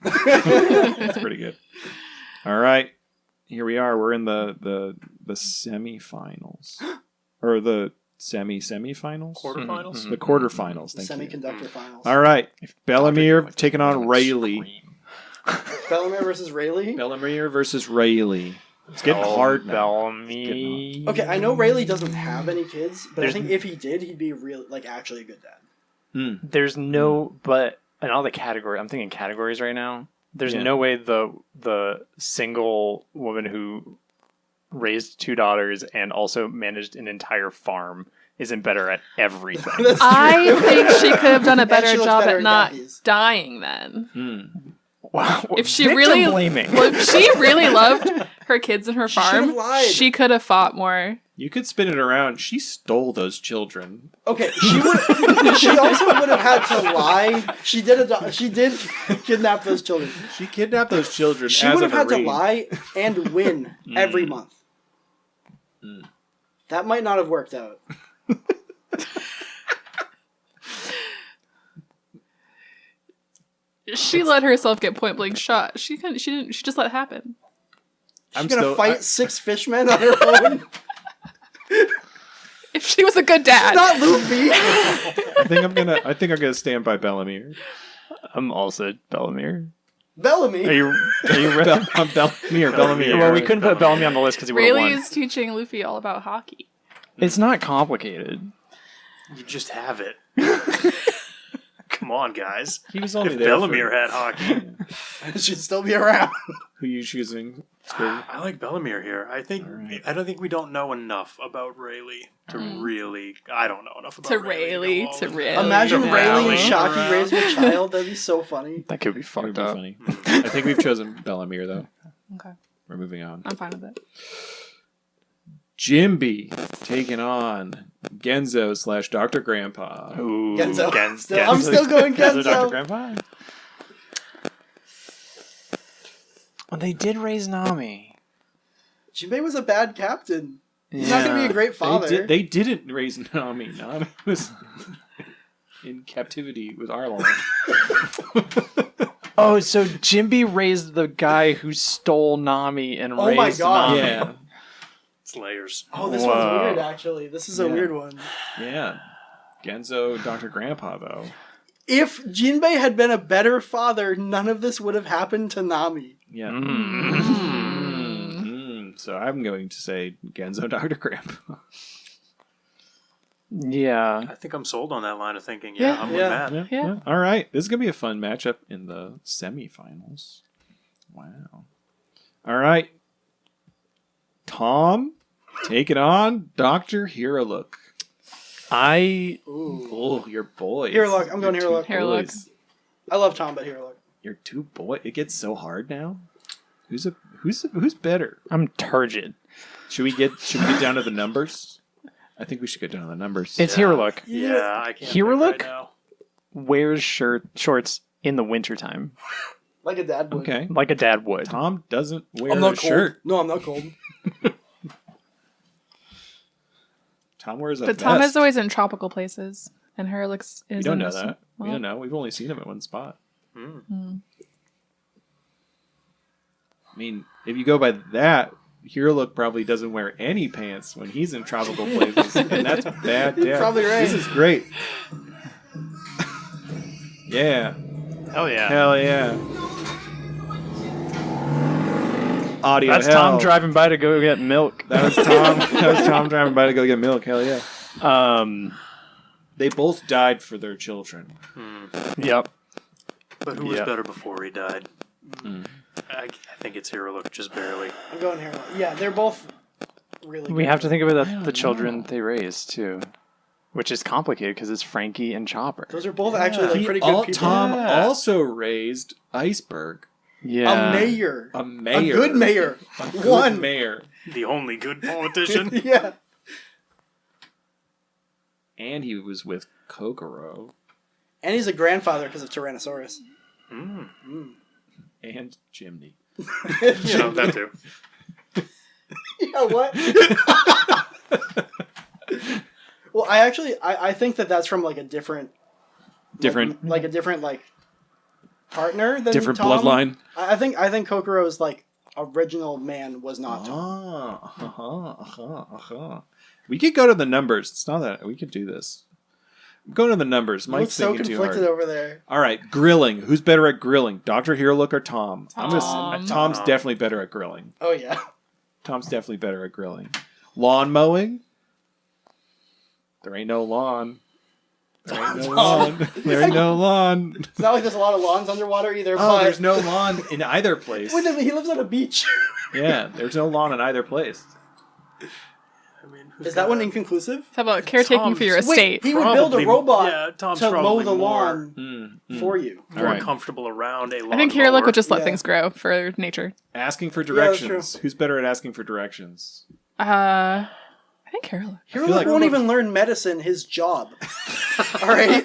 That's pretty good. All right, here we are. We're in the semifinals, or the semifinals, Quarterfinals. the quarterfinals. Thank you. Semiconductor finals. All right, Bellamere taking on Rayleigh. Bellamere versus Rayleigh. Bellamere versus Rayleigh. It's getting hard now. Bellamy. Okay, I know Rayleigh doesn't have any kids, but I think if he did, he'd be actually a good dad. There's no, but in all the category, I'm thinking categories right now. There's no way the single woman who raised 2 daughters and also managed an entire farm isn't better at everything. I think she could have done a better she looks job better at at not Gabby's. dying then. Wow. If she Victim really blaming. well, if she really loved her kids and her She should've farm, lied. she could have fought more. You could spin it around. She stole those children. Okay, she would. She also would have had to lie. She did kidnap those children. She kidnapped those children. She as would of have had a to raid. lie and win every month. That might not have worked out. She let herself get point blank shot. She couldn't. She didn't. She just let it happen. She's gonna fight 6 fishmen on her own. If she was a good dad, Not Luffy. I think I'm gonna stand by Bellamere. I'm also Bellamere. Bellamy. Are you ready? I'm Bellamere. Well, we couldn't put Bellamy on the list because he would have Rayleigh won. is teaching Luffy all about hockey. It's not complicated. You just have it. Come on, guys. He was only If there. Bellamere had hockey, It should still be around. Who you choosing? Scurvy? I like Bellamere here. I don't think we don't know enough about Rayleigh to really. I don't know enough about To Rayleigh. Rayleigh, to Rayleigh. Imagine Yeah. Rayleigh and Rally Shocky around. raising a child. That'd be so funny. That could be That would fucked be up. funny. I think we've chosen Bellamere though. Okay, We're moving on. I'm fine with it. Jimby taking on Genzo / Dr. Grandpa. Ooh, Genzo. Genzo. I'm still going Genzo. Dr. Grandpa. Well, they did raise Nami. Jinbei was a bad captain. He's not going to be a great father. They didn't raise Nami. Nami was in captivity with Arlong. Oh, so Jimby raised the guy who stole Nami and Oh my raised God. Nami. Yeah. It's layers. Oh, this Whoa. one's weird, actually. This is a weird one. Yeah. Genzo, Dr. Grandpa, though. If Jinbei had been a better father, none of this would have happened to Nami. Yeah. Mm. So I'm going to say Genzo, Dr. Grandpa. Yeah. I think I'm sold on that line of thinking. Yeah. Yeah, I'm with Yeah. Matt. Yeah. All right. This is going to be a fun matchup in the semifinals. Wow. All right. Tom, take it on Dr. Hiralook. Ooh. Oh, your boys. Hiralook. I'm going Your Hiralook. two Hiralook. boys. I love Tom, but Hiralook. Your 2 boys. It gets so hard now. Who's better? I'm turgid. Should we get down to the numbers? I think we should get down to the numbers. It's Hiralook. Yeah, I can't. Hiralook? Think right now. Wears shorts in the wintertime. Like a dad would. Okay. Like a dad would. Tom doesn't wear I'm a not cold. shirt. No, I'm not cold. Tom wears a But vest. Tom is always in tropical places, and her looks. We don't know that. We don't know. We've only seen him at one spot. I mean, if you go by that, Hiralook probably doesn't wear any pants when he's in tropical places, and that's bad. Yeah, Probably right. This is great. Yeah. Hell yeah. Hell yeah. Audio That's hell. Tom driving by to go get milk. That was Tom. That was Tom driving by to go get milk. Hell yeah. They both died for their children. Yep. But who was Yeah. better before he died? I think it's Hiralook, just barely. I'm going Hiralook. Yeah, they're both really We good. have to think about the children they raised, too. Which is complicated because it's Frankie and Chopper. Those are both actually like pretty good people. Tom also raised Iceberg, Yeah. A mayor. A mayor. A good mayor. A good One. mayor. The only good politician. Yeah. And he was with Kokoro. And he's a grandfather because of Tyrannosaurus. And Chimney. You know, that too. Yeah, what? Well, I think that's from like a different partner than Different Tom. bloodline. I think Kokoro's like original man was not Tom. We could go to the numbers. It's not that we could do this. Go to the numbers. He Mike's looks so thinking too conflicted hard. over there. All right, grilling. Who's better at grilling, Dr. Herolook or Tom? Tom. Tom's definitely better at grilling. Oh yeah. Tom's definitely better at grilling. Lawn mowing. There ain't no lawn. There ain't no lawn. There ain't no lawn. It's not like there's a lot of lawns underwater either. Oh, but there's no lawn in either place. Wait a minute, he lives on a beach. Yeah, there's no lawn in either place. I mean, Is that one inconclusive? How about caretaking for your estate? Wait, he would build a robot Yeah, Tom's to mow probably the more- lawn for you. More Right. comfortable around a lawn. I think Heroic would just let Yeah. things grow for nature. Asking for that's directions. true. Who's better at asking for directions? I think Heroic. Heroic like- won't even learn medicine his job. All right,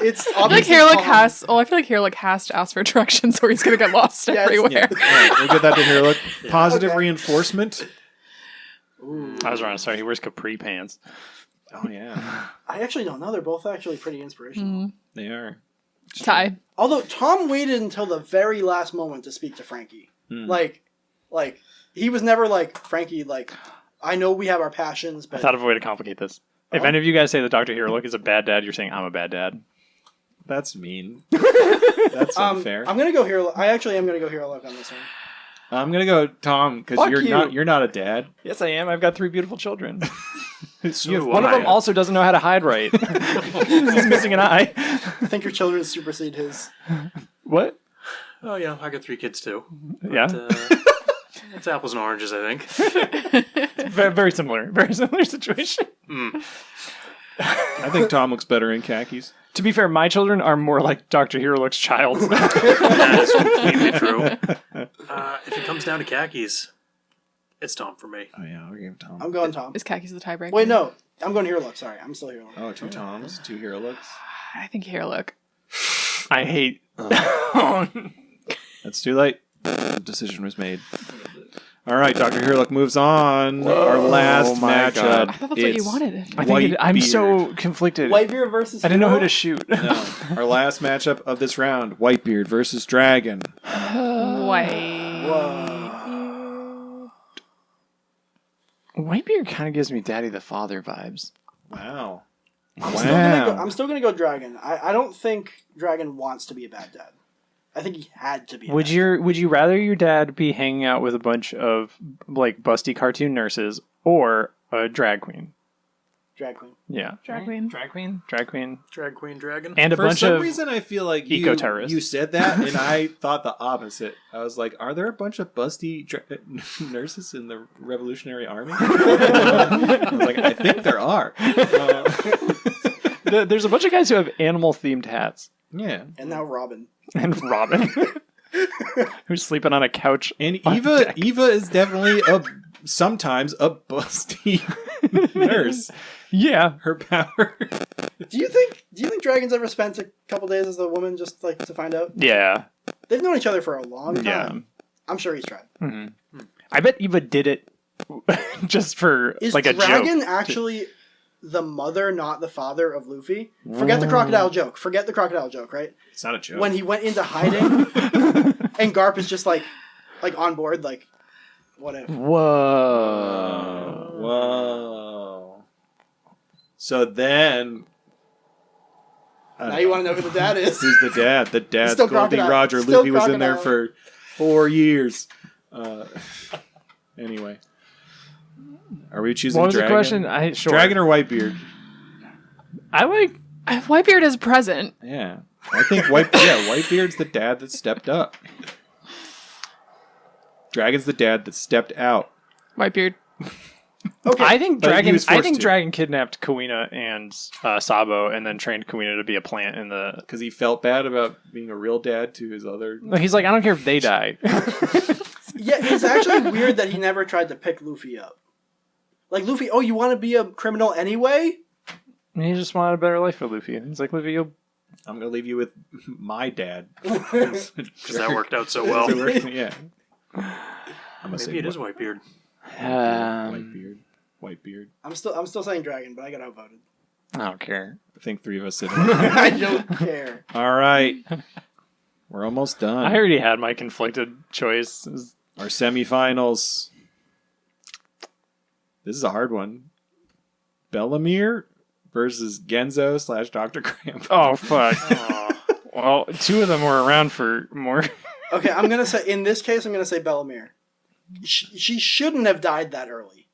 it's I feel like obviously Heroic Tom. has. Oh, I feel like Heroic has to ask for directions, or he's gonna get lost Yes. everywhere. Yeah. All right, we'll get that to Heroic. Positive Okay. reinforcement. I was wrong. Sorry, he wears capri pants. Oh yeah, I actually don't know. They're both actually pretty inspirational. they are. Ty. Although Tom waited until the very last moment to speak to Frankie. Like he was never like, Frankie, like, I know we have our passions, I but thought of a way to complicate this. If any of you guys say that Dr. Heroic is a bad dad, you're saying I'm a bad dad. That's mean. That's unfair. I'm gonna go Hero. I actually am gonna go Hero Luck on this one. I'm gonna go Tom because Fuck you're you. not a dad. Yes, I am. I've got 3 beautiful children. So One of them also doesn't know how to hide right. He's missing an eye. I think your children supersede his. What? Oh yeah, I got 3 kids too. Yeah. It's apples and oranges, I think. Very similar. Very similar situation. I think Tom looks better in khakis. To be fair, my children are more like Dr. Heroic's child. That is completely true. If it comes down to khakis, it's Tom for me. Oh yeah, I'll give Tom. I'm going Tom. Is khakis the tiebreaker? Wait, no, I'm going Hero Luck. Sorry, I'm still Hero Luck. Oh, 2 Toms, 2 hero looks. I think Heroic. I hate. That's too late. The decision was made. All right, Dr. Heroic moves on. Our last my matchup. God. I thought that's what you wanted. I think I'm Whitebeard. so conflicted. Whitebeard versus. I didn't know who Hero? to shoot. No. Our last matchup of this round: Whitebeard versus Dragon. Whitebeard kind of gives me Daddy the Father vibes. Wow. I'm still gonna go Dragon. I don't think Dragon wants to be a bad dad. I think he had to be. Would you rather your dad be hanging out with a bunch of like busty cartoon nurses or a drag queen? Drag queen. Yeah. Drag queen. Drag queen. Drag queen. Drag queen dragon. And a For bunch some of reason, I feel like eco-terrorists. you said that, and I thought the opposite. I was like, are there a bunch of busty nurses in the Revolutionary Army? I was like, I think there are. there's a bunch of guys who have animal themed hats. Yeah. And now Robin. And Robin. Who's sleeping on a couch. And on Eva deck. is definitely sometimes a busty nurse. Yeah. Her power. Do you think Dragon's ever spent a couple days as a woman just like to find out? Yeah. They've known each other for a long time. Yeah. I'm sure he's tried. I bet Eva did it just for Is like a Dragon joke. actually the mother, not the father of Luffy? Forget the crocodile joke. Forget the crocodile joke, right? It's not a joke. When he went into hiding, and Garp is just like on board, like whatever. Whoa. So then... Now you want to know who the dad is? Who's the dad? The dad's Still Goldie crocodile. Roger. Still Luffy was in there crocodile. for 4 years. Anyway. Are we choosing What was Dragon? the question? Sure. Dragon or Whitebeard? I like... Whitebeard is present. Yeah. I think Whitebeard's the dad that stepped up. Dragon's the dad that stepped out. Whitebeard. Okay. I think But he Dragon. was I forced think to. Dragon kidnapped Kawina and Sabo, and then trained Kawina to be a plant in the. Because he felt bad about being a real dad to his other. He's like, I don't care if they die. Yeah, it's actually weird that he never tried to pick Luffy up. Like, Luffy, oh, you want to be a criminal anyway? He just wanted a better life for Luffy. He's like, Luffy, you'll. I'm gonna leave you with my dad. Because that worked out so well. Yeah. I'm gonna Maybe it is Whitebeard. Whitebeard. I'm still saying dragon, but I got outvoted. I don't care. I think 3 of us said it. I don't care. All right. We're almost done. I already had my conflicted choice. Our semifinals. This is a hard one. Bellamere versus Genzo / Dr. Cramp. Oh, fuck. Well, 2 of them were around for more. Okay, I'm gonna say in this case, I'm gonna say Bellamere. She shouldn't have died that early.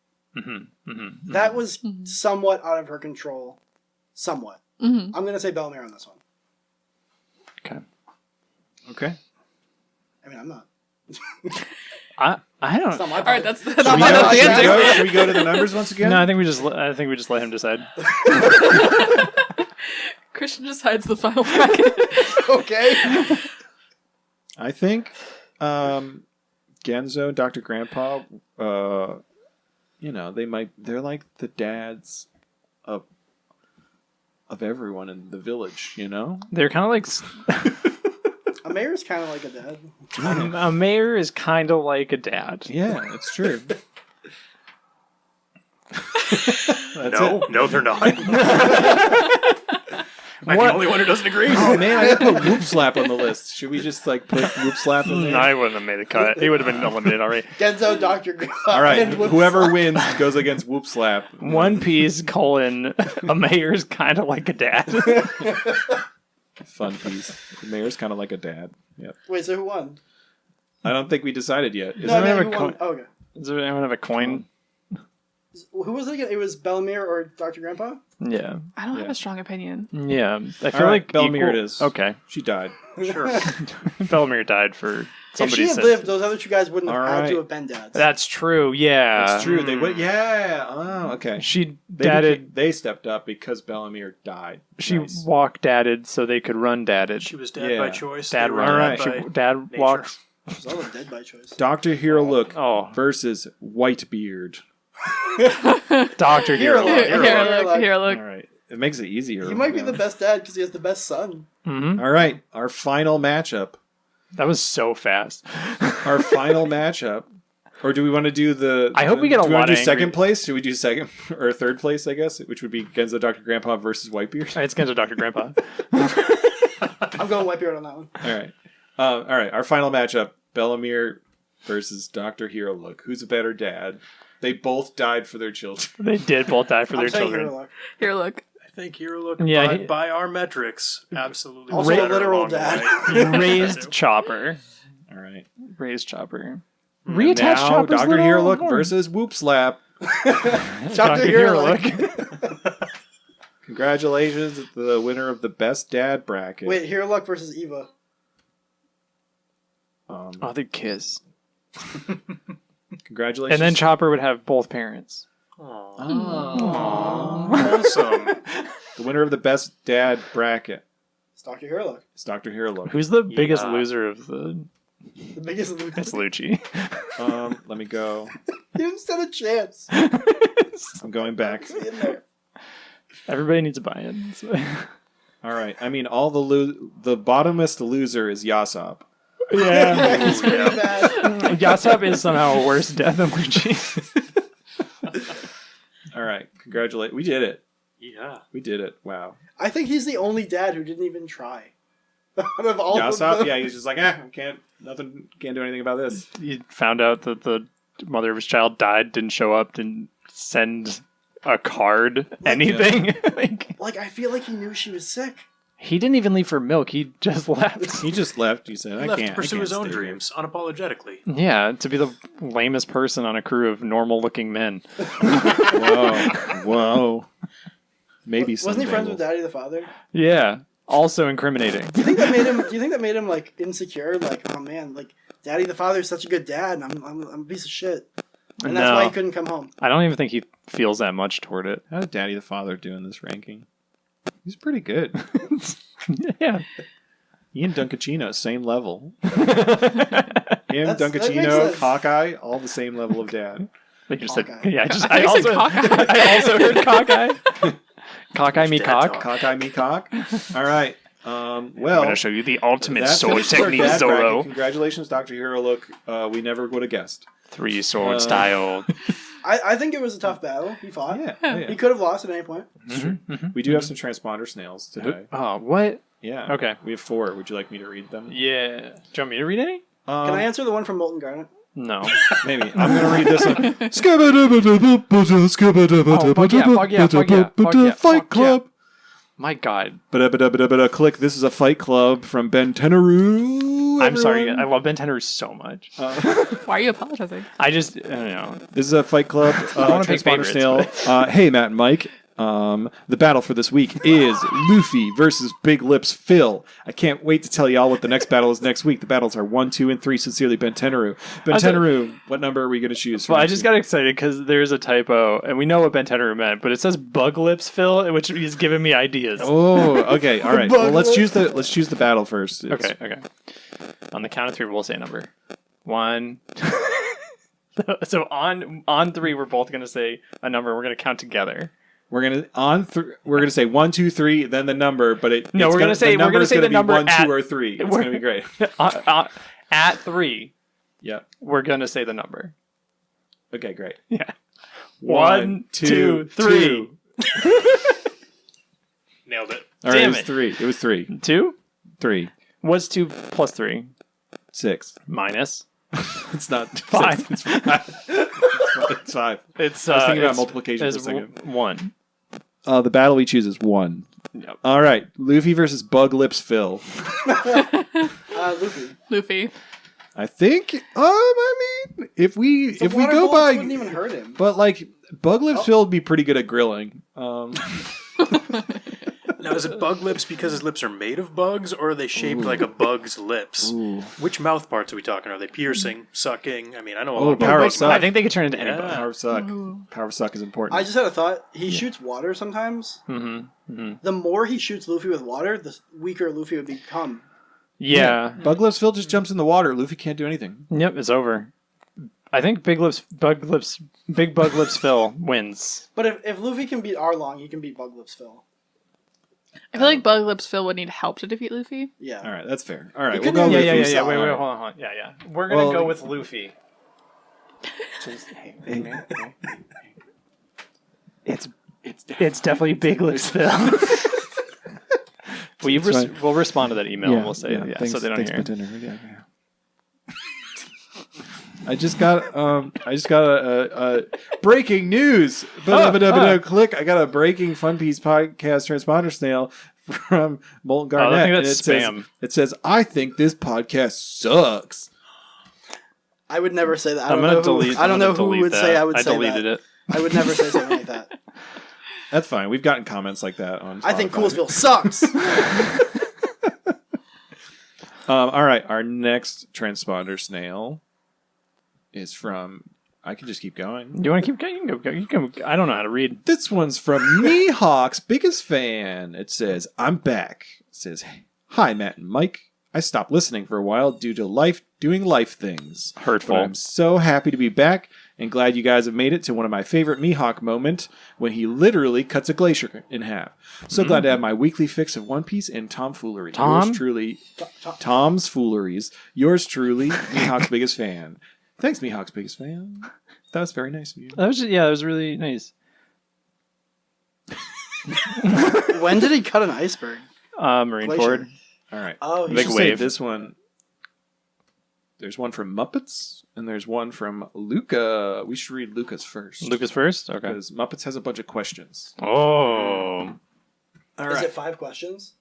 That was somewhat out of her control. Somewhat. I'm gonna say Bellamere on this one. Okay. I mean, I'm not. I don't. It's not my All right, fault. that's Should the we, answer. should we go to the numbers once again? No, I think we just let him decide. Christian decides the final bracket. Okay. I think Genzo, Dr. Grandpa, they're like the dads of everyone in the village, you know? They're kind of like A mayor's kind of like a dad. a mayor is kind of like a dad. Yeah, it's true. No, they're not. Am I the only one who doesn't agree? Oh man, I gotta put Whoop Slap on the list. Should we just put Whoop Slap in there? I wouldn't have made a cut. He would have been eliminated already. Genzo, Dr. Grandpa, All right, and Whoop whoever Slap. wins goes against Whoop Slap. One Piece : a mayor's kind of like a dad. Fun piece. The mayor's kind of like a dad. Yep. Wait, so who won? I don't think we decided yet. No, I anyone mean, have who a won? coin? Oh, okay. Does anyone have a coin? Who was it again? It was Bellamere or Dr. Grandpa? Yeah. I don't have Yeah. a strong opinion. Yeah. I feel All right, like Bellamere equal- it is. Okay. She died. Sure. Bellamere died for If somebody. she had lived, those other 2 guys wouldn't have All had right. to have been dads. That's true. Yeah. That's true. They would. Yeah. Oh, okay. She They dadded. they stepped up because Bellamere died. She Nice. walk dadded so they could run dadded. She was dad Yeah. by choice. Dad They were run. All dad right. by Dad nature. walked. She's always dead by choice. Dr. Hero Look Oh, versus Whitebeard. Doctor Hero. Hero. Here, look. All right. It makes it easier. He might be the best dad because he has the best son. Mm-hmm. All right. Our final matchup. That was so fast. Our final matchup. Or do we want to do the? I hope we get a do we want lot to of do second angry- place? Should we do second or third place? I guess, which would be Genzo Dr. Grandpa versus Whitebeard. It's Genzo Dr. Grandpa. I'm going Whitebeard on that one. All right. All right. Our final matchup: Bellamere versus Dr. Hero Look. Who's a better dad? They both died for their children. They did both die for I'm their saying children. Hero Luck. Here, look. I think Hero Look Yeah, by, he- by our metrics, absolutely. Also was a better literal along the dad. way. Raised Chopper. All right. Raised Chopper. And Reattach now, Chopper's Dr. little Hero Look horn. versus Whoop Slap. Dr. Hero Luck. Congratulations to the winner of the best dad bracket. Wait, Hero Luck versus Eva. Oh, they'd kiss. Congratulations. And then Chopper would have both parents. Wholesome. the winner of the best dad bracket It's Dr. Hero Luck. is Dr. Hero Look. Who's the biggest Yeah. loser of the... The biggest loser. It's Lucci. Let me go. He didn't stand a chance. I'm going back. See in there. Everybody needs a buy-in. So- All right. I mean, all the bottomest loser is Yasop. yeah. He's pretty bad. Yasop is somehow a worse death than Lucci. All right. Congratulations. We did it. Yeah. We did it. Wow. I think he's the only dad who didn't even try. Out of all of Yasop? them. Yeah, he's just like, can't do anything about this. He found out that the mother of his child died, didn't show up, didn't send a card, anything. Like, I feel like he knew she was sick. He didn't even leave for milk. He just left. He just left. He said, He left to pursue his own dreams, unapologetically. Yeah, to be the lamest person on a crew of normal-looking men. Whoa. Maybe Wasn't he someday friends we'll- with Daddy the father? Yeah, also incriminating. Do you think that made him like insecure? Like, oh man, like Daddy the father is such a good dad, and I'm a piece of shit. And that's why he couldn't come home. I don't even think he feels that much toward it. How did Daddy the Father do in this ranking? He's pretty good. Yeah. Ian Dunkachino, same level. Him, that makes Dunkachino, sense. Cockeye, all the same level of dad. Like you said, Hawkeye. yeah. I said cockeye. I also heard cockeye. Cockeye me cock. Cockeye me cock. All right. I'm Well, gonna show you the ultimate that sword finishes our technique, dad bracket. Zoro. Congratulations, Dr. Hero. Look, we never would have guessed. 3 sword style. I think it was a tough battle. He fought. Yeah. He could have lost at any point. We do have some transponder snails today. Oh, what? Yeah. Okay. We have 4. Would you like me to read them? Yeah. Do you want me to read any? Can I answer the one from Molten Garnet? No. Maybe. I'm going to read this one. Fight Club. My God. Click. This is a Fight Club from Ben Tenaru. I'm sorry. I love Ben Tenru so much. Why are you apologizing? I don't know. This is a Fight Club. wanna pick Transponder favorites, Snail. Hey, Matt and Mike. The battle for this week is Luffy versus Big Lips Phil. I can't wait to tell y'all what the next battle is next week. The battles are 1, 2, and 3. Sincerely, Ben Tenaru. Ben Tenaru, what number are we going to choose? Well, I just got excited because there's a typo, and we know what Ben Tenru meant, but it says Bug Lips Phil, which is giving me ideas. Oh, okay, all right. Well, let's choose the battle first. Okay. On the count of 3, we'll say a number. 1. So on 3, we're both going to say a number. We're going to count together. We're gonna say 1, 2, 3, then the number. But we're gonna say the number 1, at 2, or 3. It's gonna be great. At 3. Yeah. We're gonna say the number. Okay, great. Yeah. 1, 2, 3. Nailed it. All right, Damn it was it. 3. It was 3. 2? 3. What's 2 plus 3? 6. Minus. It's not 5. 6. It's 5. It's I was thinking about multiplication for a second. 1. The battle we choose is 1. Yep. All right, Luffy versus Bug Lips Phil. Luffy. I think. I mean, if we go by, wouldn't even hurt him. but like Bug Lips Phil would be pretty good at grilling. Now, is it bug lips because his lips are made of bugs, or are they shaped like a bug's lips? Ooh. Which mouth parts are we talking? Are they piercing, sucking? I mean, I know a Oh, lot about power bug of suck. I think they could turn into anybody. Yeah. Power of suck. Power of suck is important. I just had a thought. He shoots water sometimes. The more he shoots Luffy with water, the weaker Luffy would become. Yeah. Bug Lips Phil just jumps in the water. Luffy can't do anything. Yep, it's over. I think Big Bug Lips Phil wins. But if Luffy can beat Arlong, he can beat Bug Lips Phil. I feel like Bug Lips Phil would need help to defeat Luffy. Yeah. All right, that's fair. All right, You we'll could go do- with Yeah. Luffy. Wait, hold on. Yeah. We're gonna go with Luffy. It's definitely Big Lips Phil. We'll respond to that email and we'll say thanks, so they don't thanks, hear. Bartender. Yeah. I just got a breaking news. Click! I got a breaking Fun Piece podcast transponder snail from Molten Garnet. I think that's and spam. It says, "I think this podcast sucks." I would never say that. I I'm don't gonna know delete. who, I don't know who delete would that. say I would say that. I deleted it. I would never say something like that. That's fine. We've gotten comments like that on Spotify. I think Coolsville sucks. All right, our next transponder snail is from. I can just keep going. Do you want to keep going? You can go. I don't know how to read. This one's from Mihawk's biggest fan. It says, "I'm back." It says, "Hi, Matt and Mike. I stopped listening for a while due to doing life things. Hurtful. But I'm so happy to be back and glad you guys have made it to one of my favorite Mihawk moment when he literally cuts a glacier in half. So glad to have my weekly fix of One Piece and tomfoolery. Tom? Yours truly, Tom's Fooleries. Yours truly, Mihawk's biggest fan." Thanks, Mihawk's biggest fan. That was very nice of you. That was really nice. When did he cut an iceberg? Marine Glacier. Ford. All right. Oh, he Big Should should- say wave. this one. There's one from Muppets, and there's one from Luca. We should read Luca's first. Lucas first. Okay. Because Muppets has a bunch of questions. Oh. All Is right. it 5 questions?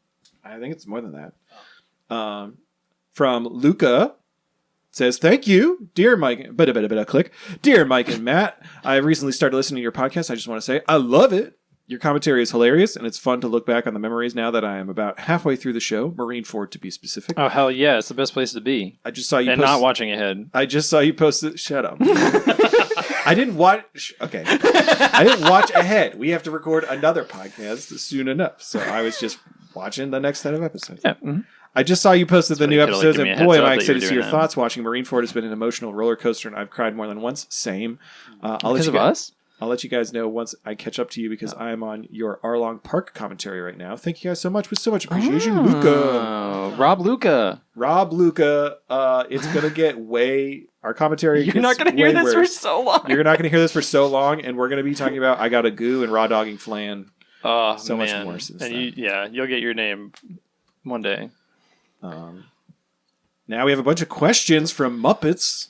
I think it's more than that. From Luca. Says, "Thank you, dear Mike." Click. "Dear Mike and Matt, I recently started listening to your podcast. I just want to say I love it. Your commentary is hilarious, and it's fun to look back on the memories now that I am about halfway through the show. Marineford, to be specific. Oh, hell yeah. It's the best place to be. I just saw you And post... not watching ahead. I just saw you post it. Shut up. I didn't watch... Okay. I didn't watch ahead. We have to record another podcast soon enough. So I was just watching the next set of episodes. Yeah. Mm-hmm. I just saw you posted the That's new why you could've, episodes, like, and given me a boy, heads am I up that you were excited to see your doing that. thoughts. Watching Marineford has been an emotional roller coaster, and I've cried more than once. Same. I'll let Because you of guys, us? I'll let you guys know once I catch up to you because I am on your Arlong Park commentary right now. Thank you guys so much with so much appreciation, Luca. Oh, Rob Luca. Rob Luca, it's gonna get way. Our commentary. You're not going to hear this for so long. You're not gonna hear this for so long, and we're gonna be talking about I Got a Goo and Raw Dogging Flan. Oh, So man. much more since and then. you'll get your name one day. Now we have a bunch of questions from Muppets.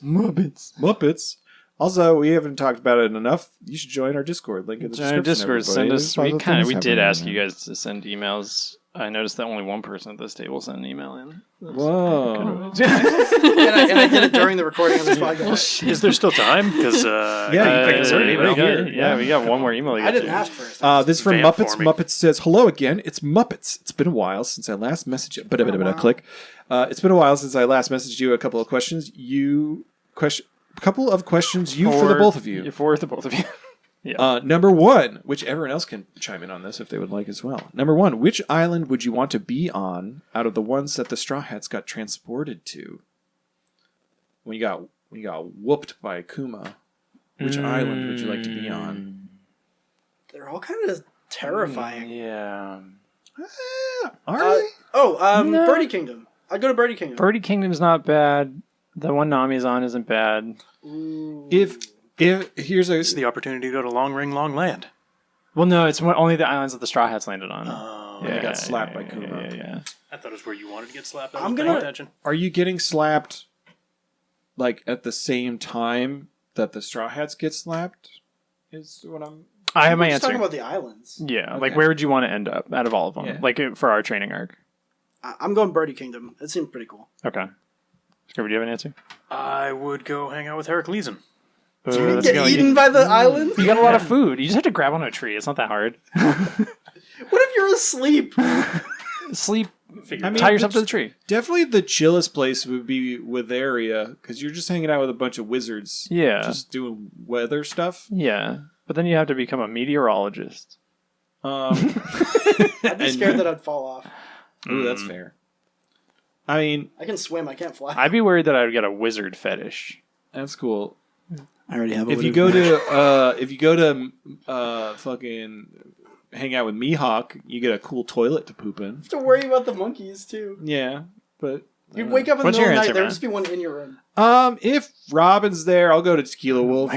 Also, we haven't talked about it enough. You should join our Discord. Link in the Join our description. Discord. Send everybody. us. There's lots of things We did happening ask there. you guys to send emails. I noticed that only one person at this table sent an email in. Whoa. and I did it during the recording of this podcast. Is there still time? Because Yeah, I can send an email. We got one more email. to I get didn't to. ask for it. This is from Vamp Muppets. for me. Muppets says, hello again. It's Muppets. It's been a while since I last messaged you. Click. It's been a while since I last messaged you a couple of questions. For the both of you. For the both of you. Number one, which everyone else can chime in on this if they would like as well. Number one, which island would you want to be on out of the ones that the Straw Hats got transported to? When you got whooped by Kuma, which island would you like to be on? They're all kind of terrifying. Yeah. No. Birdie Kingdom. I'd go to Birdie Kingdom. Birdie Kingdom's not bad. The one Nami's on isn't bad. If here's a It's the opportunity to go to Long Ring, Long Land. Well, no, it's only the islands that the Straw Hats landed on. Oh, They got slapped by Kuma. Yeah. I thought it was where you wanted to get slapped. I I'm was gonna- paying attention. Are you getting slapped like at the same time that the Straw Hats get slapped? Is what I'm. I have my We're just talking answer. about the islands. Yeah, Okay. like where would you want to end up out of all of them? Yeah. Like for our training arc. I'm going Birdie Kingdom. It seemed pretty cool. Okay. Scurvy, do you have an answer? I would go hang out with Heracleeson. You get eaten by the island? You got a lot of food. You just have to grab on a tree. It's not that hard. What if you're asleep? Sleep. I mean, Tie yourself to the tree. Definitely the chillest place would be Witheria, because you're just hanging out with a bunch of wizards. Yeah. Just doing weather stuff. Yeah. But then you have to become a meteorologist. I'd be scared that I'd fall off. Ooh, that's fair. I mean, I can swim. I can't fly. I'd be worried that I'd get a wizard fetish. that's cool. I already have If you go to fucking hang out with Mihawk, you get a cool toilet to poop in. have to worry about the monkeys too. Yeah, but You'd wake up in the What's middle your of the night, answer, there would man? just be one in your room. if Robin's there, I'll go to Tequila Wolf.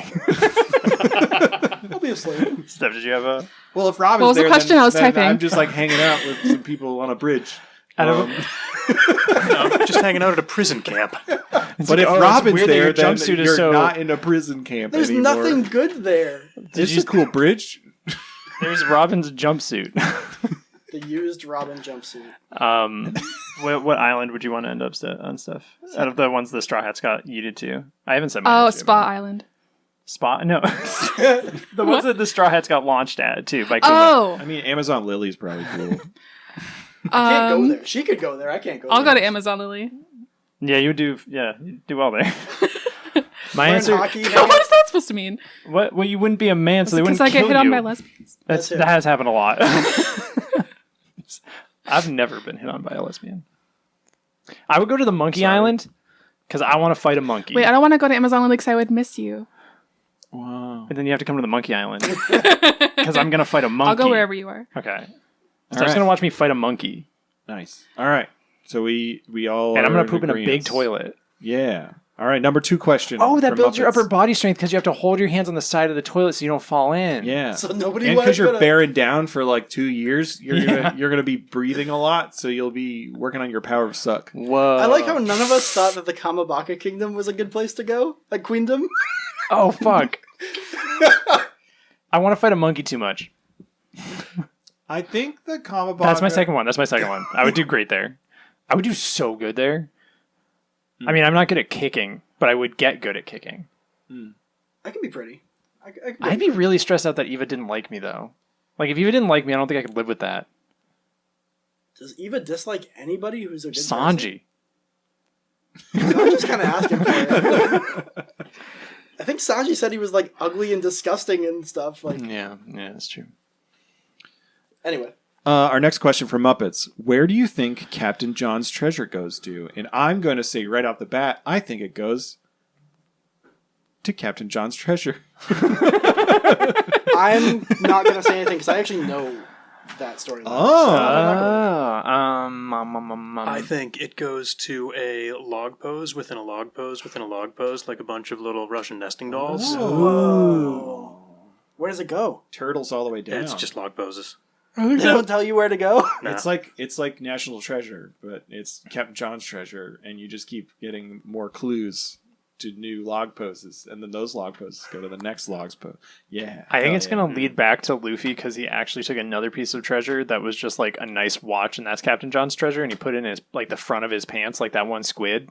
I'll be asleep. Steph, did you have a... Well, if Robin's What was the there, question? then, I was then typing. I'm just like hanging out with some people on a bridge. Out of No, just hanging out at a prison camp. But if oh, it's Robin's weird that there, your then jumpsuit is you're so- not in a prison camp There's anymore. nothing good there. It's a cool bridge. There's Robin's jumpsuit. The used Robin jumpsuit. What island would you want to end up on, Steph? Out of the ones the Straw Hats got yeeted to. I haven't said my Oh, answer, Spa but- Island. Spa? No. The ones that the Straw Hats got launched at, too, by Kuma. Oh, I mean, Amazon Lily's probably cool. I can't go there. She could go there. I can't go I'll there. go to Amazon Lily. Yeah, you'd do well there. My Playing answer... hockey. What is that supposed to mean? What? Well, you wouldn't be a man, so they Because wouldn't I get kill hit on you. by lesbians. That it. has happened a lot. I've never been hit on by a lesbian. I would go to the Monkey Island because I want to fight a monkey. Wait, I don't want to go to Amazon Lily because I would miss you. Wow. And then you have to come to the Monkey Island because I'm gonna fight a monkey. I'll go wherever you are. Okay. Steph's right. gonna watch me fight a monkey, Nice. All right. So we all and I'm are gonna poop in a big agreeance. toilet. Yeah. All right. Number 2 question. Oh, that from builds your Muppets. upper body strength because you have to hold your hands on the side of the toilet so you don't fall in. Yeah. So nobody and was because you're gonna- bearing down for like 2 years, you're Yeah. gonna be breathing a lot, so you'll be working on your power of suck. Whoa. I like how none of us thought that the Kamabaka Kingdom was a good place to go. Like Queendom. Oh fuck. I want to fight a monkey too much. I think the Kamabaka... That's my second one. I would do great there. I would do so good there. I mean, I'm not good at kicking, but I would get good at kicking. I can be pretty. I can I'd be really stressed out that Eva didn't like me, though. Like, if Eva didn't like me, I don't think I could live with that. Does Eva dislike anybody who's a good Sanji. person? I'm just kind of asking for it. I think Sanji said he was like ugly and disgusting and stuff. Like, Yeah, that's true. anyway. Our next question from Muppets. Where do you think Captain John's treasure goes to? And I'm going to say right off the bat, I think it goes to Captain John's treasure. I'm not going to say anything because I actually know that storyline. I think it goes to a log pose within a log pose within a log pose, like a bunch of little Russian nesting dolls. Whoa. Where does it go? Turtles all the way down. It's just log poses. They don't tell you where to go? Nah. It's like National Treasure, but it's Captain John's treasure, and you just keep getting more clues to new log poses, and then those log poses go to the next log's pose. Yeah. I think it's going to lead back to Luffy because he actually took another piece of treasure that was just like a nice watch, and that's Captain John's treasure, and he put it in his like the front of his pants, like that one squid.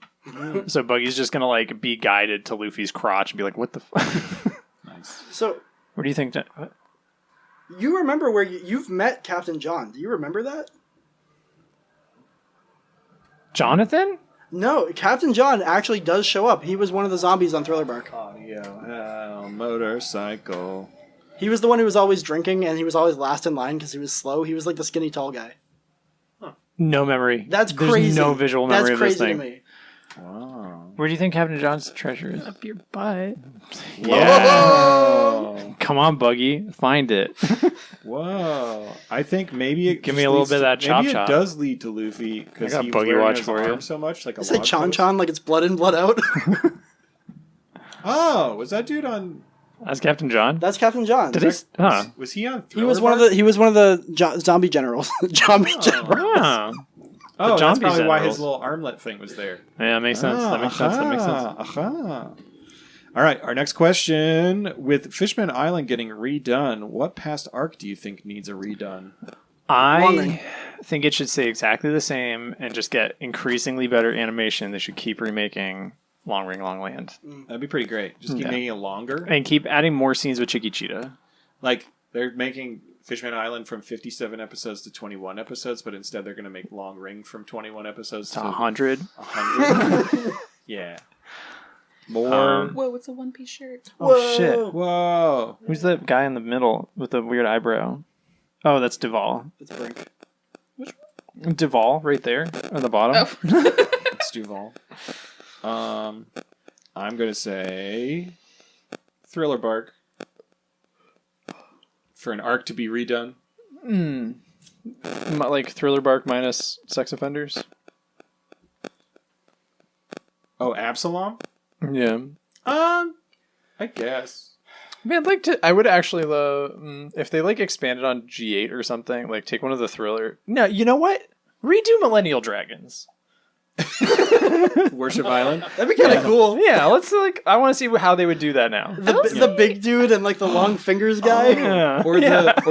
So Buggy's just going to like be guided to Luffy's crotch and be like, "What the fuck?" Nice. So, Where do you think that? What? you remember where you've met Captain John. Do you remember that? Jonathan? No, Captain John actually does show up. He was one of the zombies on Thriller Bark. Audio motorcycle. He was the one who was always drinking, and he was always last in line because he was slow. He was like the skinny tall guy. No memory. That's There's crazy. no visual memory That's of this crazy thing. to me. Wow. Where do you think Captain John's treasure is? Up your butt. Whoa. Come on, Buggy, find it. Whoa. I think maybe it Give just me a little leads bit of that to- chop maybe chop. it does lead to Luffy I because got he Buggy wearing watch his for arm you. so much, like a I say log Chan pose. Chan like it's blood in, blood out. Oh, was that dude on? That's Captain John. That's Captain John. Did he? Huh. Was he on? He was one of the zombie generals. Zombie generals. Oh. Oh, that's Zombie probably why generals. his little armlet thing was there. Yeah, that makes sense. That makes sense. That makes sense. Aha. All right, our next question. With Fishman Island getting redone, what past arc do you think needs a redone? Long Ring. I think it should stay exactly the same and just get increasingly better animation. They should keep remaking Long Ring, Long Land. That'd be pretty great. Just keep Yeah. making it longer. And keep adding more scenes with Chicky Cheetah. Like, they're making Fishman Island from 57 episodes to 21 episodes, but instead they're going to make Long Ring from 21 episodes To to 100. 100. Yeah. More. Whoa, it's a one-piece shirt. Oh, shit. Whoa. Who's that guy in the middle with the weird eyebrow? Oh, that's Duval. It's Brink. Duval, right there on the bottom. Oh. It's Duval. I'm going to say Thriller Bark for an arc to be redone. Like Thriller Bark minus sex offenders. Oh, Absalom? Yeah. I guess. I mean, I'd like to. I would actually love if they like expanded on G8 or something. Like take one of the Thriller. No, you know what? Redo Millennial Dragons. Worship Island? That'd be kind of cool. Yeah, let's like. I want to see how they would do that now. The big dude and like the long fingers guy. Yeah. Or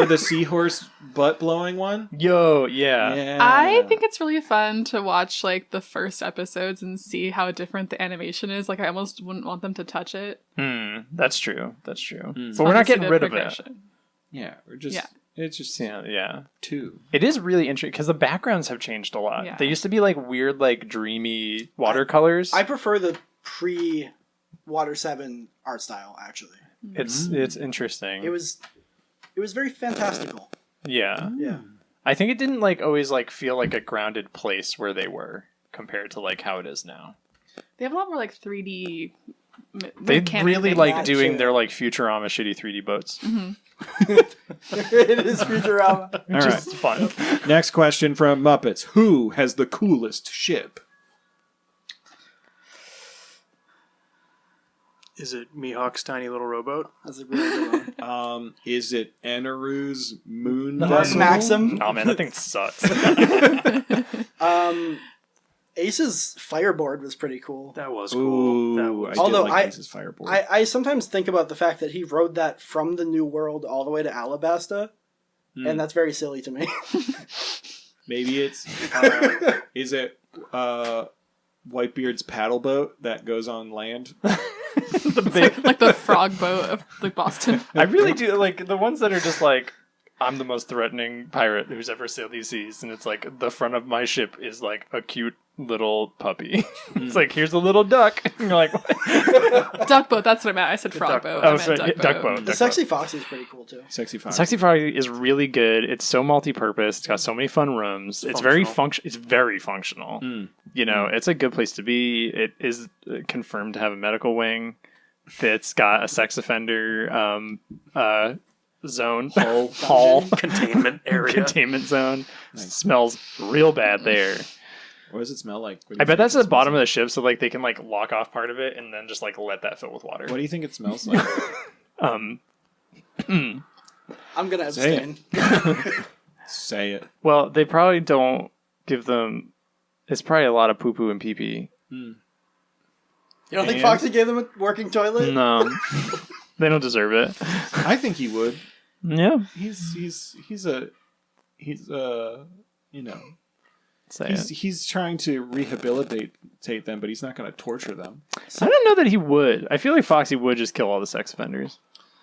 the seahorse butt blowing one? Yo, yeah. Yeah. I think it's really fun to watch like the first episodes and see how different the animation is. Like I almost wouldn't want them to touch it. That's true. That's true. It's But fun we're not to see getting the rid of it. progression. Yeah, we're just. Yeah. It's just Yeah. two. It is really interesting because the backgrounds have changed a lot. Yeah. They used to be like weird, like dreamy watercolors. I prefer the pre-Water 7 art style. Actually, It's interesting. it was very fantastical. Yeah. Yeah. I think it didn't like always like feel like a grounded place where they were compared to like how it is now. They have a lot more like 3D. They mechanic really things. like Gotcha. doing their like Futurama shitty 3D boats, It is Futurama. which All is fun. Next question from Muppets. Who has the coolest ship? Is it Mihawk's tiny little rowboat? That's a really good one. Is it Enaru's moon The vessel? Maxim. Oh man, that thing sucks. Ace's fireboard was pretty cool. That was cool. That Ooh, was I Although did like Ace's fireboard. I sometimes think about the fact that he rode that from the New World all the way to Alabasta, and that's very silly to me. Maybe it's is it Whitebeard's paddle boat that goes on land? The big. like the frog boat of like Boston. I really do like the ones that are just like I'm the most threatening pirate who's ever sailed these seas, and it's like the front of my ship is like a cute little puppy. It's like, here's a little duck. And you're like, what? Duck boat. That's what I meant. I said frog duck boat. boat. I Oh, meant sorry, duck boat. boat. The Sexy Foxy is pretty cool too. Sexy Fox. Sexy Foxy is really good. It's so multi-purpose. It's got so many fun rooms. It's very It's very functional. You know, it's a good place to be. It is confirmed to have a medical wing that's got a sex offender zone hall Containment area. containment zone. Smells real bad there. What does it smell like? I bet that's at the bottom of the ship, so like they can like lock off part of it and then just like let that fill with water. What do you think it smells like? I'm gonna Say abstain. Say it. Well, they probably don't give them. It's probably a lot of poo poo and pee pee. You don't think And- Foxy gave them a working toilet? No, they don't deserve it. I think he would. Yeah, He's a you know, say he's trying to rehabilitate them, but he's not going to torture them. I don't know that he would. I feel like Foxy would just kill all the sex offenders.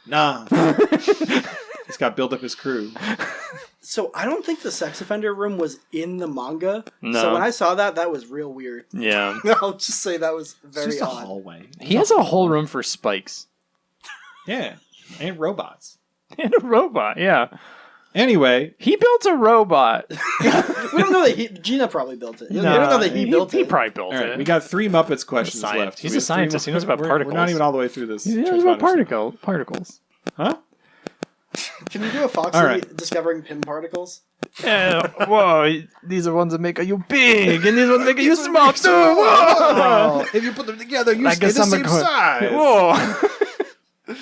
Nah. He's got to build up his crew. So I don't think the sex offender room was in the manga. No. So when I saw that, that was real weird. Yeah, I'll just say that was It's very just a odd. hallway. he has a whole room for spikes Yeah, and robots. and a robot. Yeah, Anyway, he built a robot. We don't know that Gina probably built it. We don't know that he built He it. probably built all right, it. we got 3 Muppets questions Science. left. He's We a have 3 scientist. He knows about we're particles. not even all the way through this. He knows about transponder stuff. particles. Huh? Can you do a Foxy All right. discovering pin particles? Whoa, these are ones that make you big, and these ones make you small too. Oh, if you put them together, you I stay guess the I'm a same co- size. Whoa.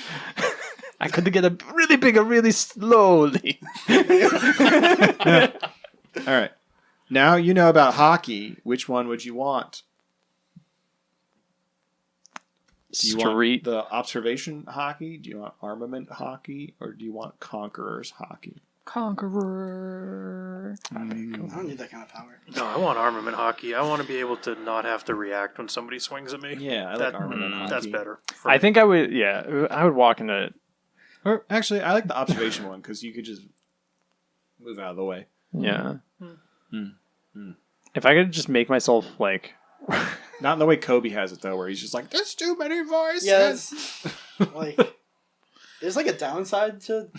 I could get a really big and really slowly. All right. Now you know about hockey. Which one would you want? Do you want Street. the observation hockey? Do you want armament hockey? Or do you want conquerors hockey? Conqueror. I don't need that kind of power. No, I want armament hockey. I want to be able to not have to react when somebody swings at me. Yeah, I like That- armament hockey. That's better. for I me. think I would. Yeah, I would walk into. Or actually, I like the observation one because you could just move out of the way. Yeah. If I could just make myself like. Not in the way Kobe has it though, where he's just like, "There's too many voices." Yeah, that's like there's like a downside to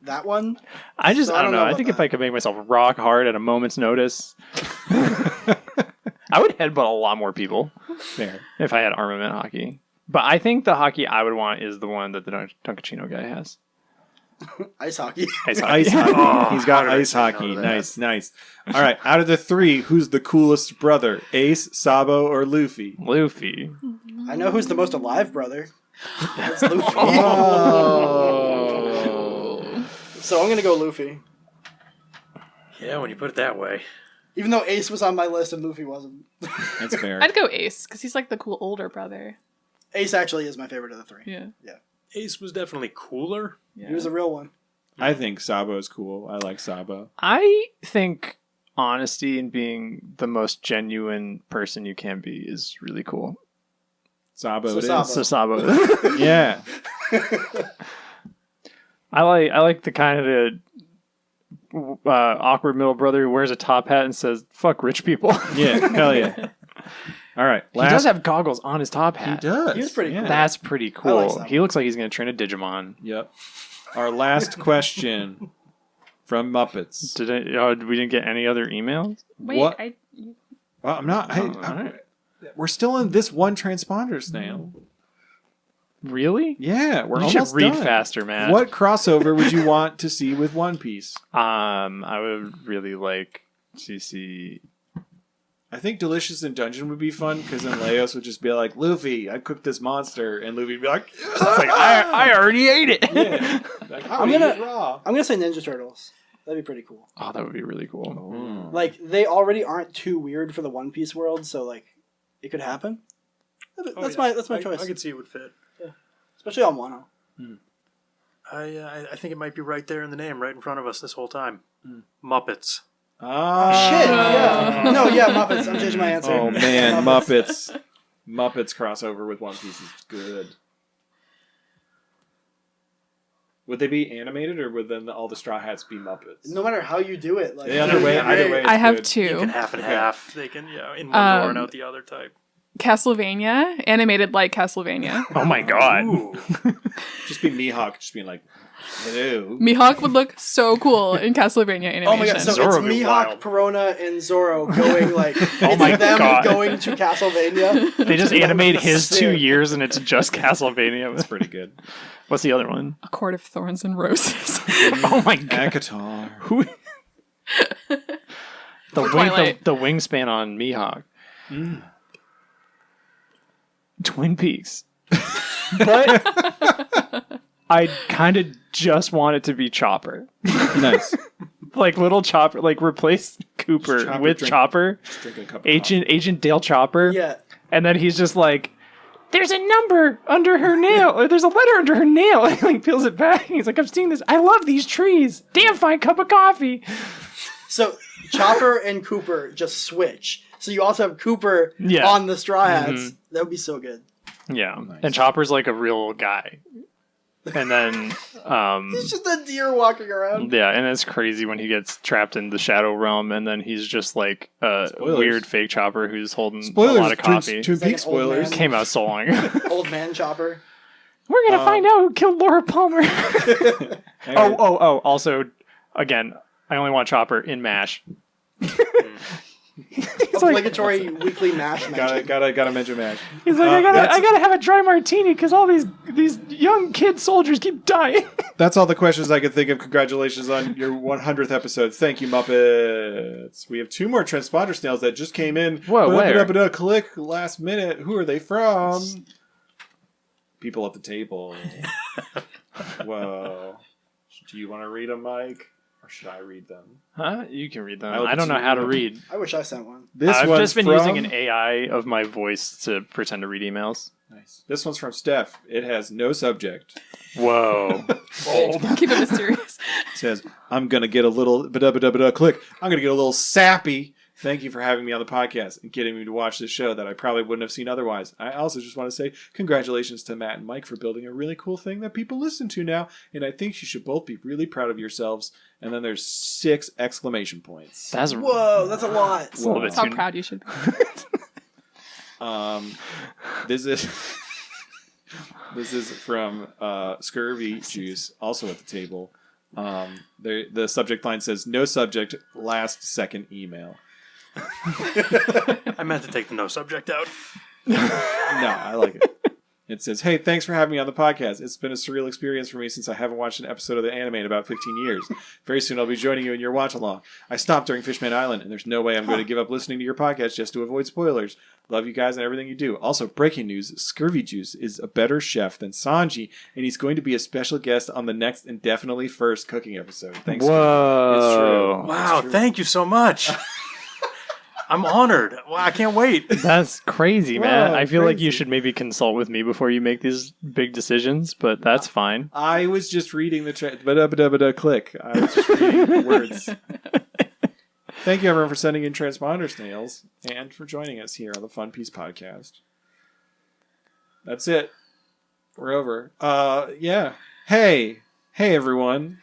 that one. I just. So I don't know. I about think if that. I could make myself rock hard at a moment's notice, I would headbutt a lot more people Fair. if I had armament hockey. But I think the hockey I would want is the one that the Dunkachino guy has. Ice hockey. Ice hockey. Ice hockey. He's got how did I ice say no hockey. to that? Nice, nice. All right. Out of the 3, who's the coolest brother? Ace, Sabo, or Luffy? Luffy. I know who's the most alive brother. It's Luffy. Oh. So I'm gonna go Luffy. Yeah, when you put it that way. Even though Ace was on my list and Luffy wasn't. That's fair. I'd go Ace because he's like the cool older brother. Ace actually is my favorite of the 3. Yeah. Ace was definitely cooler. Yeah. He was a real one. I think Sabo is cool. I like Sabo. I think honesty and being the most genuine person you can be is really cool. Sabo So it is. Sabo. So Sabo. Yeah. I like the kind of awkward middle brother who wears a top hat and says "fuck rich people." Yeah. Hell yeah. All right. He does have goggles on his top hat. He does. He was pretty cool. That's pretty I like cool. Sabo. He looks like he's gonna train a Digimon. Yep. Our last question from Muppets. We didn't get any other emails? Wait, What? you- Well, I'm not. All right. We're still in this one transponder, Snail. Really? Yeah, we're You should almost read done. faster, man. What crossover would you want to see with One Piece? I would really like to see. I think Delicious in Dungeon would be fun because then Leos would just be like, "Luffy, I cooked this monster," and Luffy would be like, It's like I already ate it. "Yeah, like, I'm gonna- eat it raw." I'm gonna say Ninja Turtles. That'd be pretty cool. Oh, that would be really cool. Like they already aren't too weird for the One Piece world, so like it could happen. That's my choice. I could see it would fit. Especially on Wano. I think it might be right there in the name, right in front of us this whole time. Muppets. Ah, Shit. Yeah. No. Yeah. Muppets. I'm changing my answer. Oh man, Muppets. Muppets crossover with One Piece is good. Would they be animated, or would then all the Straw Hats be Muppets? No matter how you do it, like Either way, it's I have good. two. You can half and half. They can, in one door and out the other type. Castlevania, animated like Castlevania. Oh my god. Ooh. Just be Mihawk, just being like, hello. Mihawk would look so cool in Castlevania animation. Oh my god! So Zorro it's would be Mihawk, wild. Perona, and Zorro going like it's my them God. going to Castlevania. They just animate his 2 Sick. years and it's just Castlevania. That's pretty good. What's the other one? A Court of Thorns and Roses. Oh my god. Akatar. Who? Or Twilight. the wingspan on Mihawk. Twin Peaks. But I kind of just want it to be Chopper. Nice. Like little Chopper, like replace Cooper Chopper with drink- Chopper. Just drinking a cup of Agent Dale Chopper. Yeah. And then he's just like, there's a number under her nail, or there's a letter under her nail. And he like peels it back. He's like, I've seen this. I love these trees. Damn fine cup of coffee. So Chopper and Cooper just switch. So you also have Cooper Yeah. on the Straw Hats. That would be so good. Yeah. And Chopper's like a real guy. And then, It's just a deer walking around. yeah, and it's crazy when he gets trapped in the Shadow Realm, and then he's just like a Spoilers. weird fake Chopper who's holding Spoilers. a lot of coffee. Twin like Peaks an old spoilers. man. Came out so long ago. Old man Chopper. We're gonna find out who killed Laura Palmer. Also, again, I only want Chopper in MASH. Obligatory weekly mash match. Gotta mention MASH. He's like, I gotta have a dry martini because all these young kid soldiers keep dying. That's all the questions I could think of. Congratulations on your 100th episode. Thank you, Muppets. We have 2 more transponder snails that just came in. Whoa, where? Click last minute. Who are they from? People at the table. Whoa. Do you want to read them, Mike? Or should I read them? Huh? You can read them. I will I don't know how to read. I wish I sent one. I've one's just been from... using an AI of my voice to pretend to read emails. Nice. This one's from Steph. It has no subject. Whoa. Keep it mysterious. It says, I'm going to get a little click. I'm going to get a little sappy. Thank you for having me on the podcast and getting me to watch this show that I probably wouldn't have seen otherwise. I also just want to say congratulations to Matt and Mike for building a really cool thing that people listen to now. And I think you should both be really proud of yourselves. And then there's 6 exclamation points. That's Whoa, that's a lot. a little bit That's how too... proud you should be. This is from Scurvyjuice, also at the table. The subject line says, no subject, last second email. I meant to take the no subject out. No, I like it. It says, hey, thanks for having me on the podcast. It's been a surreal experience for me since I haven't watched an episode of the anime in about 15 years. Very soon I'll be joining you in your watch-along. I stopped during Fishman Island, and there's no way I'm going to give up listening to your podcast just to avoid spoilers. Love you guys and everything you do. Also, breaking news, Scurvyjuice is a better chef than Sanji, and he's going to be a special guest on the next and definitely first cooking episode. Thanks. Whoa. It's true. Wow, It's true. thank you so much. I'm honored. Well, I can't wait. That's crazy, man. Whoa, I feel like crazy. you should maybe consult with me before you make these big decisions, but that's fine. I was just reading the click. I was just reading the words. Thank you, everyone, for sending in transponder snails and for joining us here on the Fun Piece Podcast. That's it. We're over. Yeah. Hey, everyone.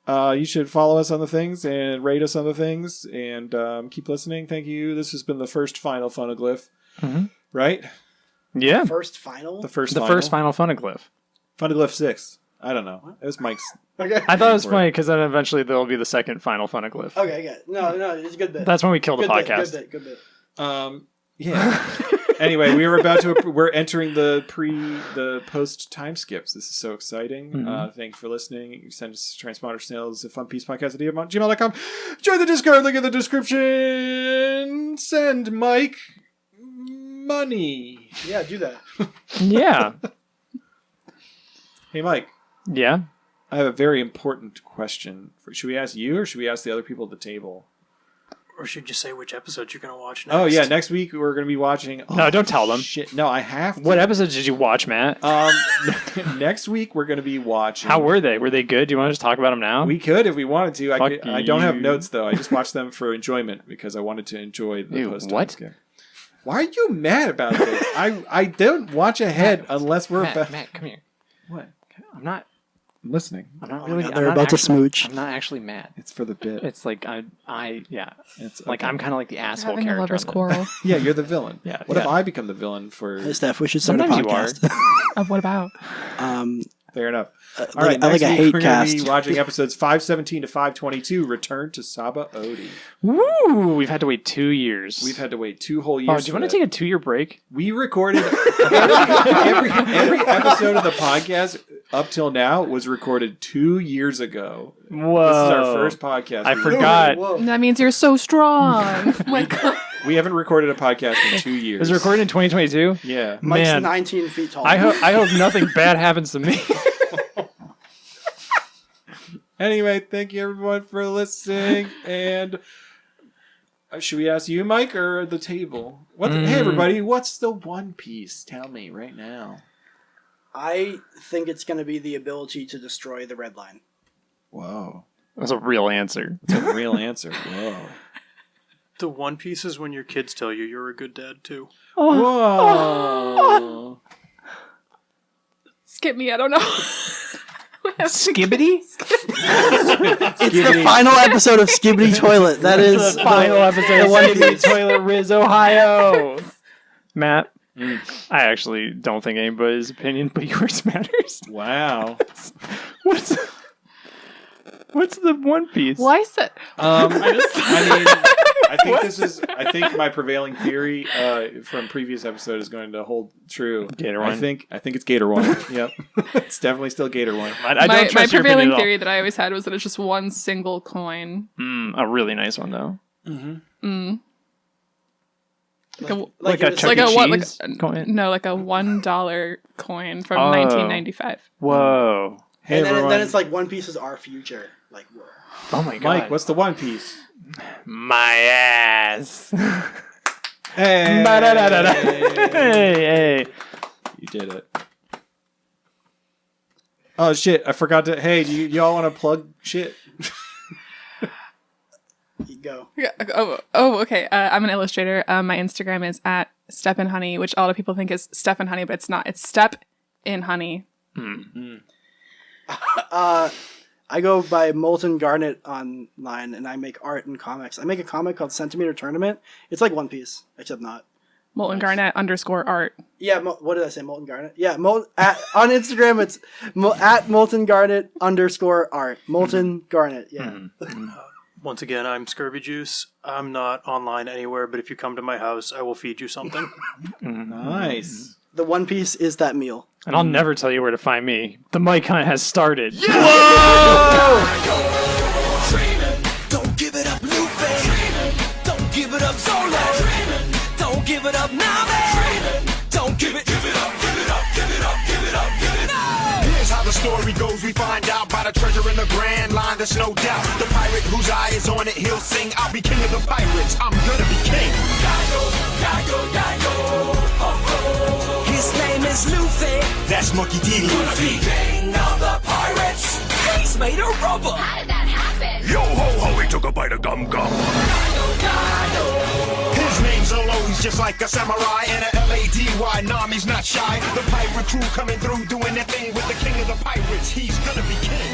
You should follow us on the things and rate us on the things and keep listening. Thank you. This has been the first final Funeglyph, right? Yeah. First final? The first Final Funeglyph. Funeglyph 6. I don't know. It was Mike's. Okay. I thought it was funny because then eventually there'll be the second Final Funeglyph. Okay, good. No, it's a good bit. That's when we kill the good podcast. Good bit. Yeah. Anyway, we're entering the post time skips. This is so exciting. Thanks for listening. You send us transponder snails at funpiecepodcast@gmail.com. Join the Discord, link in the description. Send Mike money. Yeah, do that. Yeah. Hey Mike, Yeah. I have a very important question. Should we ask you or should we ask the other people at the table? Or should you say which episode you're going to watch next? Oh yeah, next week we're going to be watching. No, don't tell them. Shit, no, I have to. What episodes did you watch, Matt? Next week we're going to be watching. How were they? Were they good? Do you want to just talk about them now? We could if we wanted to. Fuck I don't have you. notes though. I just watched them for enjoyment because I wanted to enjoy the Ew, post. what? Why are you mad about this? I don't watch ahead unless we're Matt, come here. What? I'm not I'm listening. I'm not Oh my really. God, I'm they're not about to actually- smooch. I'm not actually mad. It's for the bit. It's like yeah. It's Like okay. I'm kind of like the asshole Having a character. lover's on it. quarrel. Yeah, you're the villain. Yeah, What if yeah. I become the villain for? Hey, Steph, we should start Sometimes a you are. podcast. Of what about? Fair enough. Like- All right, I next like a week hate we're going to cast. be watching episodes 517 to 522. Return to Saba Odi. Woo! We've had to wait 2 years. We've had to wait 2 whole Oh, years. do you want to take a 2-year break? We recorded every episode of the podcast up till now was recorded 2 years ago. Whoa! This is our first podcast. I We- forgot. Whoa. That means you're so strong. Oh my God. We haven't recorded a podcast in 2 years. It was recorded in 2022. Yeah. Mike's Man. 19 feet tall. I hope nothing bad happens to me. Anyway, thank you everyone for listening. And should we ask you, Mike, or the table? Hey, everybody, what's the One Piece? Tell me right now. I think it's going to be the ability to destroy the red line. Whoa. That's a real answer. That's a real answer. Whoa. The One Piece is when your kids tell you you're a good dad too. Whoa. Skip me. I don't know. Skibbity? It's the final episode of Skibbity Toilet. That is the final episode of the One Skibbity Piece. Toilet Riz, Ohio. Matt, I actually don't think anybody's opinion but yours matters. Wow. What's the One Piece? Well, I said. I think my prevailing theory from previous episode is going to hold true. Gator I wine. think it's Gator wine. Yep. It's definitely still Gator wine. I My don't trust your opinion prevailing at all. theory that I always had was that it's just one single coin. A really nice one though. Like a Chuck E. Cheese coin? No, like a $1 coin from Oh. 1995. Whoa. Hey, and everyone. then it's like One Piece is our future. Like, whoa. Oh my god. Mike, what's the One Piece? my ass? Hey. Hey. You did it. Oh shit! I forgot to. Hey, do y'all want to plug shit? You go. Yeah, okay. I'm an illustrator. My Instagram is at Step in Honey, which a lot of people think is Step in Honey, but it's not. It's Step in Honey. I go by Molten Garnet online, and I make art and comics. I make a comic called Centimeter Tournament. It's like One Piece, except not. Molten Garnet _art. Yeah, what did I say? Molten Garnet? Yeah, on Instagram, it's at Molten Garnet _art. Molten Garnet, yeah. Once again, I'm Scurvyjuice. I'm not online anywhere, but if you come to my house, I will feed you something. Nice. The One Piece is that meal. And I'll never tell you where to find me. The mic hunt has started. Don't give it up, Luffy. Don't give it up, Solo. Don't give it up, Nami. Don't give it up, give it up, give it up, give it up, give it up. Here's how the story goes. We find out about a treasure in the Grand Line. There's no doubt. The pirate whose eye is on it, he'll sing. I'll be king of the pirates. I'm gonna be king. His name is Luffy. That's Monkey D. Luffy. King of the pirates. He's made of rubber. How did that happen? Yo ho ho, he took a bite of gum gum. His name's Olo, he's just like a samurai and a L-A-D-Y. Nami's not shy. The pirate crew coming through doing their thing with the king of the pirates. He's gonna be king.